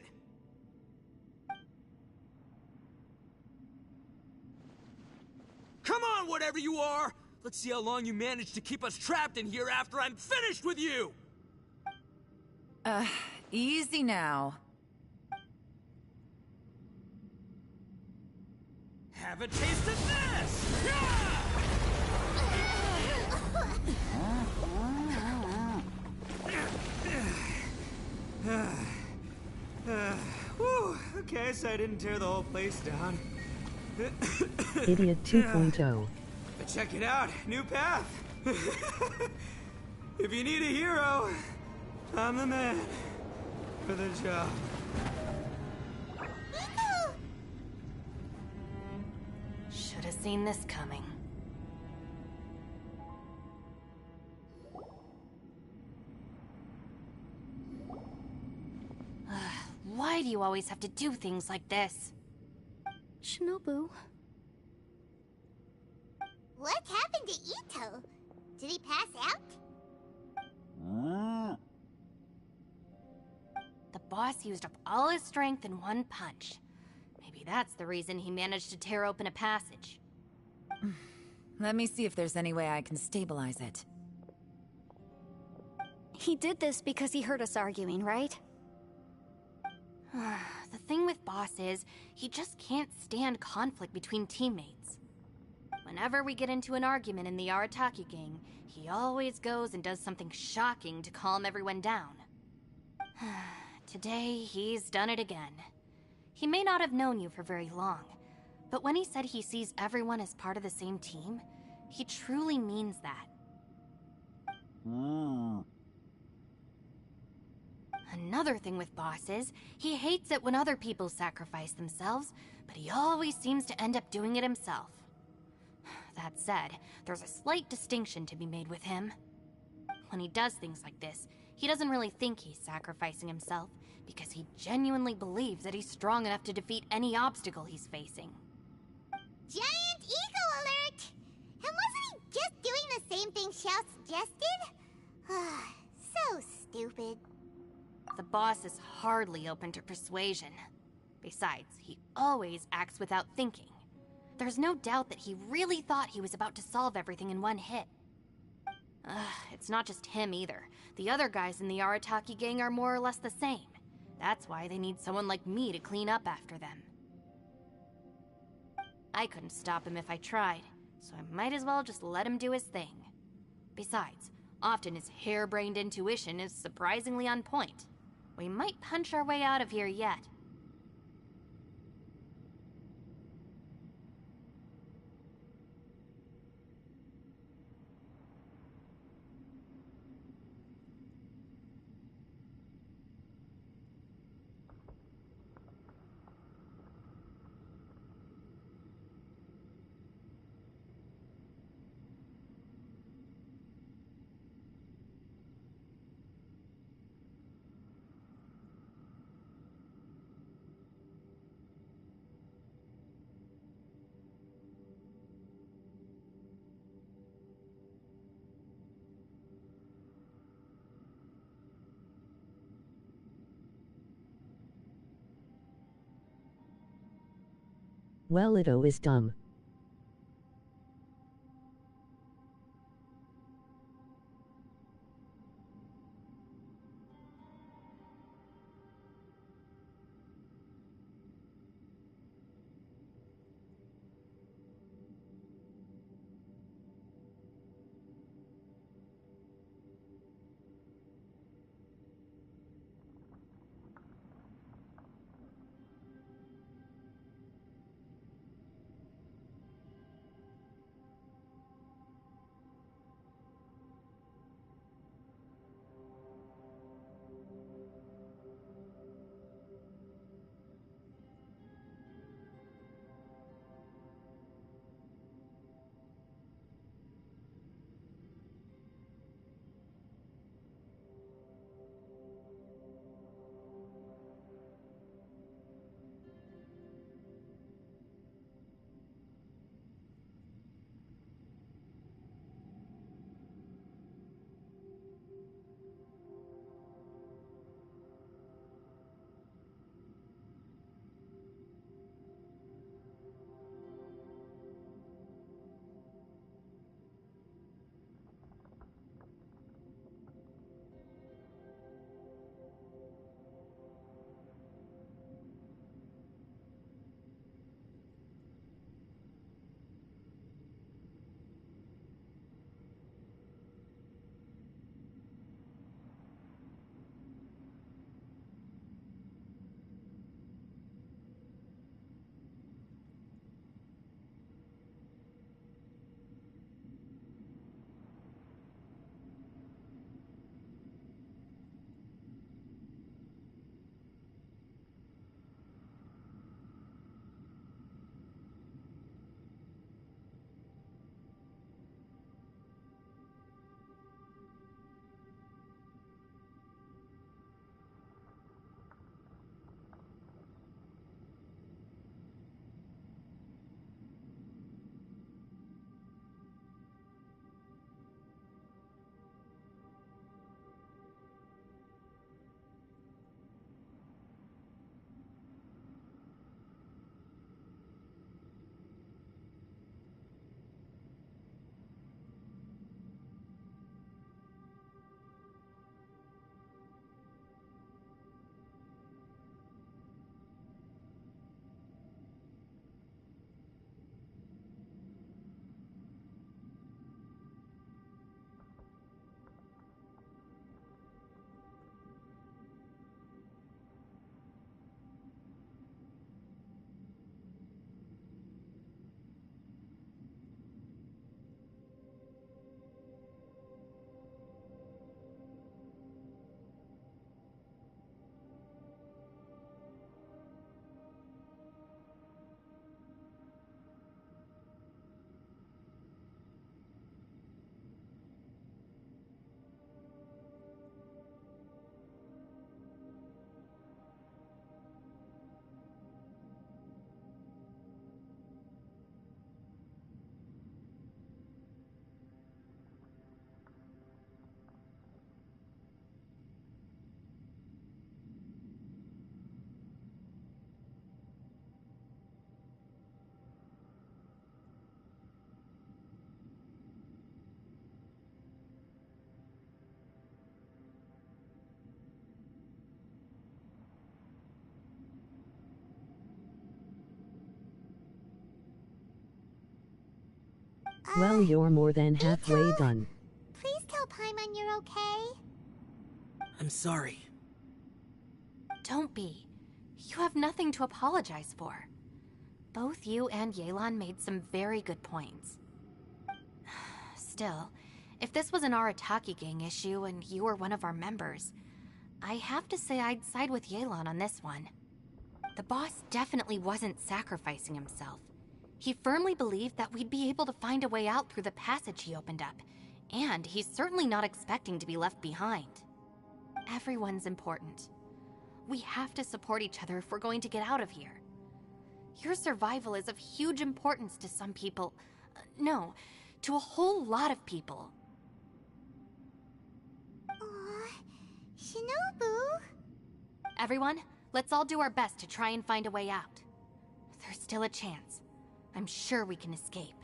Come on, whatever you are! Let's see how long you manage to keep us trapped in here after I'm finished with you! Easy now. Have a taste of this! Whew, okay, so I didn't tear the whole place down. Idiot 2.0. But check it out, new path. If you need a hero, I'm the man for the job. Should have seen this coming. Why do you always have to do things like this? Shinobu. What happened to Ito? Did he pass out? The boss used up all his strength in one punch. Maybe that's the reason he managed to tear open a passage. Let me see if there's any way I can stabilize it. He did this because he heard us arguing, right? The thing with Boss is, he just can't stand conflict between teammates. Whenever we get into an argument in the Arataki gang, he always goes and does something shocking to calm everyone down. Today, he's done it again. He may not have known you for very long, but when he said he sees everyone as part of the same team, he truly means that. Another thing with Boss is, he hates it when other people sacrifice themselves, but he always seems to end up doing it himself. That said, there's a slight distinction to be made with him. When he does things like this, he doesn't really think he's sacrificing himself, because he genuinely believes that he's strong enough to defeat any obstacle he's facing. Giant ego alert! And wasn't he just doing the same thing Xiao suggested? So stupid. The boss is hardly open to persuasion. Besides, he always acts without thinking. There's no doubt that he really thought he was about to solve everything in one hit. It's not just him either. The other guys in the Arataki gang are more or less the same. That's why they need someone like me to clean up after them. I couldn't stop him if I tried, so I might as well just let him do his thing. Besides, often his harebrained intuition is surprisingly on point. We might punch our way out of here yet. Well, Ito is dumb. Well, you're more than halfway done. Please tell Paimon you're okay. I'm sorry. Don't be. You have nothing to apologize for. Both you and Yelan made some very good points. Still, if this was an Arataki gang issue and you were one of our members, I have to say I'd side with Yelan on this one. The boss definitely wasn't sacrificing himself. He firmly believed that we'd be able to find a way out through the passage he opened up, and he's certainly not expecting to be left behind. Everyone's important. We have to support each other if we're going to get out of here. Your survival is of huge importance to some people. No, to a whole lot of people. Aw, Shinobu. Everyone, let's all do our best to try and find a way out. There's still a chance. I'm sure we can escape.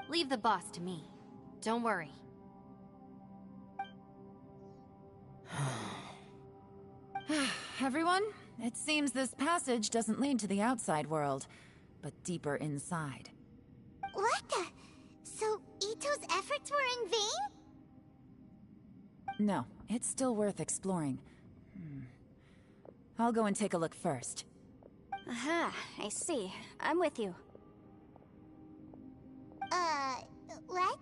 Leave the boss to me. Don't worry. Everyone, it seems this passage doesn't lead to the outside world, but deeper inside. What the? So Ito's efforts were in vain? No, it's still worth exploring. I'll go and take a look first. Aha, I see. I'm with you. What?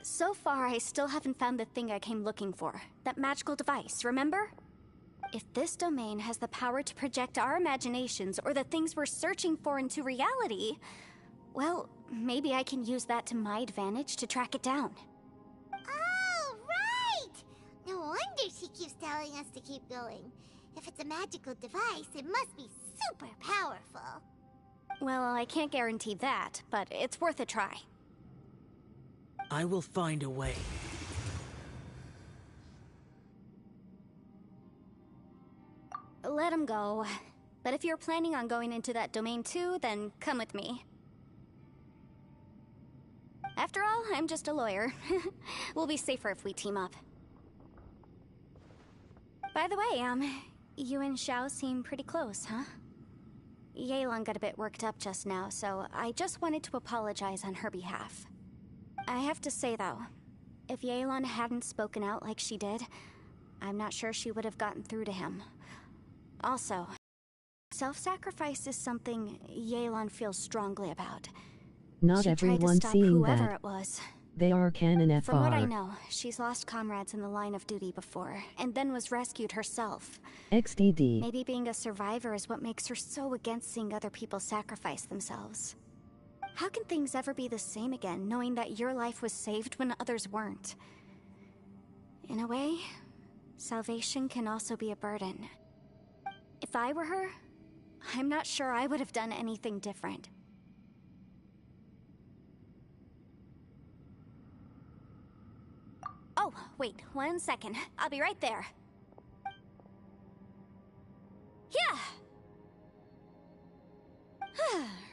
So far, I still haven't found the thing I came looking for. That magical device, remember? If this domain has the power to project our imaginations or the things we're searching for into reality, well, maybe I can use that to my advantage to track it down. Oh, right! No wonder she keeps telling us to keep going. If it's a magical device, it must be super powerful. Well, I can't guarantee that, but it's worth a try. I will find a way. Let him go. But if you're planning on going into that domain too, then come with me. After all, I'm just a lawyer. We'll be safer if we team up. By the way, you and Xiao seem pretty close, huh? Yelan got a bit worked up just now, so I just wanted to apologize on her behalf. I have to say, though, if Yelan hadn't spoken out like she did, I'm not sure she would have gotten through to him. Also, self-sacrifice is something Yelan feels strongly about. Not she everyone tried to stop seeing whoever that. It was. They are canon FR. From what I know, she's lost comrades in the line of duty before, and then was rescued herself. XDD. Maybe being a survivor is what makes her so against seeing other people sacrifice themselves. How can things ever be the same again, knowing that your life was saved when others weren't? In a way, salvation can also be a burden. If I were her, I'm not sure I would have done anything different. Oh, wait, 1 second. I'll be right there. Yeah!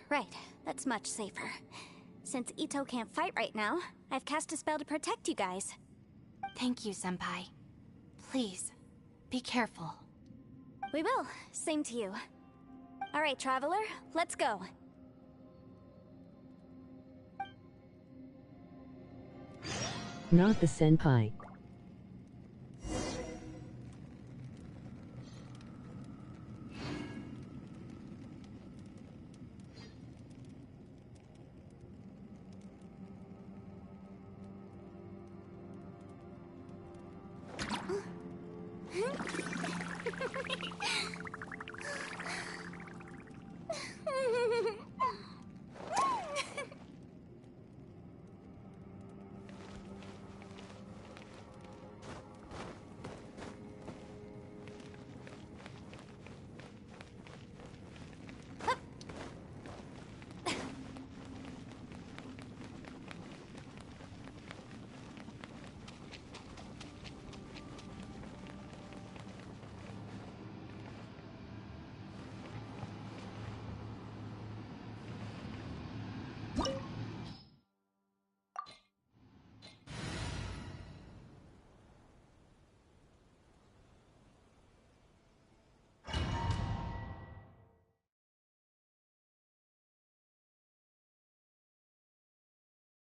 Right, that's much safer. Since Ito can't fight right now, I've cast a spell to protect you guys. Thank you, Senpai. Please, be careful. We will. Same to you. All right, Traveler, let's go. Not the senpai.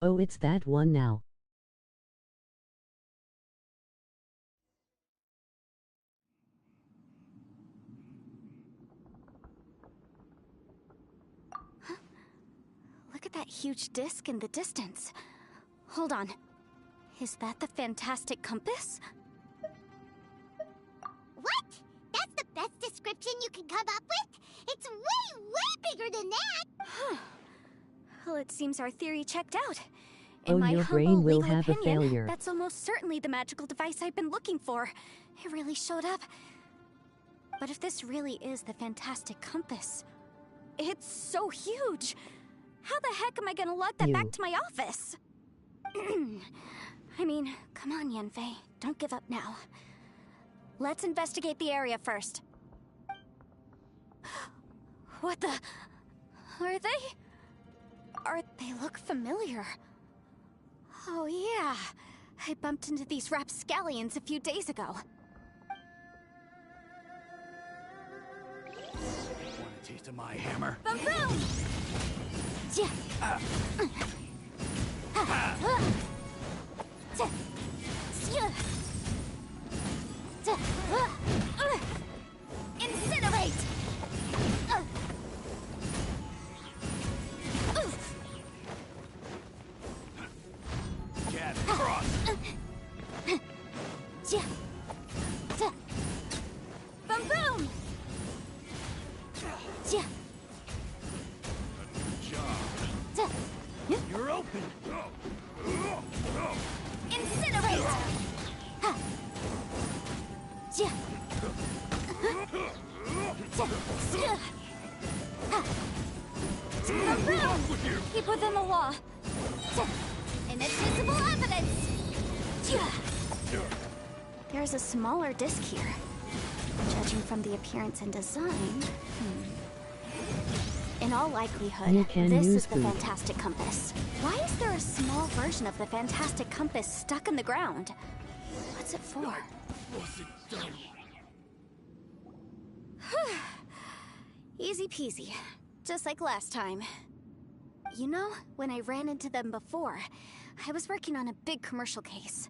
Oh, it's that one now. Look at that huge disc in the distance. Hold on. Is that the fantastic compass? What? That's the best description you can come up with? It's way, way bigger than that! Huh. Well, it seems our theory checked out. Oh, In my your humble brain will legal have a opinion, failure. that's almost certainly the magical device I've been looking for. It really showed up. But if this really is the fantastic compass, it's so huge. How the heck am I gonna lug that back to my office? I mean, come on, Yanfei. Don't give up now. Let's investigate the area first. What the... Are they look familiar. Oh yeah, I bumped into these rapscallions a few days ago. Want a taste of my hammer? Boom boom! Yeah. Incinerate! Cat cross! Boom boom! You're open! Incinerate! Keep within the law. Inadmissible evidence! There's a smaller disc here. Judging from the appearance and design... In all likelihood, this is the fantastic compass. Why is there a small version of the fantastic compass stuck in the ground? What's it for? Easy peasy. Just like last time. You know, when I ran into them before, I was working on a big commercial case.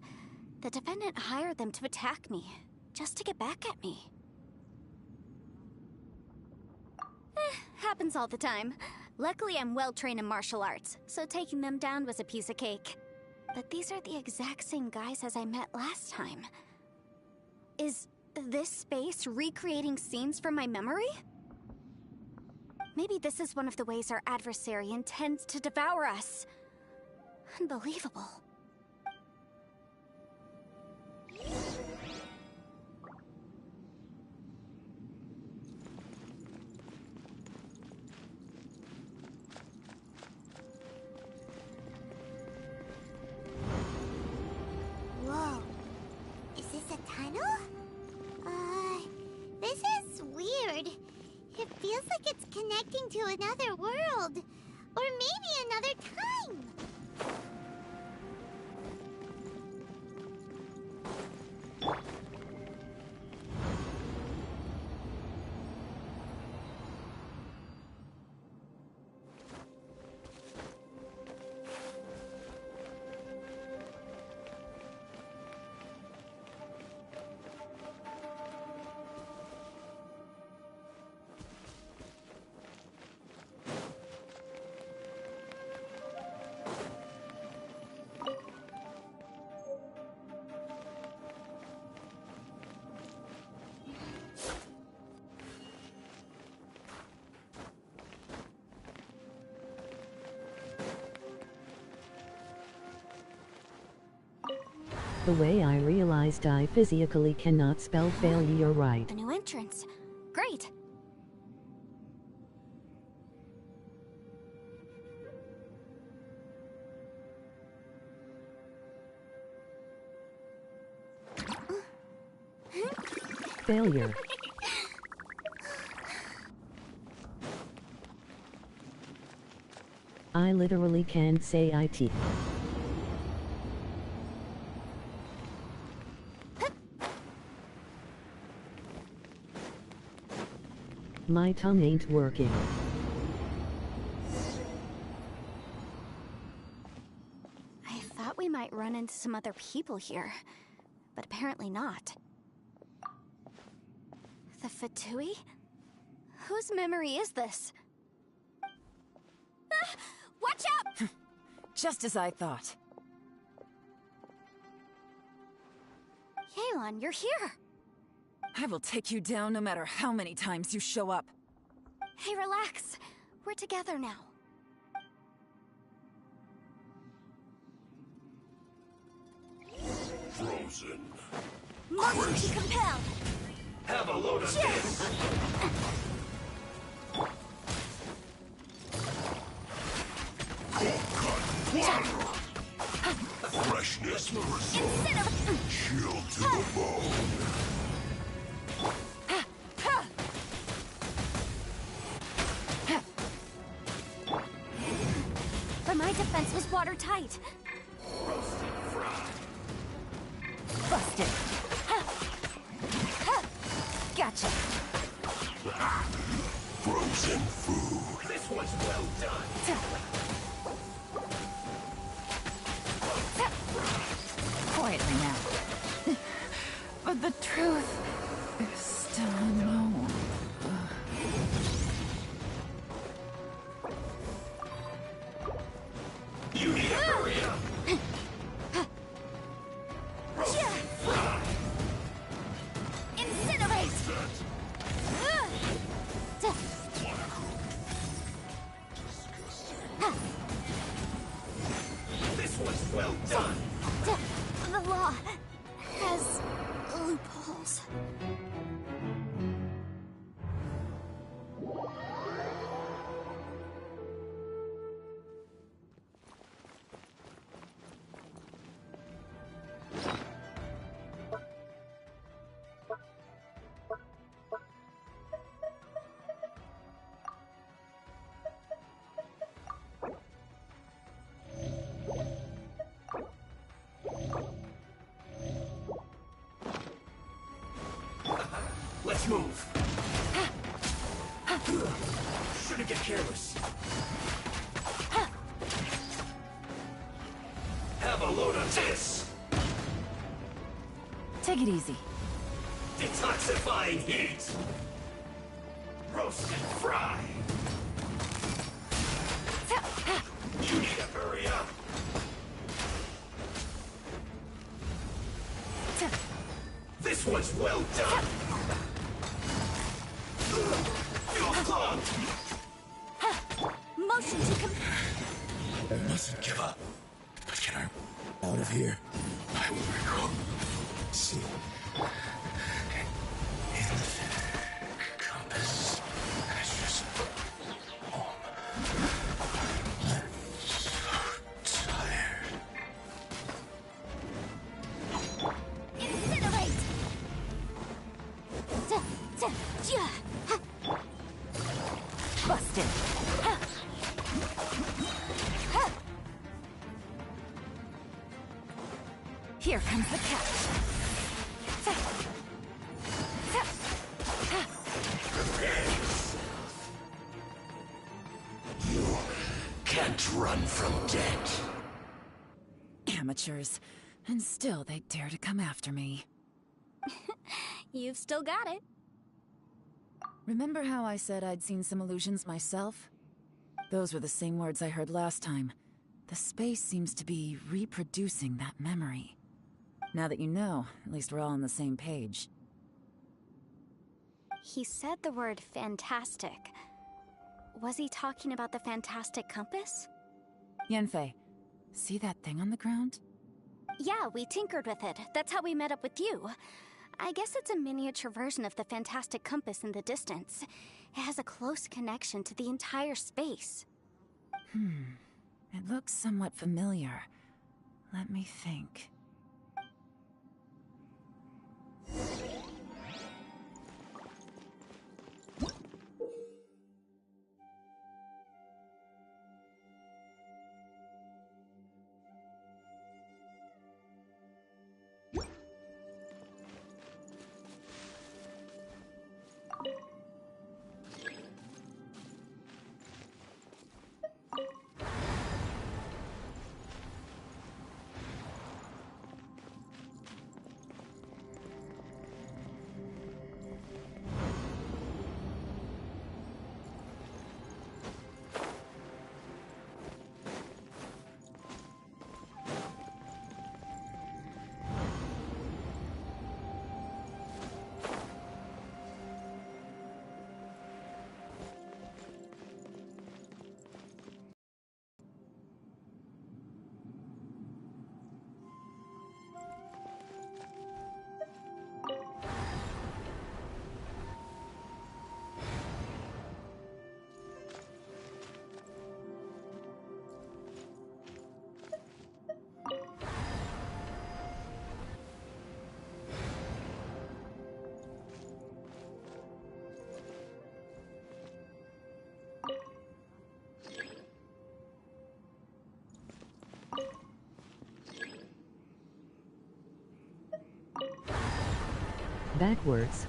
The defendant hired them to attack me, just to get back at me. Happens all the time. Luckily, I'm well-trained in martial arts, so taking them down was a piece of cake. But these are the exact same guys as I met last time. Is this space recreating scenes from my memory? Maybe this is one of the ways our adversary intends to devour us. Unbelievable. Whoa. Is this a tunnel? This is weird. It feels like it's connecting to another world. Or maybe another time. The way I realized I physically cannot spell failure right. A new entrance. Great. Failure. I literally can't say it. My tongue ain't working. might run into some other people here, but apparently not. The Fatui? Whose memory is this? Ah, watch out! Just as I thought. Yelan, you're here! I will take you down no matter how many times you show up. Hey, relax. We're together now. Frozen. Motion to compel! Have a load of this! Freshness the result. Chill to the bone. But my defense was watertight. Roasted fry. Busted. Gotcha. Frozen food. This one's well done. Quietly now. But the truth is still unknown. You need to hurry up. Roasted fry. Incinerate! This one's well done. The law has loopholes. Let's move. Shouldn't get careless. Have a load of this. Take it easy. Detoxifying heat. Roasted fry. You need to hurry up. This one's well done. You're clogged. Motion to compel! I mustn't give up. But can I out of here? I will recall. See. In the compass. That's just home. I'm so tired. Incinerate! Busted. Here comes the catch. You can't run from death. Amateurs. And still they dare to come after me. You've still got it. Remember how I said I'd seen some illusions myself? Those were the same words I heard last time. The space seems to be reproducing that memory. Now that you know, at least we're all on the same page. He said the word fantastic. Was he talking about the fantastic compass? Yanfei, see that thing on the ground? Yeah, we tinkered with it. That's how we met up with you. I guess it's a miniature version of the fantastic compass in the distance. It has a close connection to the entire space. It looks somewhat familiar. Let me think. backwards.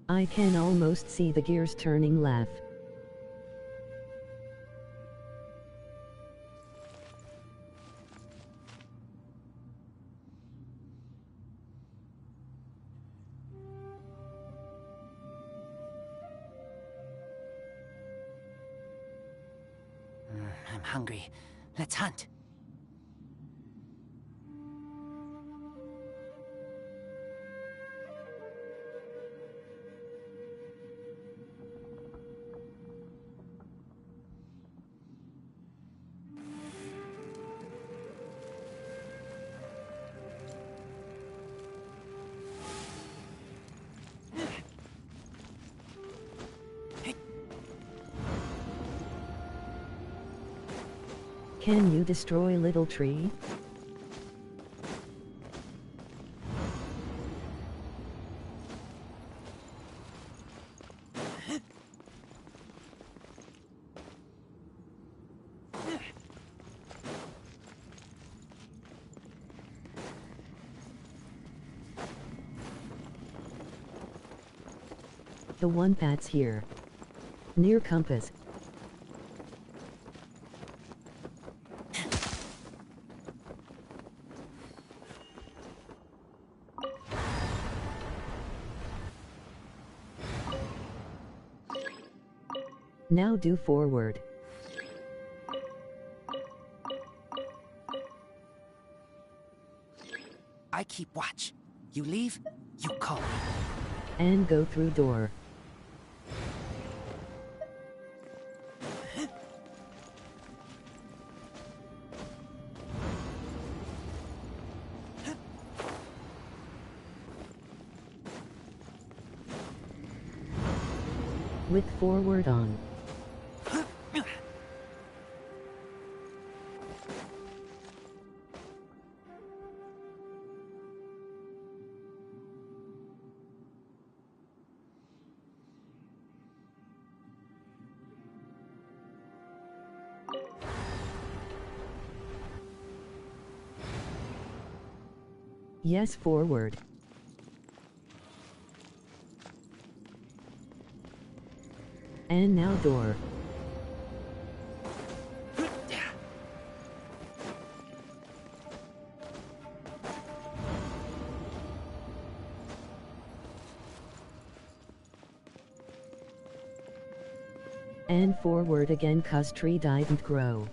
I can almost see the gears turning left. I'm hungry. Let's hunt. Can you destroy little tree? The one that's here. Near compass. Now do forward. I keep watch. You leave, you call me. And go through door. With forward on. Yes, forward. And now door. And forward again 'cause tree didn't grow.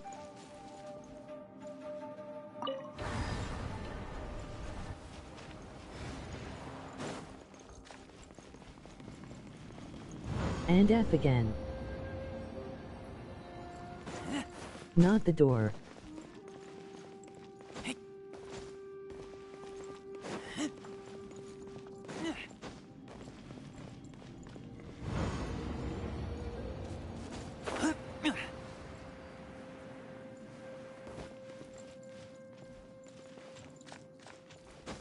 And F again. Not the door.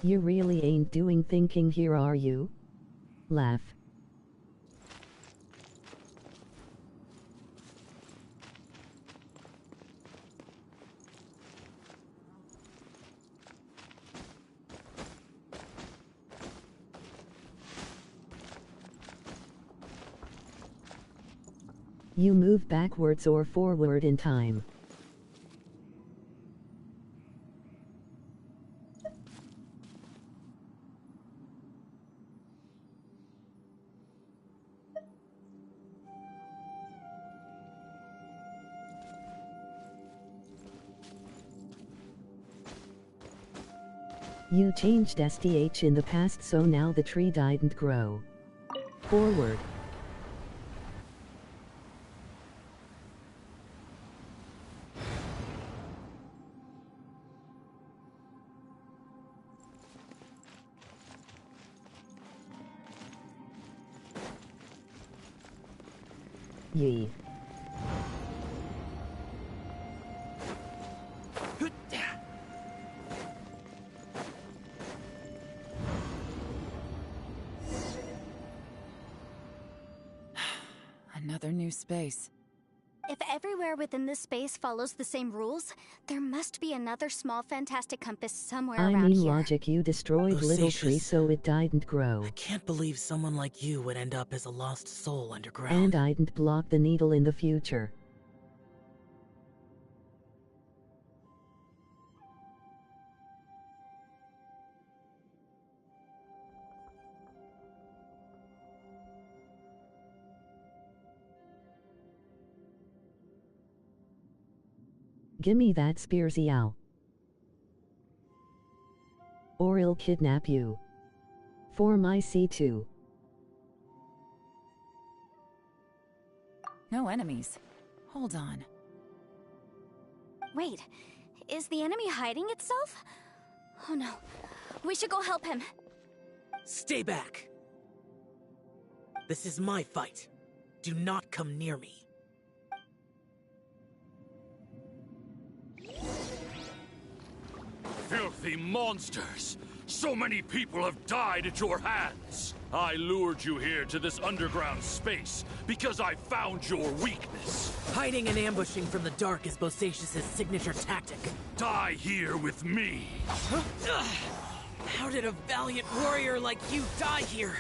You really ain't doing thinking here, are you? Laugh. You move backwards or forward in time. You changed SDH in the past, so now the tree didn't grow. Forward. Yee. Another new space. If everywhere within this space follows the same rules, there must be another small fantastic compass somewhere I around mean here. logic, you destroyed little tree Bosacious. so it didn't grow. I can't believe someone like you would end up as a lost soul underground. And I didn't block the needle in the future. Gimme that spear, Xiao. Or I'll kidnap you. For my C2. No enemies. Hold on. Wait, is the enemy hiding itself? Oh no, we should go help him. Stay back! This is my fight. Do not come near me. Filthy monsters! So many people have died at your hands! I lured you here to this underground space because I found your weakness. Hiding and ambushing from the dark is Bosacious' signature tactic. Die here with me! How did a valiant warrior like you die here?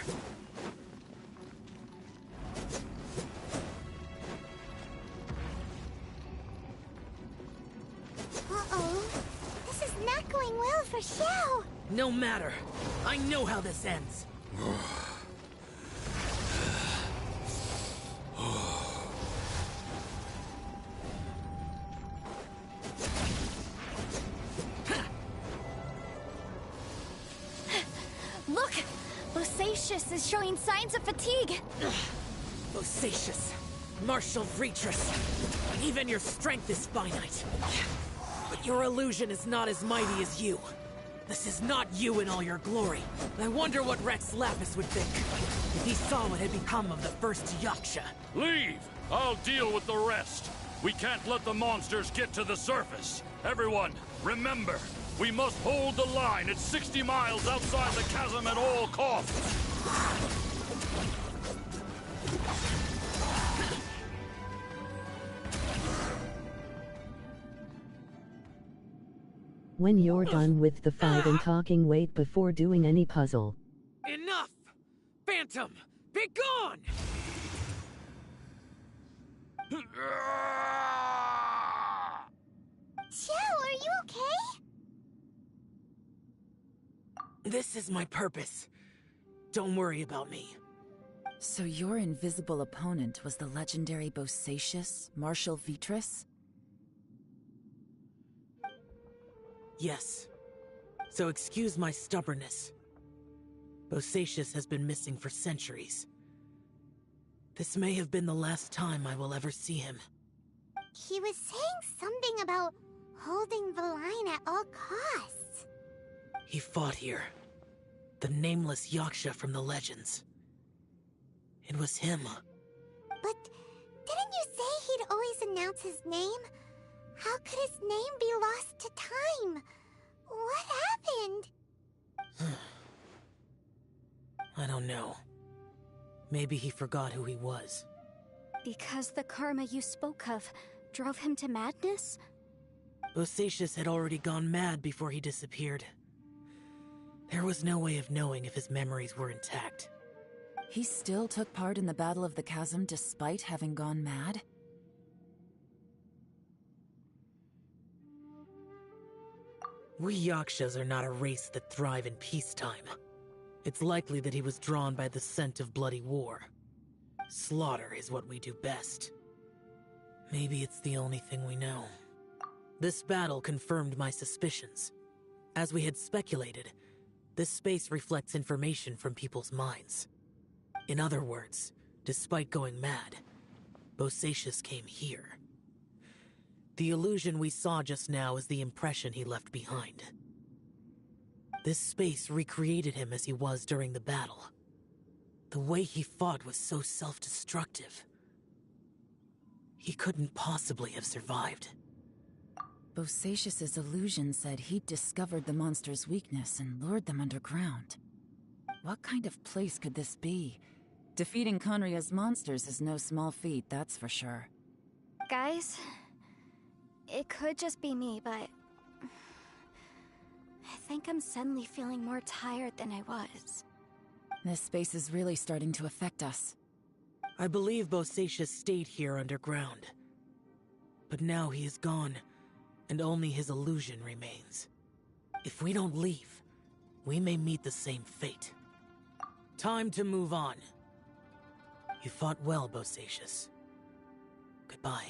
Uh-oh. This is not going well for Xiao. No matter. I know how this ends. Look! Bosacious is showing signs of fatigue. Bosacious, martial Retris. Even your strength is finite. But your illusion is not as mighty as you. This is not you in all your glory. I wonder what Rex Lapis would think if he saw what had become of the first Yaksha. Leave! I'll deal with the rest. We can't let the monsters get to the surface. Everyone, remember, we must hold the line at 60 miles outside the chasm at all costs. When you're done with the fight and talking, wait before doing any puzzle. Enough! Phantom, be gone! Xiao, are you okay? This is my purpose. Don't worry about me. So your invisible opponent was the legendary Bosacious, Marshal Vitris? Yes. So excuse my stubbornness. Bosacious has been missing for centuries. This may have been the last time I will ever see him. He was saying something about holding the line at all costs. He fought here. The nameless Yaksha from the legends. It was him. But didn't you say he'd always announce his name? How could his name be lost to time? What happened? I don't know. Maybe he forgot who he was. Because the karma you spoke of drove him to madness? Bosacious had already gone mad before he disappeared. There was no way of knowing if his memories were intact. He still took part in the Battle of the Chasm despite having gone mad? We Yakshas are not a race that thrive in peacetime. It's likely that he was drawn by the scent of bloody war. Slaughter is what we do best. Maybe it's the only thing we know. This battle confirmed my suspicions. As we had speculated, this space reflects information from people's minds. In other words, despite going mad, Bosacius came here. The illusion we saw just now is the impression he left behind. This space recreated him as he was during the battle. The way he fought was so self-destructive. He couldn't possibly have survived. Bosacius's illusion said he'd discovered the monster's weakness and lured them underground. What kind of place could this be? Defeating Conria's monsters is no small feat, that's for sure. Guys, it could just be me, but I think I'm suddenly feeling more tired than I was. This space is really starting to affect us. I believe Bosacius stayed here underground. But now he is gone, and only his illusion remains. If we don't leave, we may meet the same fate. Time to move on. You fought well, Bosacius. Goodbye.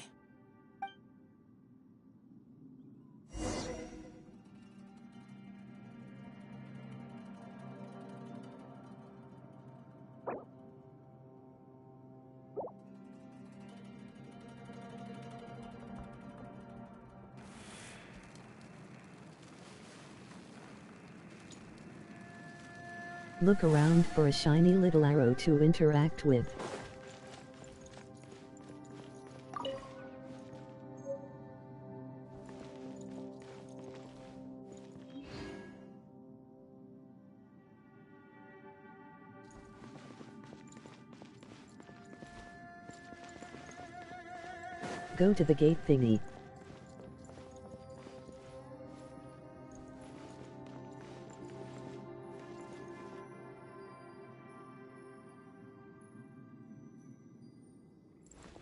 Look around for a shiny little arrow to interact with. Go to the gate thingy.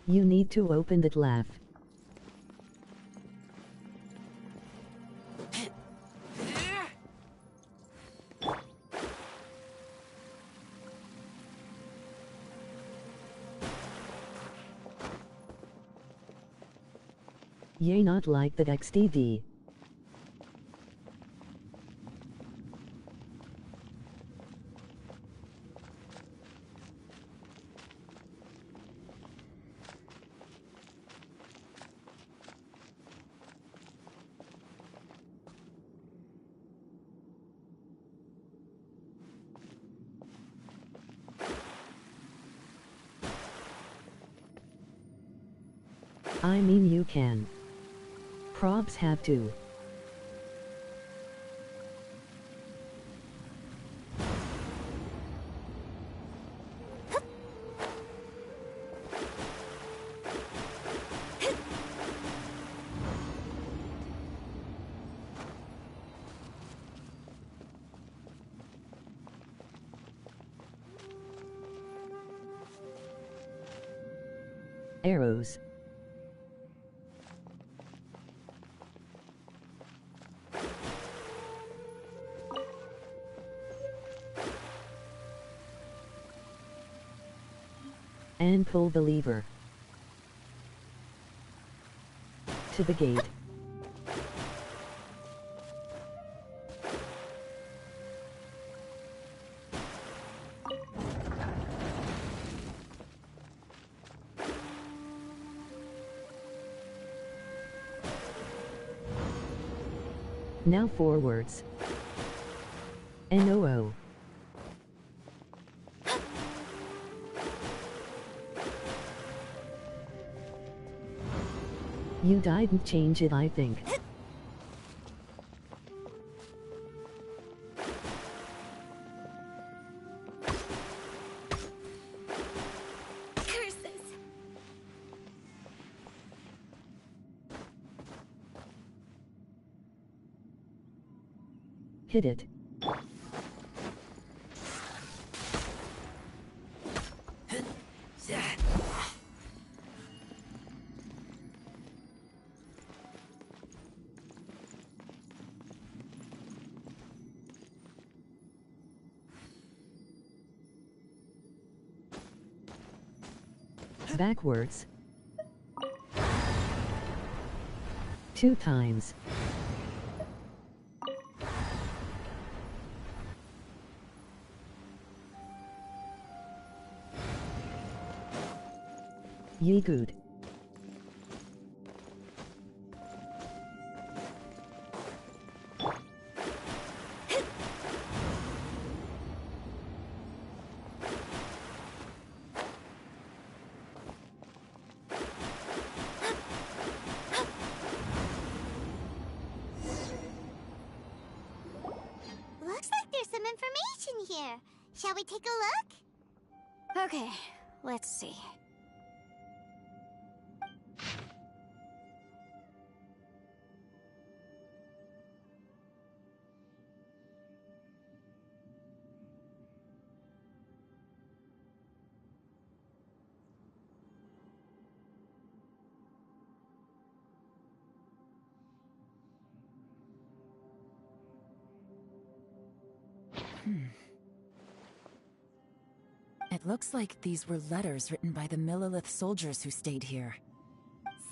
You need to open that laugh. Yay, not like that XDD. I mean, you can. Probs have to. Arrows. And pull the lever. To the gate. Now forwards. NOO. You didn't change it, I think. Curses! Hit it. Backwards. 2 times. Ye good. Looks like there's some information here. Shall we take a look? Okay, let's see. It looks like these were letters written by the Millilith soldiers who stayed here.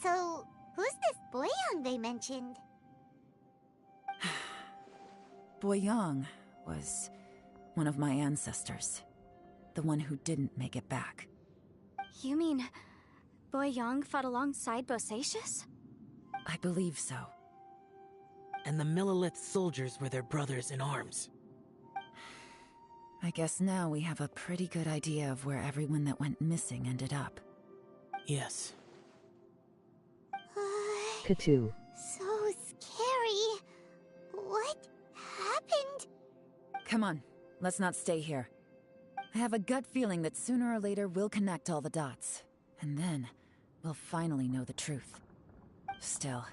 So, who's this Boyang they mentioned? Boyang was one of my ancestors. The one who didn't make it back. You mean Boyang fought alongside Bosacius? I believe so. And the Millilith soldiers were their brothers in arms. I guess now we have a pretty good idea of where everyone that went missing ended up. Yes. Katu. So scary. What happened? Come on, let's not stay here. I have a gut feeling that sooner or later we'll connect all the dots. And then, we'll finally know the truth. Still,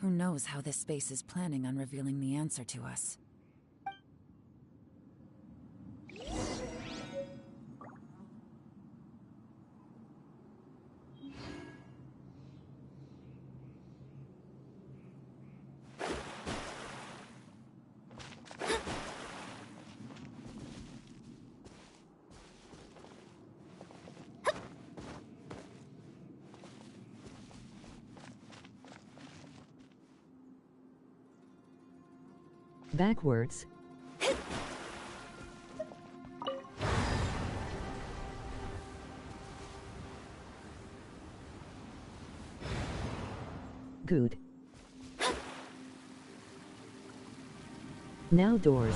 who knows how this space is planning on revealing the answer to us. Backwards. Good. Now doors.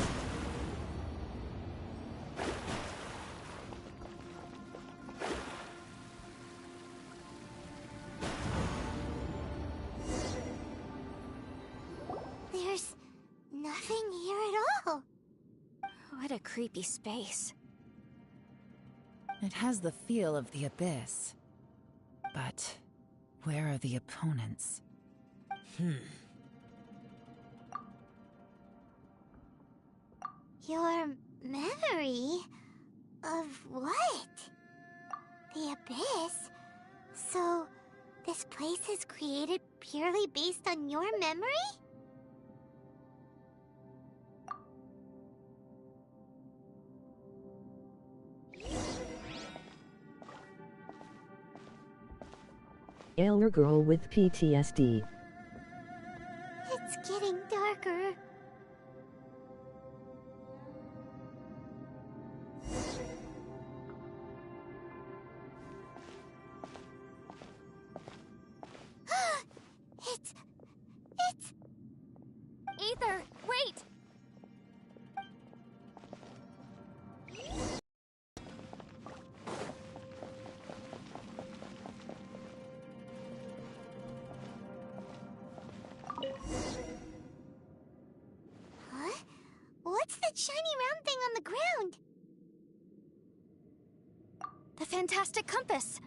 There's nothing here at all. What a creepy space. It has the feel of the abyss. But where are the opponents? Your memory of what? The abyss? So, this place is created purely based on your memory? Elder girl with PTSD. It's getting darker. It's... Ether, wait! Huh? What's that shiny round thing on the ground? The fantastic compass!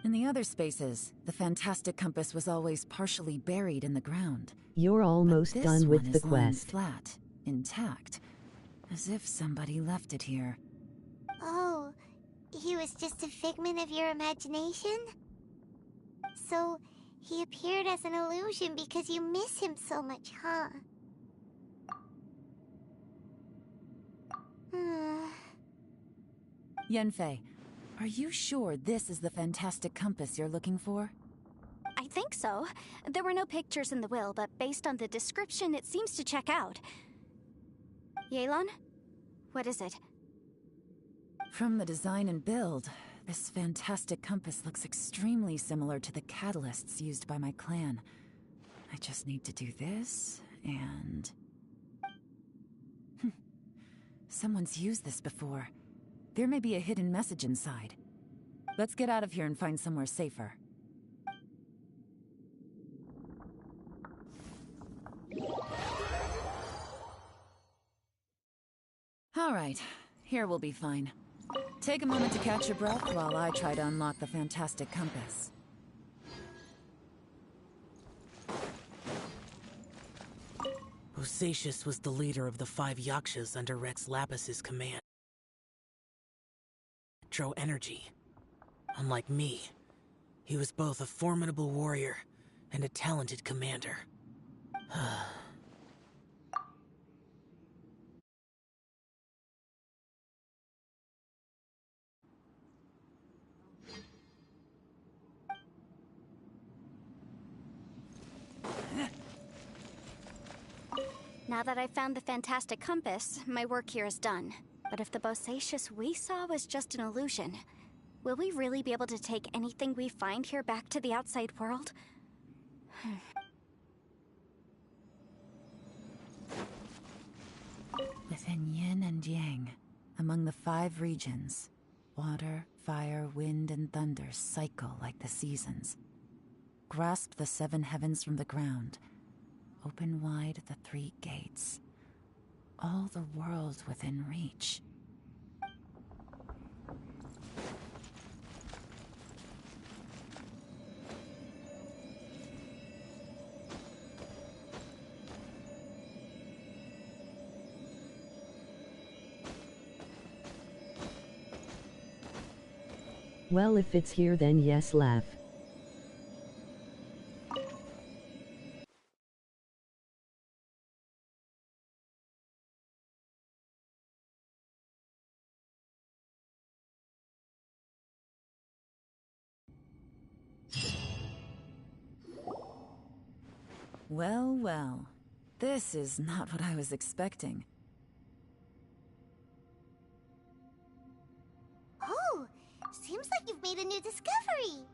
In the other spaces, the fantastic compass was always partially buried in the ground. You're almost But done this with one the is lying quest. flat, intact, as if somebody left it here. Oh, he was just a figment of your imagination? So, he appeared as an illusion because you miss him so much, huh? Yanfei, are you sure this is the fantastic compass you're looking for? I think so. There were no pictures in the will, but based on the description, it seems to check out. Yelan? What is it? From the design and build, This fantastic compass looks extremely similar to the catalysts used by my clan. I just need to do this, and... Someone's used this before. There may be a hidden message inside. Let's get out of here and find somewhere safer. All right, here we'll be fine. Take a moment to catch your breath while I try to unlock the fantastic compass. Bosacius was the leader of the 5 Yakshas under Rex Lapis's command. Electro energy. Unlike me, he was both a formidable warrior and a talented commander. Now that I've found the fantastic compass, my work here is done. But if the Bosacius we saw was just an illusion, will we really be able to take anything we find here back to the outside world? Within yin and yang, among the 5 regions, water, fire, wind, and thunder cycle like the seasons. Grasp the 7 heavens from the ground. Open wide the 3 gates. All the world within reach. Well, if it's here, then yes, laugh. Well, well. This is not what I was expecting. Oh, seems like you've made a new discovery.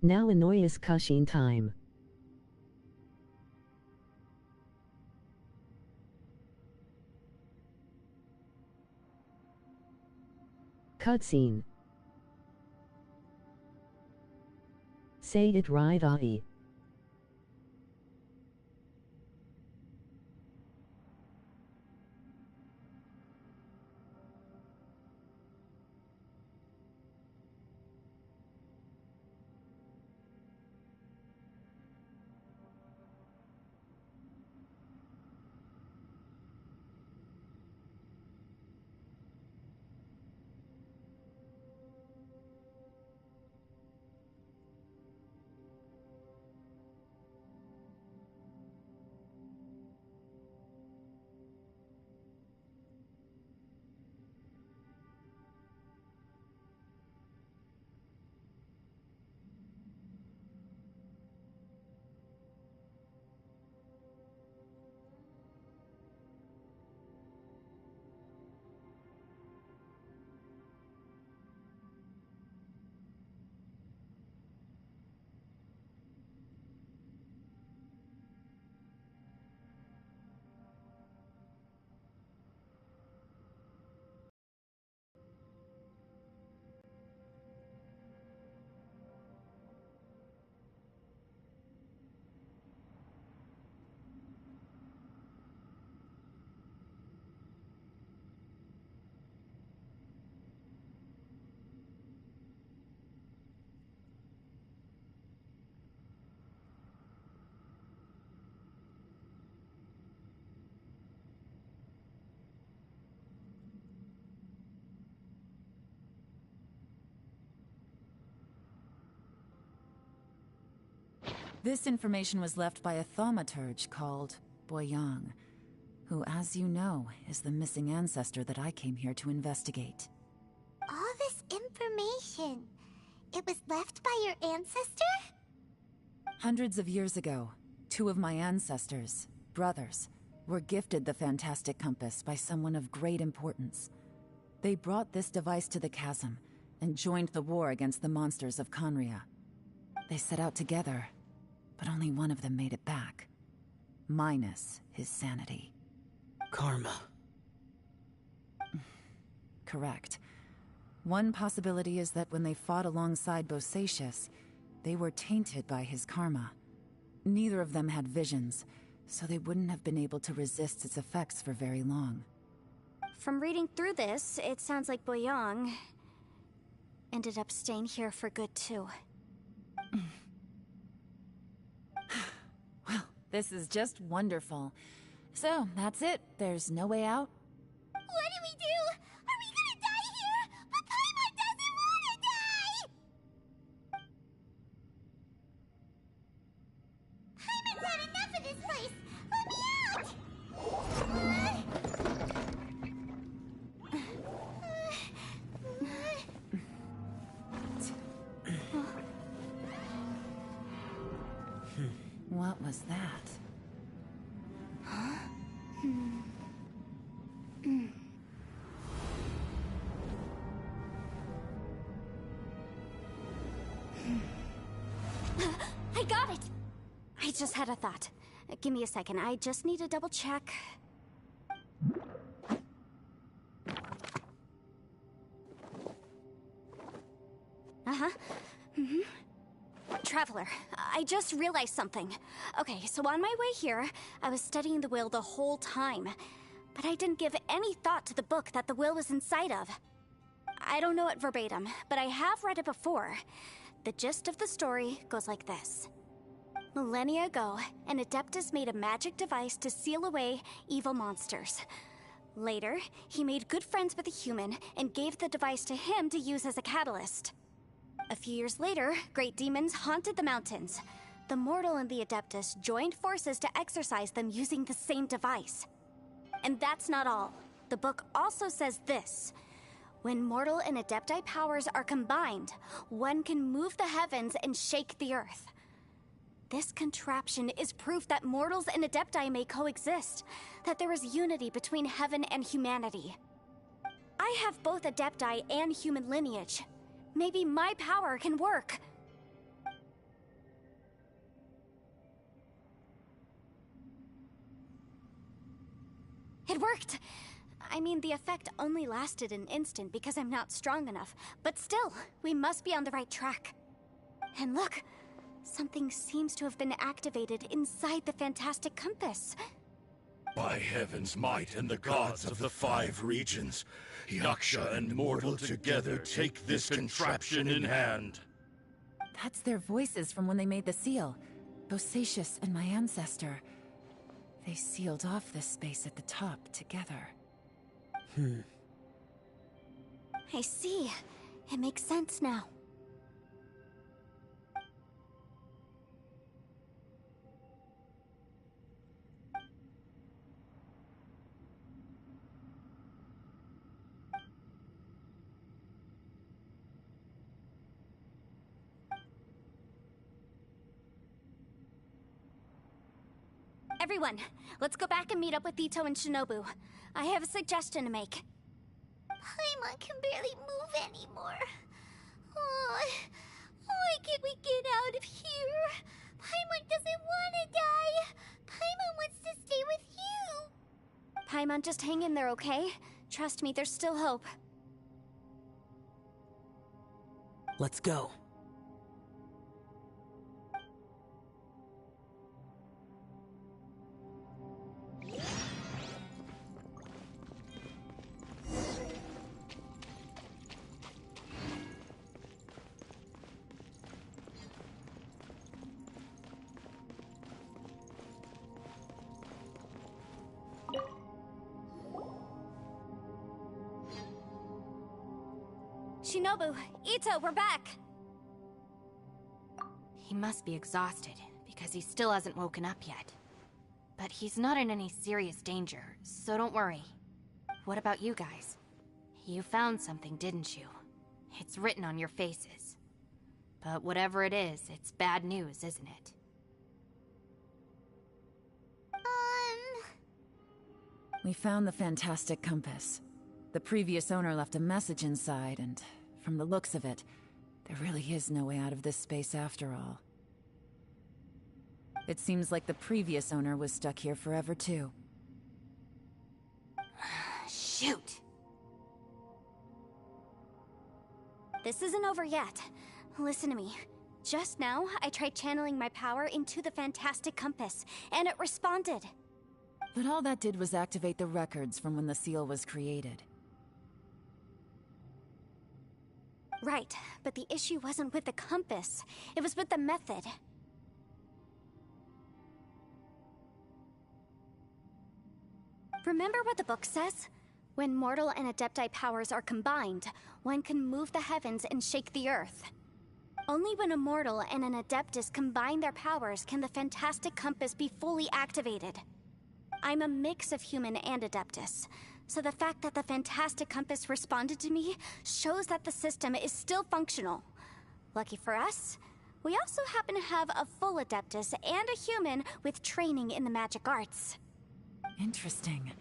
Now annoyous cushing time. Cutscene. Say it right, Ai. This information was left by a thaumaturge called Boyang, who, as you know, is the missing ancestor that I came here to investigate. All this information, it was left by your ancestor? Hundreds of years ago, 2 of my ancestors, brothers, were gifted the fantastic compass by someone of great importance. They brought this device to the chasm and joined the war against the monsters of Conria. They set out together, but only one of them made it back. Minus his sanity. Karma. Correct. One possibility is that when they fought alongside Bosacius, they were tainted by his karma. Neither of them had visions, so they wouldn't have been able to resist its effects for very long. From reading through this, it sounds like Boyang ended up staying here for good too. Well, this is just wonderful. So, that's it. There's no way out? What do we do? Are we gonna die here? But Paimon doesn't wanna die! Paimon's had enough of this place! Let me out! What was that? I got it! I just had a thought. Give me a second, I just need to double check. Uh-huh. Traveler, I just realized something. Okay, so on my way here, I was studying the will the whole time. But I didn't give any thought to the book that the will was inside of. I don't know it verbatim, but I have read it before. The gist of the story goes like this. Millennia ago, an Adeptus made a magic device to seal away evil monsters. Later, he made good friends with a human and gave the device to him to use as a catalyst. A few years later, great demons haunted the mountains. The mortal and the Adeptus joined forces to exorcise them using the same device. And that's not all. The book also says this. When mortal and Adepti powers are combined, one can move the heavens and shake the earth. This contraption is proof that mortals and Adepti may coexist, that there is unity between heaven and humanity. I have both Adepti and human lineage. Maybe my power can work. It worked! I mean, the effect only lasted an instant because I'm not strong enough, but still, we must be on the right track. And look, something seems to have been activated inside the fantastic compass. By heaven's might and the gods of the 5 regions, Yaksha and mortal together take this contraption in hand. That's their voices from when they made the seal. Bosacius and my ancestor. They sealed off this space at the top together. I see. It makes sense now. Everyone, let's go back and meet up with Ito and Shinobu. I have a suggestion to make. Paimon can barely move anymore. Oh, why can't we get out of here? Paimon doesn't want to die. Paimon wants to stay with you. Paimon, just hang in there, okay? Trust me, there's still hope. Let's go. Shinobu, Ito, we're back! He must be exhausted, because he still hasn't woken up yet. But he's not in any serious danger, so don't worry. What about you guys? You found something, didn't you? It's written on your faces. But whatever it is, it's bad news, isn't it? We found the fantastic compass. The previous owner left a message inside, and from the looks of it, there really is no way out of this space after all. It seems like the previous owner was stuck here forever too. Shoot! This isn't over yet. Listen to me. Just now, I tried channeling my power into the fantastic compass, and it responded. But all that did was activate the records from when the seal was created. Right, but the issue wasn't with the compass. It was with the method. Remember what the book says? When mortal and adepti powers are combined, one can move the heavens and shake the earth. Only when a mortal and an adeptus combine their powers can the fantastic compass be fully activated. I'm a mix of human and adeptus, so the fact that the fantastic compass responded to me shows that the system is still functional. Lucky for us, we also happen to have a full adeptus and a human with training in the magic arts. Interesting.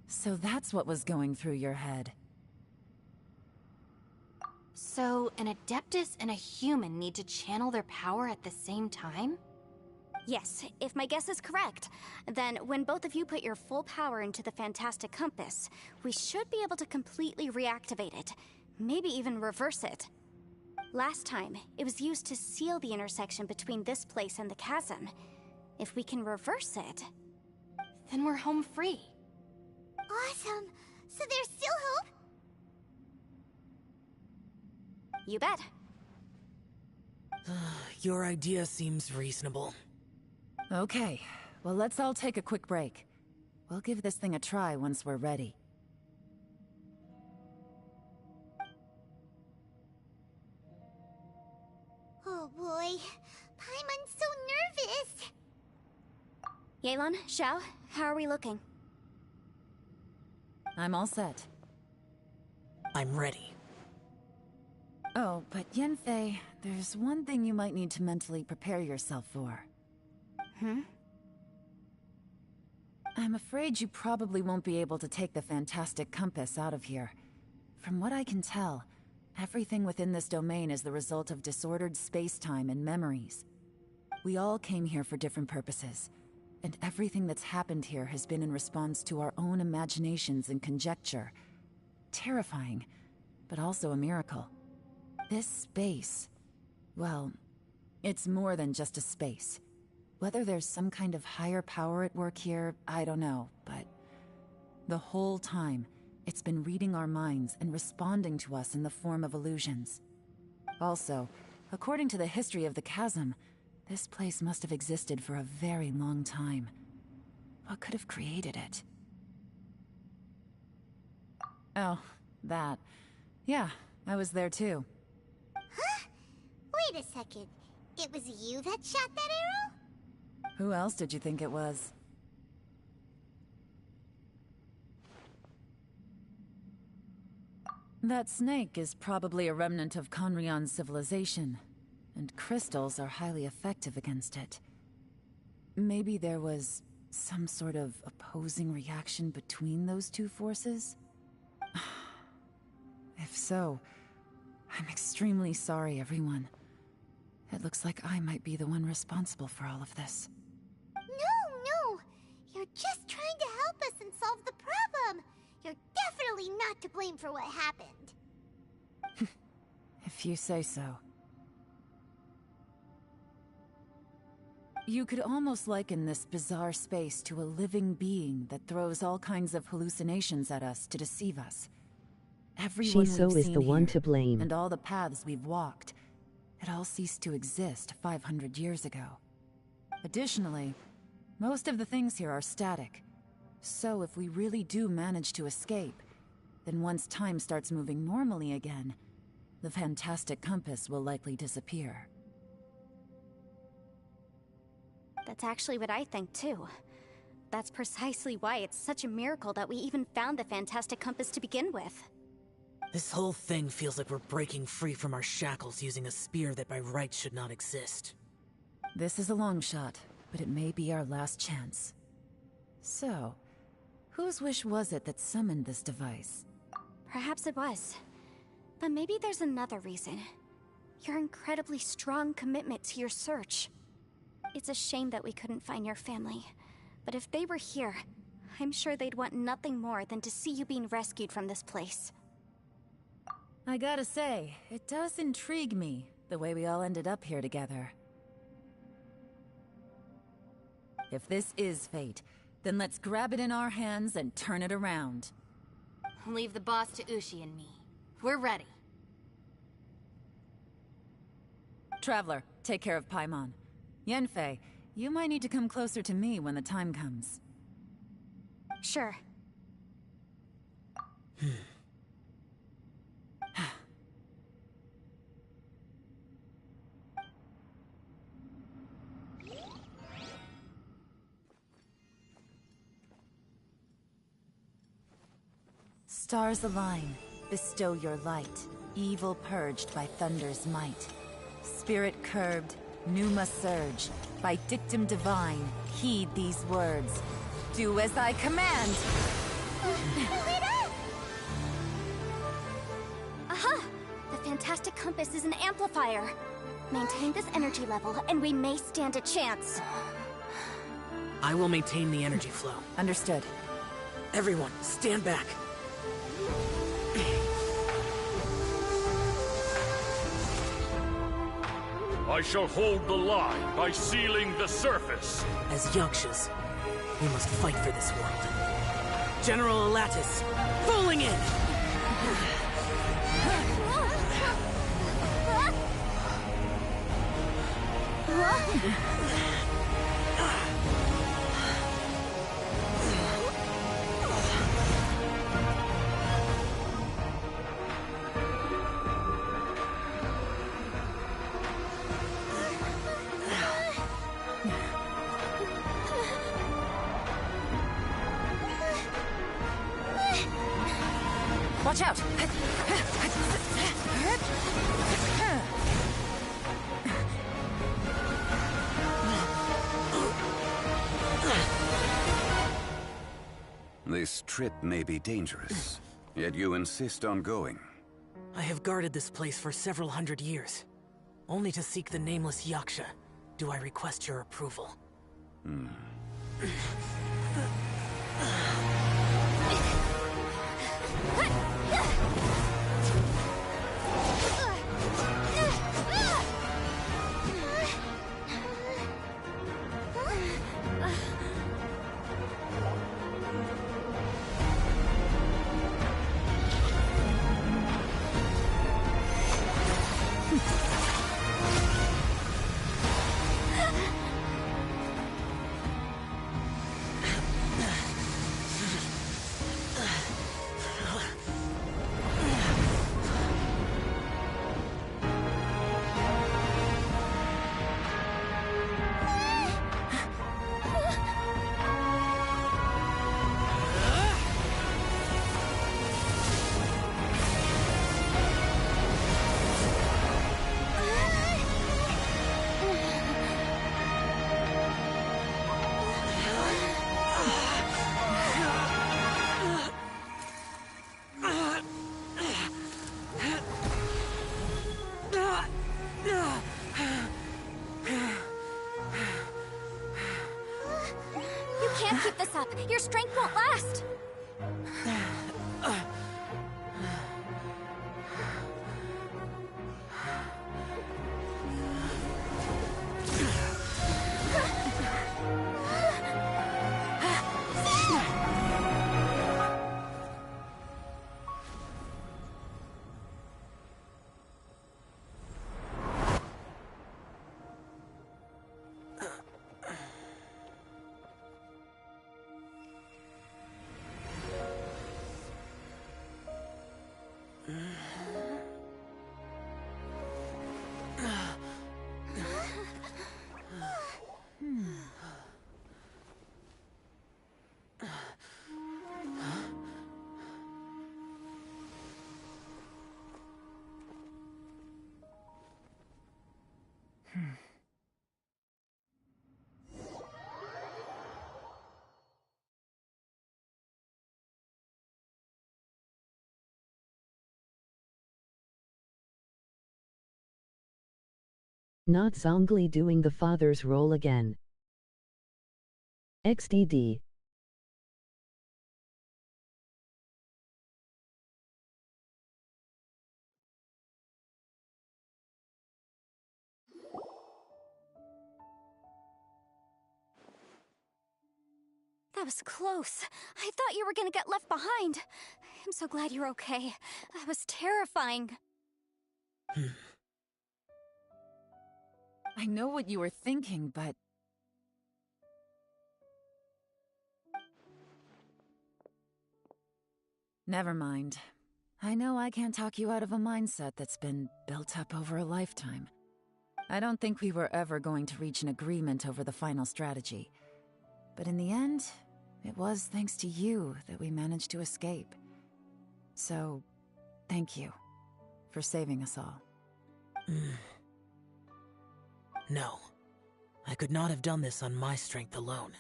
So that's what was going through your head. So, an Adeptus and a human need to channel their power at the same time? Yes, if my guess is correct, then when both of you put your full power into the fantastic compass, we should be able to completely reactivate it, maybe even reverse it. Last time, it was used to seal the intersection between this place and the chasm. If we can reverse it, then we're home free. Awesome! So there's still hope? You bet. Your idea seems reasonable. Okay, well let's all take a quick break. We'll give this thing a try once we're ready. Oh boy, Paimon's so nervous! Yelan, Xiao, how are we looking? I'm all set. I'm ready. Oh, but Yanfei, there's one thing you might need to mentally prepare yourself for. I'm afraid you probably won't be able to take the fantastic compass out of here. From what I can tell, everything within this domain is the result of disordered space-time and memories. We all came here for different purposes, and everything that's happened here has been in response to our own imaginations and conjecture. Terrifying, but also a miracle. This space, well, it's more than just a space. Whether there's some kind of higher power at work here, I don't know, but the whole time, it's been reading our minds and responding to us in the form of illusions. Also, according to the history of the chasm, this place must have existed for a very long time. What could have created it? Oh, that. Yeah, I was there too. Huh? Wait a second. It was you that shot that arrow? Who else did you think it was? That snake is probably a remnant of Conrion's civilization, and crystals are highly effective against it. Maybe there was some sort of opposing reaction between those two forces? If so, I'm extremely sorry, everyone. It looks like I might be the one responsible for all of this. No! You're just trying to help us and solve the problem! You're definitely not to blame for what happened. If you say so. You could almost liken this bizarre space to a living being that throws all kinds of hallucinations at us to deceive us. Everyone Shiso we've is seen the one here, to blame. and all the paths we've walked, it all ceased to exist 500 years ago. Additionally, most of the things here are static. So if we really do manage to escape, then once time starts moving normally again, the fantastic compass will likely disappear. That's actually what I think too. That's precisely why it's such a miracle that we even found the fantastic compass to begin with. This whole thing feels like we're breaking free from our shackles using a spear that by right should not exist. This is a long shot, but it may be our last chance. So, Whose wish was it that summoned this device? Perhaps it was. But maybe there's another reason. Your incredibly strong commitment to your search. It's a shame that we couldn't find your family. But if they were here, I'm sure they'd want nothing more than to see you being rescued from this place. I gotta say, it does intrigue me, the way we all ended up here together. If this is fate, then let's grab it in our hands and turn it around. Leave the boss to Ushi and me. We're ready. Traveler, take care of Paimon. Yanfei, you might need to come closer to me when the time comes. Sure. Stars align, bestow your light. Evil purged by thunder's might. Spirit curbed, pneuma surge. By dictum divine, heed these words. Do as I command! Aha! The fantastic compass is an amplifier. Maintain this energy level, and we may stand a chance. I will maintain the energy flow. Understood. Everyone, stand back. I shall hold the line by sealing the surface. As Yakshas, we must fight for this world. General Elatus, falling in! Watch out! This trip may be dangerous, yet you insist on going. I have guarded this place for several hundred years. Only to seek the nameless Yaksha, do I request your approval. You can't keep this up. Your strength won't last. Not Zhongli doing the father's role again. XDD. That was close. I thought you were gonna get left behind. I'm so glad you're okay. That was terrifying. I know what you were thinking, but... Never mind. I know I can't talk you out of a mindset that's been built up over a lifetime. I don't think we were ever going to reach an agreement over the final strategy. But in the end, it was thanks to you that we managed to escape. So, thank you for saving us all. No. I could not have done this on my strength alone.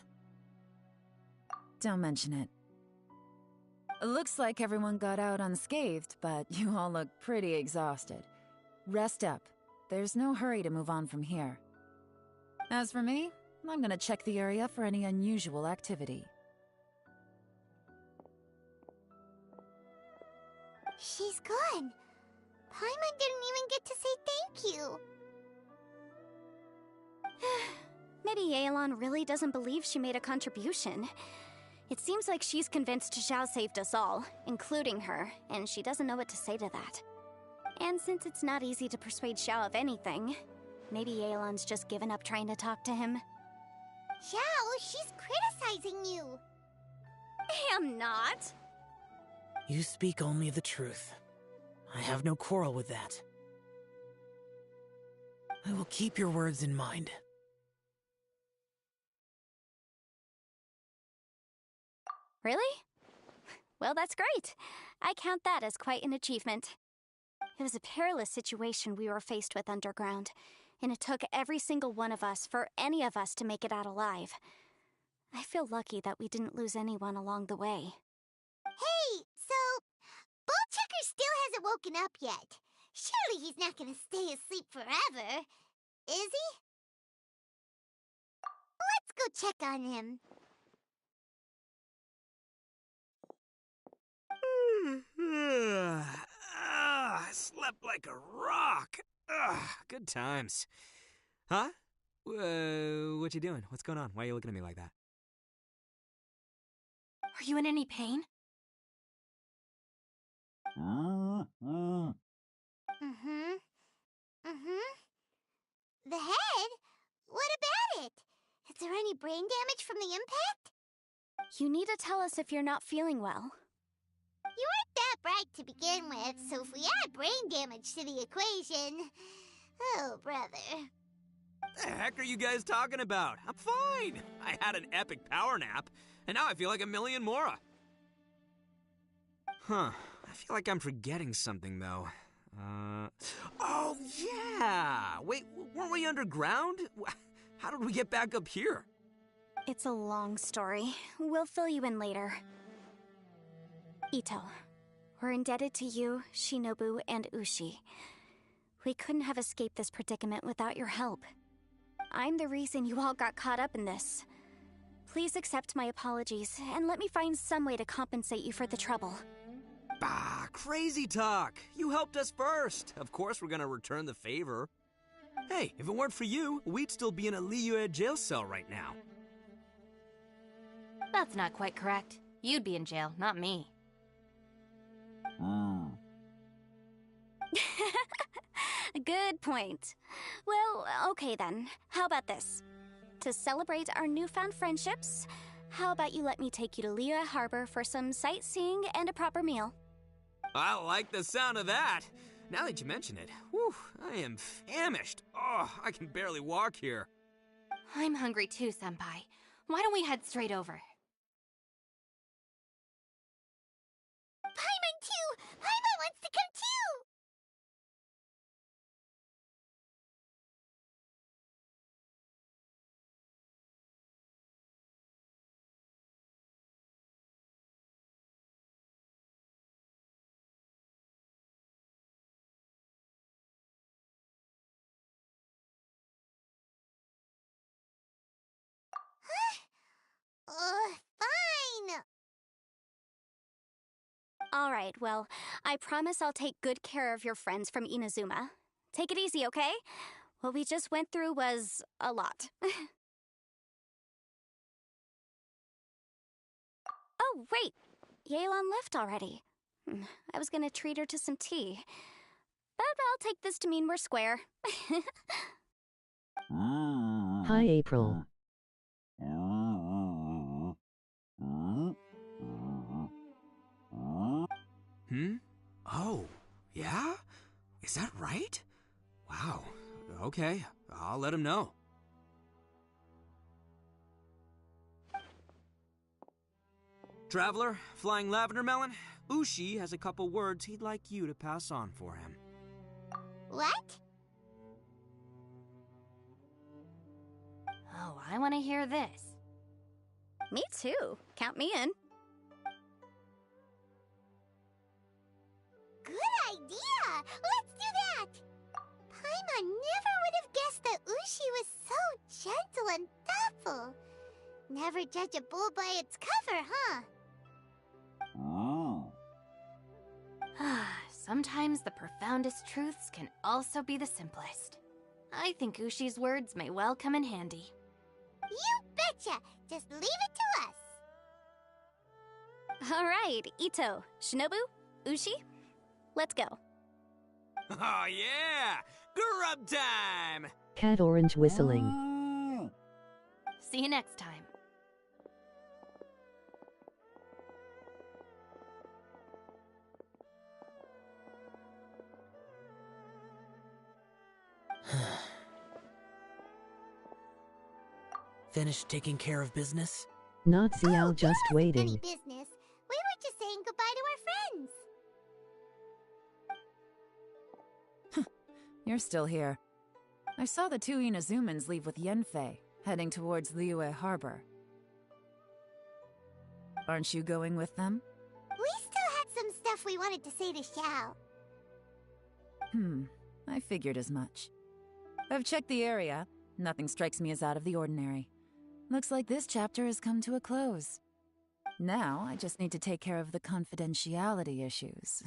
Don't mention it. Looks like everyone got out unscathed, but you all look pretty exhausted. Rest up. There's no hurry to move on from here. As for me, I'm gonna check the area for any unusual activity. She's gone. Paimon didn't even get to say thank you. Maybe Yelan really doesn't believe she made a contribution. It seems like she's convinced Xiao saved us all, including her, and she doesn't know what to say to that. And since it's not easy to persuade Xiao of anything, maybe Yelan's just given up trying to talk to him. Xiao, she's criticizing you. I am not. You speak only the truth. I have no quarrel with that. I will keep your words in mind. Really? Well, that's great. I count that as quite an achievement. It was a perilous situation we were faced with underground, and it took every single one of us for any of us to make it out alive. I feel lucky that we didn't lose anyone along the way. Hey, so Ballchecker still hasn't woken up yet. Surely he's not gonna stay asleep forever, is he? Let's go check on him. I slept like a rock. Good times. Huh? What you doing? What's going on? Why are you looking at me like that? Are you in any pain? The head? What about it? Is there any brain damage from the impact? You need to tell us if you're not feeling well. You weren't that bright to begin with, so if we add brain damage to the equation... Oh, brother. The heck are you guys talking about? I'm fine. I had an epic power nap, and now I feel like a million more. Huh. I feel like I'm forgetting something, though. Oh, yeah! Wait, weren't we underground? How did we get back up here? It's a long story. We'll fill you in later. Ito, we're indebted to you, Shinobu, and Ushi. We couldn't have escaped this predicament without your help. I'm the reason you all got caught up in this. Please accept my apologies, and let me find some way to compensate you for the trouble. Bah, crazy talk. You helped us first. Of course we're gonna return the favor. Hey, if it weren't for you, we'd still be in a Liyue jail cell right now. That's not quite correct. You'd be in jail, not me. Good point. Well, okay then. How about this? To celebrate our newfound friendships, how about you let me take you to Liyue Harbor for some sightseeing and a proper meal? I like the sound of that. Now that you mention it, whew, I am famished. Oh, I can barely walk here. I'm hungry too, Senpai. Why don't we head straight over? Paimon too! Paimon wants to come too! Fine! Alright, well, I promise I'll take good care of your friends from Inazuma. Take it easy, okay? What we just went through was a lot. Oh, wait! Yelan left already. I was gonna treat her to some tea. But I'll take this to mean we're square. Hi, April. Oh, yeah? Is that right? Wow. Okay, I'll let him know. Traveler, Flying Lavender Melon, Ushi has a couple words he'd like you to pass on for him. What? Oh, I want to hear this. Me too. Count me in. Good idea! Let's do that! Paimon never would have guessed that Ushi was so gentle and thoughtful. Never judge a bull by its cover, huh? Sometimes the profoundest truths can also be the simplest. I think Ushi's words may well come in handy. You betcha! Just leave it to us! Alright, Ito, Shinobu, Ushi, let's go. Oh yeah! Grub time! Cat orange whistling. See you next time. Finished taking care of business? Not Xiao, just Any waiting. business. We were just saying goodbye to our friends. You're still here. I saw the two Inazumans leave with Yanfei, heading towards Liyue Harbor. Aren't you going with them? We still had some stuff we wanted to say to Xiao. I figured as much. I've checked the area. Nothing strikes me as out of the ordinary. Looks like this chapter has come to a close. Now, I just need to take care of the confidentiality issues.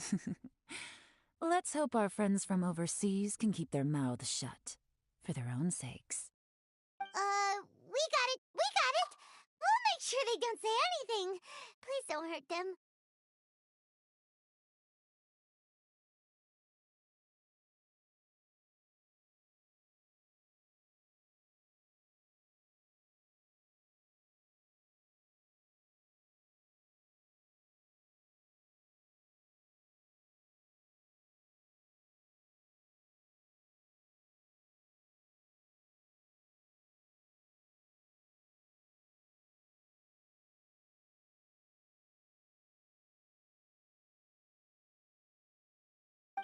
Let's hope our friends from overseas can keep their mouths shut. For their own sakes. We got it! We got it! We'll make sure they don't say anything. Please don't hurt them.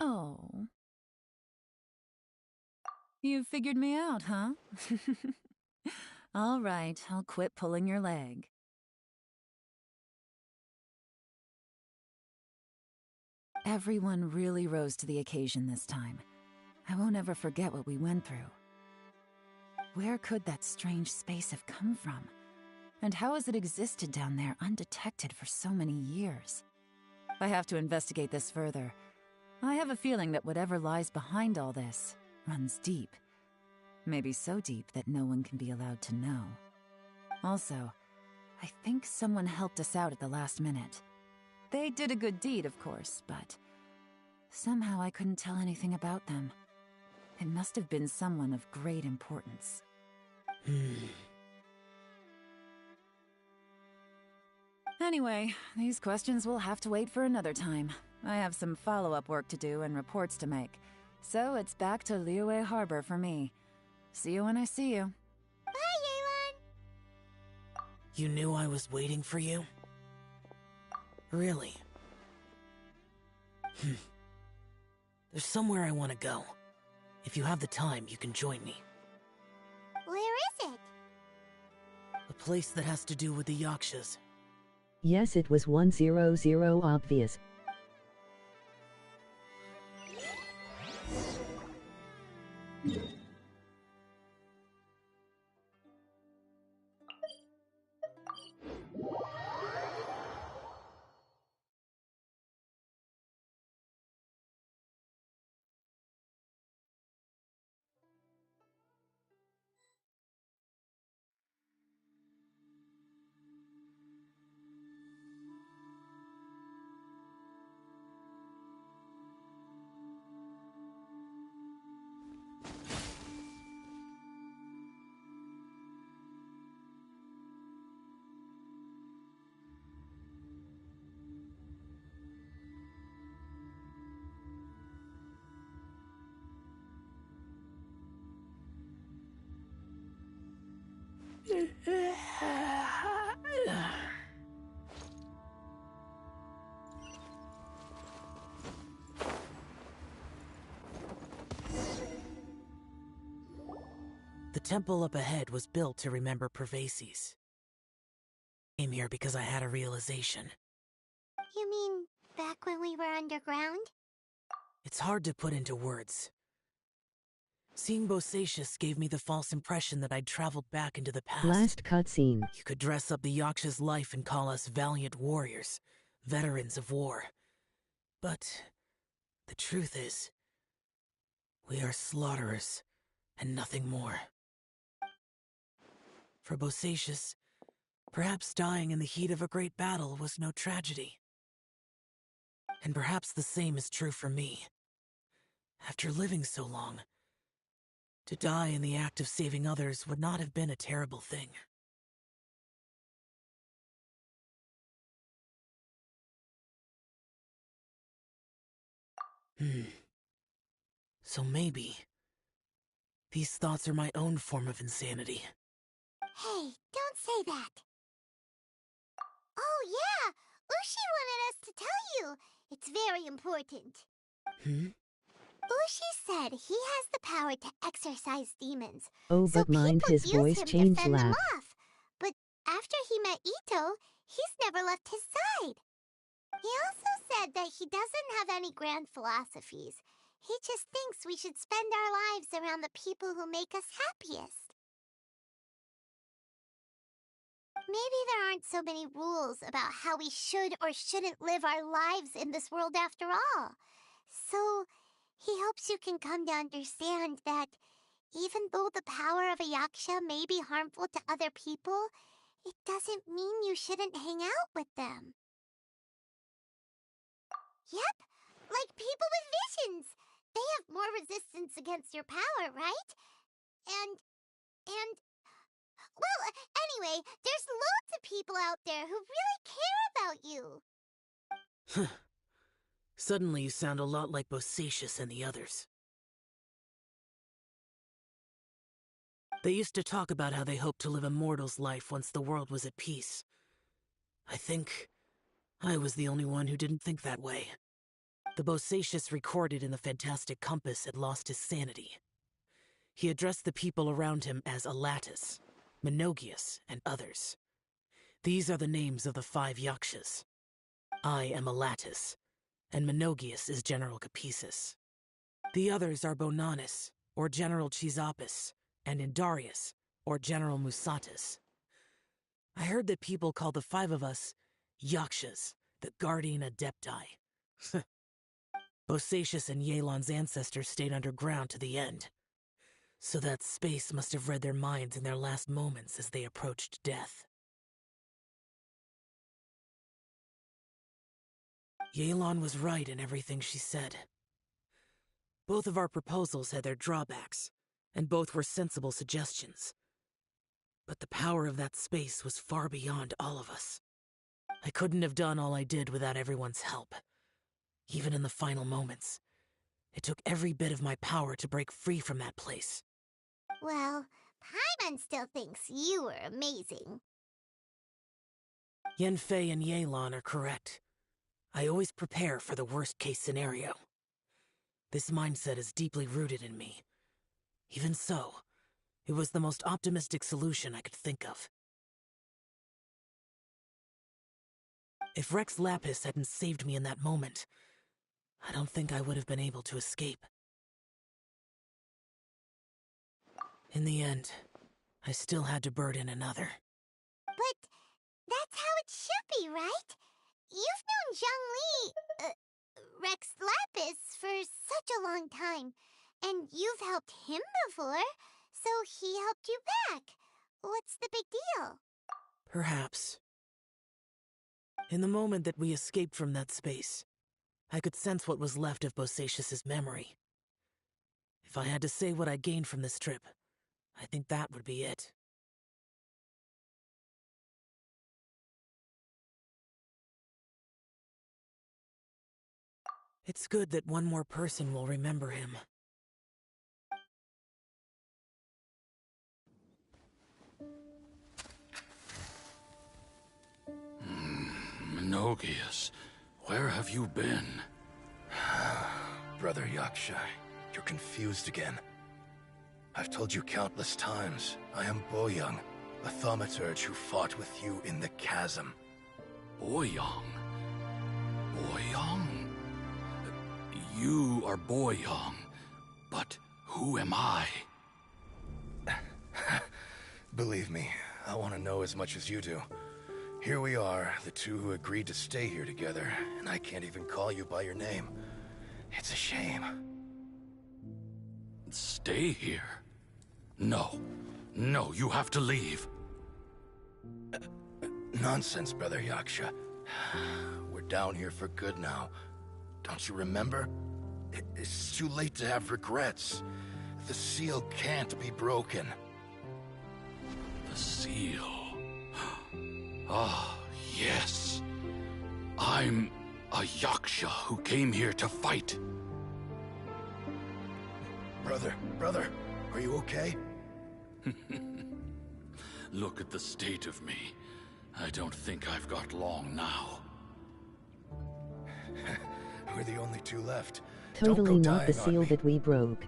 Oh. You figured me out, huh? All right, I'll quit pulling your leg. Everyone really rose to the occasion this time. I won't ever forget what we went through. Where could that strange space have come from? And how has it existed down there undetected for so many years? I have to investigate this further. I have a feeling that whatever lies behind all this runs deep. Maybe so deep that no one can be allowed to know. Also, I think someone helped us out at the last minute. They did a good deed, of course, but somehow I couldn't tell anything about them. It must have been someone of great importance. Anyway, these questions will have to wait for another time. I have some follow-up work to do and reports to make. So it's back to Liyue Harbor for me. See you when I see you. Bye, Yelan! You knew I was waiting for you? Really? There's somewhere I want to go. If you have the time, you can join me. Where is it? A place that has to do with the Yakshas. Yes, it was 100 obvious. The temple up ahead was built to remember Pervases. I came here because I had a realization. You mean back when we were underground? It's hard to put into words. Seeing Bosacius gave me the false impression that I'd traveled back into the past. Last cutscene. You could dress up the Yaksha's life and call us valiant warriors, veterans of war. But the truth is, we are slaughterers and nothing more. For Bosacius, perhaps dying in the heat of a great battle was no tragedy. And perhaps the same is true for me. After living so long, to die in the act of saving others would not have been a terrible thing. So maybe these thoughts are my own form of insanity. Hey, don't say that. Oh yeah, Ushi wanted us to tell you. It's very important. Ushi said he has the power to exorcise demons. Oh, so but mind people his use voice him changed to fend them laugh. off. But after he met Ito, he's never left his side. He also said that he doesn't have any grand philosophies. He just thinks we should spend our lives around the people who make us happiest. Maybe there aren't so many rules about how we should or shouldn't live our lives in this world after all. So, he hopes you can come to understand that even though the power of a yaksha may be harmful to other people, it doesn't mean you shouldn't hang out with them. Yep, like people with visions. They have more resistance against your power, right? And... Well, anyway, there's loads of people out there who really care about you. Suddenly you sound a lot like Bosacius and the others. They used to talk about how they hoped to live a mortal's life once the world was at peace. I think I was the only one who didn't think that way. The Bosacius recorded in the Fantastic Compass had lost his sanity. He addressed the people around him as Alatus, Menogius, and others. These are the names of the 5 Yakshas. I am Alatus, and Menogius is General Capesus. The others are Bonanis, or General Chisapis, and Indarius, or General Musatus. I heard that people call the 5 of us Yakshas, the Guardian Adepti. Bosacius and Yelan's ancestors stayed underground to the end. So that space must have read their minds in their last moments as they approached death. Yelan was right in everything she said. Both of our proposals had their drawbacks, and both were sensible suggestions. But the power of that space was far beyond all of us. I couldn't have done all I did without everyone's help. Even in the final moments, it took every bit of my power to break free from that place. Well, Paimon still thinks you were amazing. Yanfei and Yelan are correct. I always prepare for the worst-case scenario. This mindset is deeply rooted in me. Even so, it was the most optimistic solution I could think of. If Rex Lapis hadn't saved me in that moment, I don't think I would have been able to escape. In the end, I still had to burden another. But that's how it should be, right? You've known Zhang Li, Rex Lapis, for such a long time. And you've helped him before, so he helped you back. What's the big deal? Perhaps. In the moment that we escaped from that space, I could sense what was left of Bosacius's memory. If I had to say what I gained from this trip, I think that would be it. It's good that one more person will remember him. Menogias, where have you been? Brother Yaksha, you're confused again. I've told you countless times, I am Boyoung, a thaumaturge who fought with you in the chasm. Boyoung? Boyoung? You are Boyoung, but who am I? Believe me, I want to know as much as you do. Here we are, the two who agreed to stay here together, and I can't even call you by your name. It's a shame. Stay here? No. No, you have to leave. Nonsense, Brother Yaksha. We're down here for good now. Don't you remember? It's too late to have regrets. The seal can't be broken. The seal. Ah, yes. I'm a Yaksha who came here to fight. Brother, are you okay? Look at the state of me. I don't think I've got long now. We're the only two left. Totally not the seal that we broke.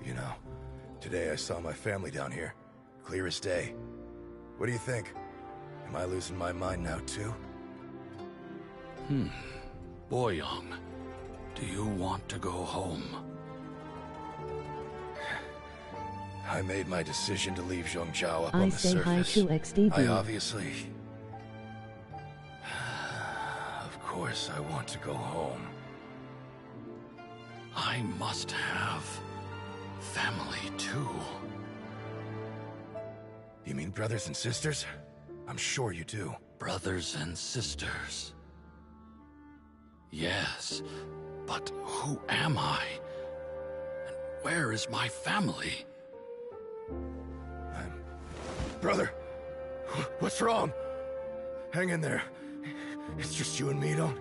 You know, today I saw my family down here. Clear as day. What do you think? Am I losing my mind now too? Boyoung, do you want to go home? I made my decision to leave Zhongzhou up I on the say surface. hi to XDB. I obviously... Of course I want to go home. I must have family too. You mean brothers and sisters? I'm sure you do. Brothers and sisters. Yes, but who am I? And where is my family? Brother! What's wrong? Hang in there. It's just you and me, don't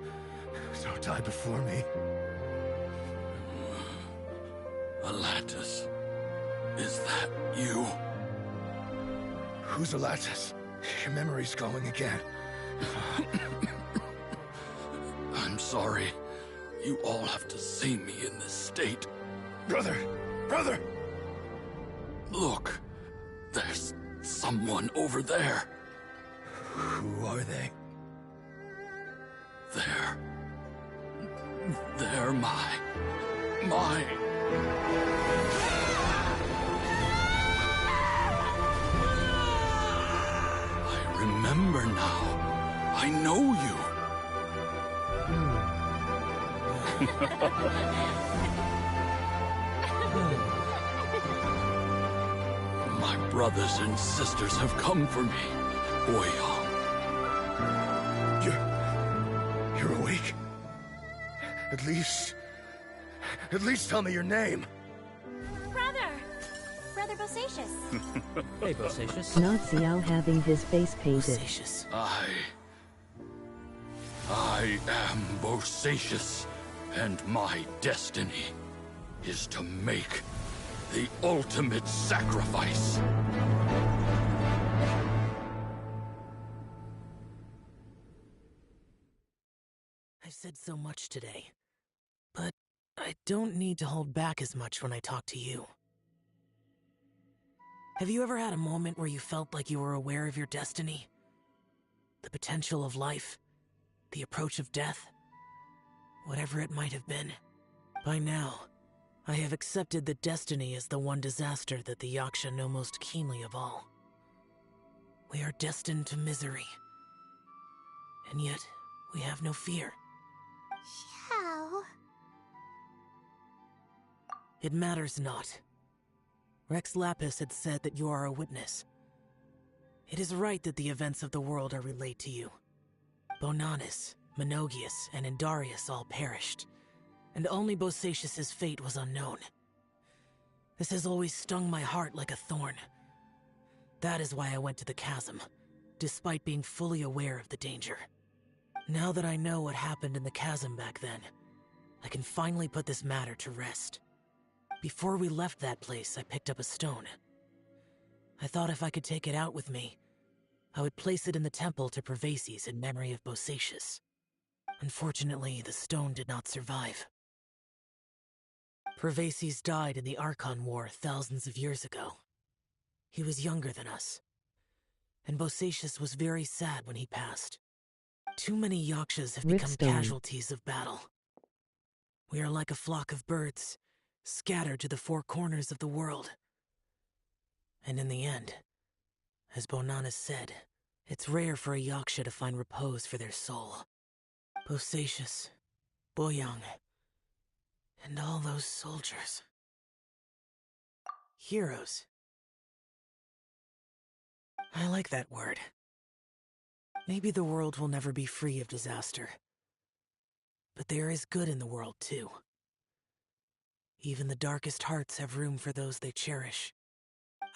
die before me. Alatus, is that you? Who's Alatus? Your memory's going again. I'm sorry. You all have to see me in this state. Brother! Look, there's someone over there. Who are they? They're my... I remember now. I know you. My brothers and sisters have come for me, Boyoung. You're awake? At least tell me your name. Brother Bosacious. Hey, Bosacious. Not Xiao having his face painted. Bosacious. I am Bosacious, and my destiny is to make the ultimate sacrifice. I've said so much today, but I don't need to hold back as much when I talk to you. Have you ever had a moment where you felt like you were aware of your destiny? The potential of life? The approach of death? Whatever it might have been. By now, I have accepted that destiny is the one disaster that the Yaksha know most keenly of all. We are destined to misery. And yet, we have no fear. Xiao. It matters not. Rex Lapis had said that you are a witness. It is right that the events of the world are relayed to you. Bonanis, Menogias, and Indarius all perished, and only Bosacious's fate was unknown. This has always stung my heart like a thorn. That is why I went to the chasm, despite being fully aware of the danger. Now that I know what happened in the chasm back then, I can finally put this matter to rest. Before we left that place, I picked up a stone. I thought if I could take it out with me, I would place it in the temple to Pervases in memory of Bosacius. Unfortunately, the stone did not survive. Pervases died in the Archon War thousands of years ago. He was younger than us, and Bosacius was very sad when he passed. Too many Yakshas have become Ripstone. casualties of battle. We are like a flock of birds, scattered to the four corners of the world. And in the end, as Bonanas said, it's rare for a Yaksha to find repose for their soul. Bosacius, Boyang, and all those soldiers. Heroes. I like that word. Maybe the world will never be free of disaster. But there is good in the world, too. Even the darkest hearts have room for those they cherish.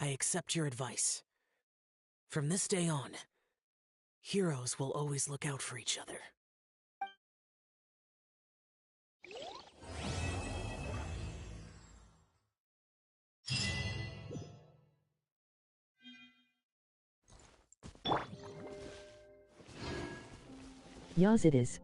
I accept your advice. From this day on, heroes will always look out for each other. Yes, it is.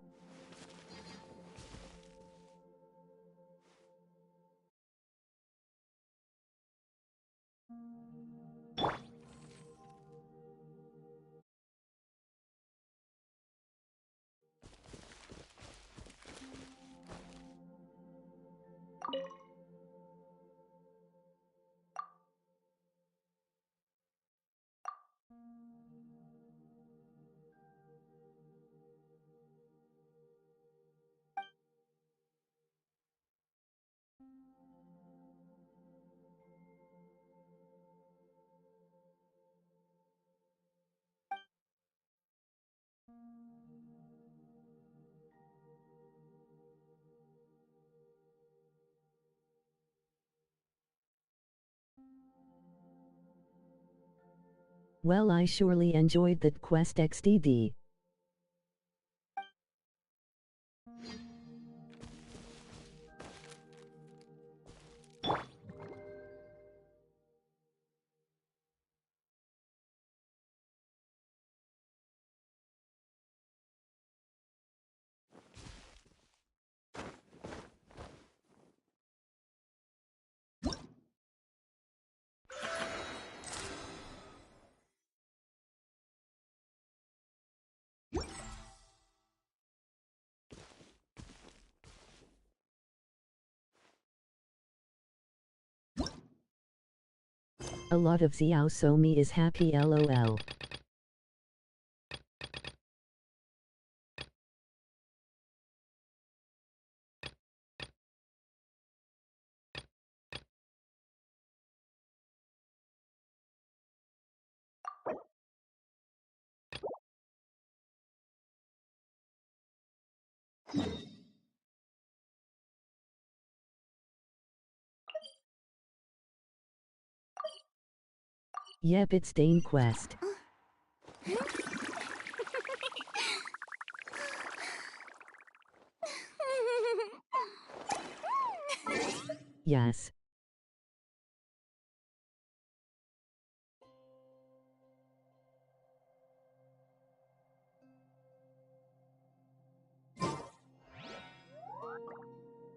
Well, I surely enjoyed that quest XDD. A lot of Xiao Somi is happy lol. Yep, it's Dane quest. Yes.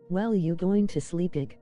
Well, you going to sleep, Ig?